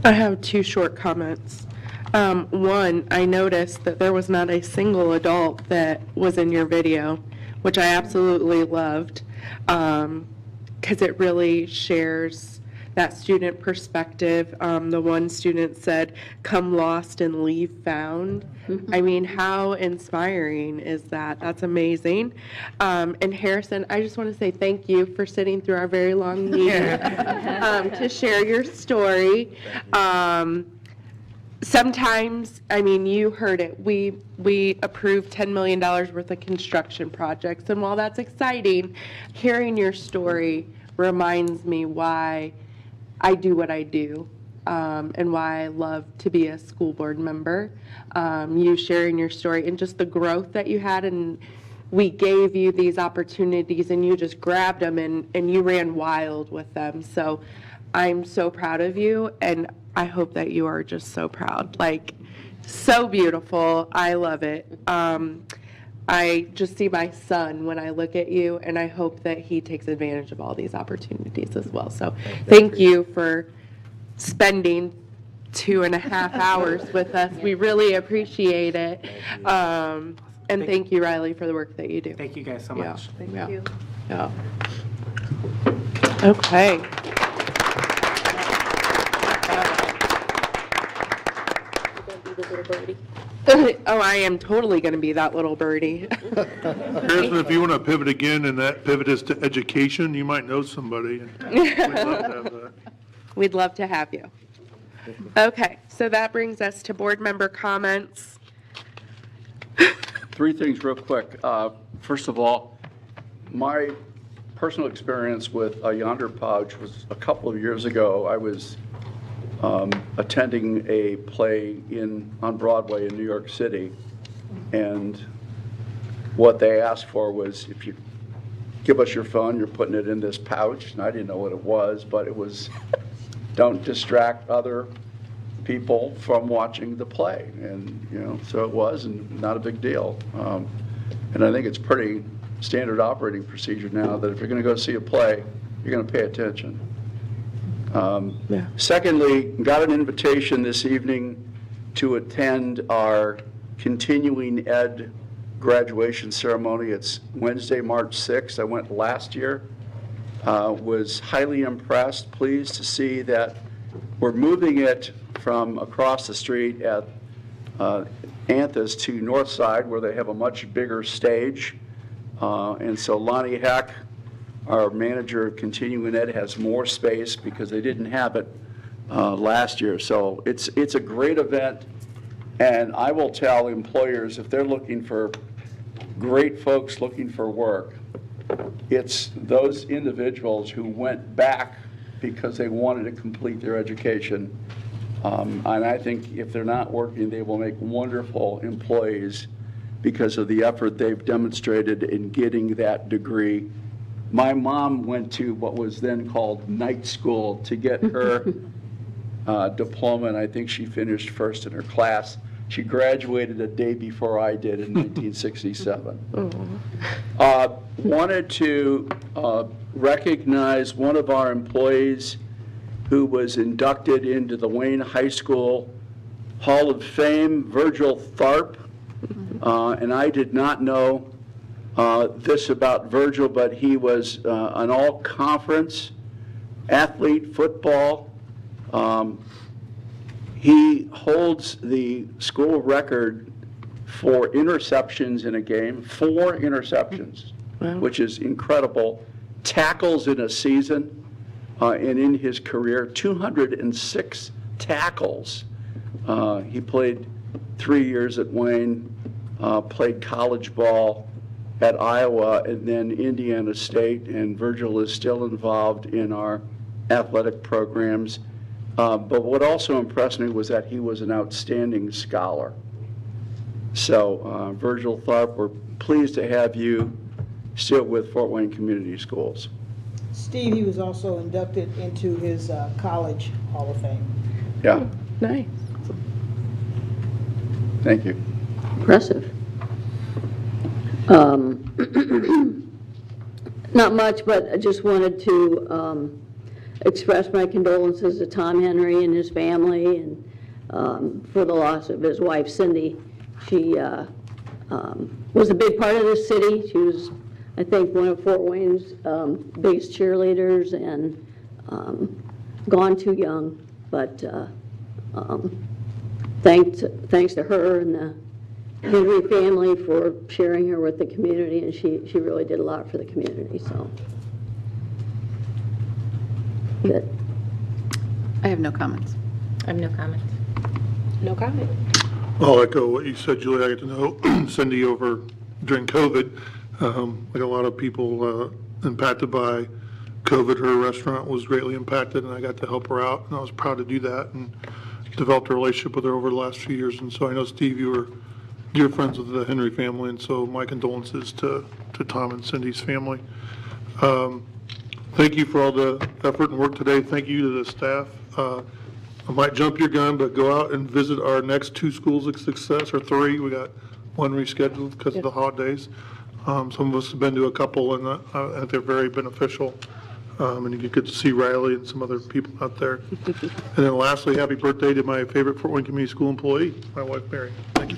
I have 2 short comments. One, I noticed that there was not a single adult that was in your video, which I absolutely loved, because it really shares that student perspective. The one student said, "Come lost and leave found." I mean, how inspiring is that? That's amazing. And Harrison, I just want to say thank you for sitting through our very long meeting to share your story. Sometimes, I mean, you heard it, we approved $10 million worth of construction projects, and while that's exciting, hearing your story reminds me why I do what I do, and why I love to be a school board member. You sharing your story and just the growth that you had, and we gave you these opportunities and you just grabbed them and you ran wild with them. So I'm so proud of you, and I hope that you are just so proud. Like, so beautiful. I love it. I just see my son when I look at you, and I hope that he takes advantage of all these opportunities as well. So thank you for spending 2.5 hours with us. We really appreciate it. And thank you, Riley, for the work that you do. Thank you guys so much. Thank you. Yeah. Okay. Oh, I am totally going to be that little birdie. Harrison, if you want to pivot again, and that pivot is to education, you might know somebody. We'd love to have that. We'd love to have you. Okay, so that brings us to board member comments. 3 things real quick. First of all, my personal experience with Yonder Pouch was a couple of years ago. I was attending a play on Broadway in New York City, and what they asked for was, if you give us your phone, you're putting it in this pouch, and I didn't know what it was, but it was, don't distract other people from watching the play, and so it was, and not a big deal. And I think it's pretty standard operating procedure now that if you're going to go see a play, you're going to pay attention. Secondly, got an invitation this evening to attend our continuing ed graduation ceremony. It's Wednesday, March 6th. I went last year. Was highly impressed, pleased to see that we're moving it from across the street at Anthus to Northside, where they have a much bigger stage. And so Lonnie Heck, our manager of continuing ed, has more space because they didn't have it last year. So it's a great event, and I will tell employers, if they're looking for great folks looking for work. It's those individuals who went back because they wanted to complete their education. And I think if they're not working, they will make wonderful employees because of the effort they've demonstrated in getting that degree. My mom went to what was then called night school to get her diploma, and I think she finished first in her class. She graduated a day before I did in 1967. Wanted to recognize one of our employees who was inducted into the Wayne High School Hall of Fame, Virgil Tharp. And I did not know this about Virgil, but he was an all-conference athlete, football. He holds the school record for interceptions in a game, 4 interceptions, which is incredible. Tackles in a season, and in his career, 206 tackles. He played 3 years at Wayne, played college ball at Iowa and then Indiana State, and Virgil is still involved in our athletic programs. But what also impressed me was that he was an outstanding scholar. So, Virgil Tharp, we're pleased to have you still with Fort Wayne Community Schools. Steve, he was also inducted into his college Hall of Fame. Yeah. Nice. Thank you. Impressive. Not much, but I just wanted to express my condolences to Tom Henry and his family, and for the loss of his wife, Cindy. She was a big part of this city. She was, I think, one of Fort Wayne's biggest cheerleaders, and gone too young. But thanks to her and the Henry family for sharing her with the community, and she really did a lot for the community. So, good. I have no comments. I have no comments. No comment. I'll echo what you said, Julie. I get to know Cindy over during COVID. Like a lot of people impacted by COVID, her restaurant was greatly impacted, and I got to help her out, and I was proud to do that and developed a relationship with her over the last few years. And so I know, Steve, you were dear friends with the Henry family, and so my condolences to Tom and Cindy's family. Thank you for all the effort and work today. Thank you to the staff. I might jump your gun, but go out and visit our next 2 schools of success, or 3. We got 1 rescheduled because of the holidays. Some of us have been to a couple, and I think they're very beneficial. And you get to see Riley and some other people out there. And then lastly, happy birthday to my favorite Fort Wayne Community School employee, my wife, Mary. Thank you.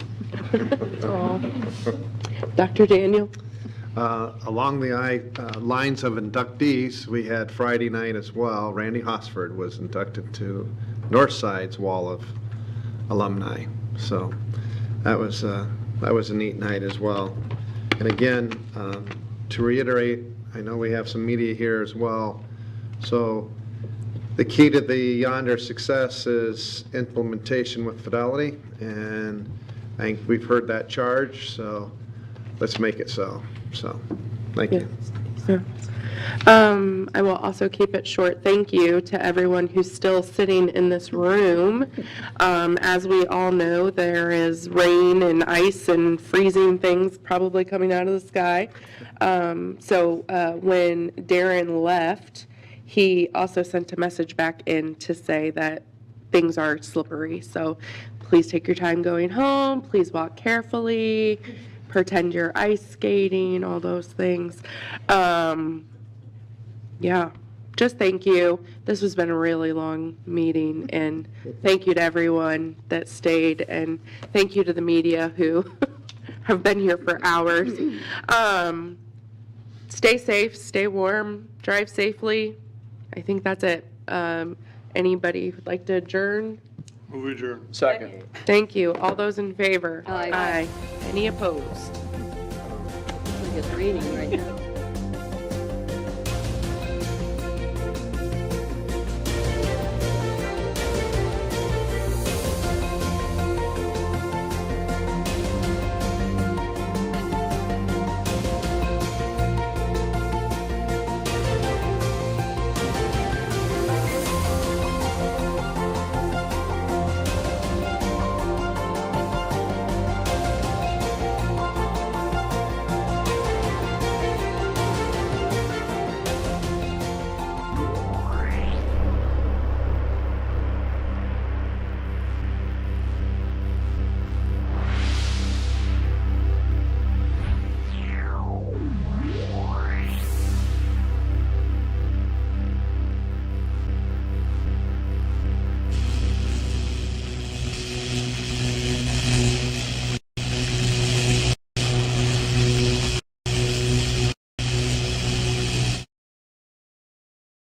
Dr. Daniel? Along the lines of inductees, we had Friday night as well. Randy Hosford was inducted to Northside's Wall of Alumni. So that was a neat night as well. And again, to reiterate, I know we have some media here as well. So the key to the Yonder success is implementation with fidelity, and I think we've heard that charge, so let's make it so. So, thank you. I will also keep it short. Thank you to everyone who's still sitting in this room. As we all know, there is rain and ice and freezing things probably coming out of the sky. So when Darren left, he also sent a message back in to say that things are slippery. So please take your time going home. Please walk carefully. Pretend you're ice skating, all those things. Yeah, just thank you. This has been a really long meeting, and thank you to everyone that stayed, and thank you to the media who have been here for hours. Stay safe, stay warm, drive safely. I think that's it. Anybody would like to adjourn? Move adjourn. Second. Thank you. All those in favor? Aye. Aye. Any opposed? It's raining right now.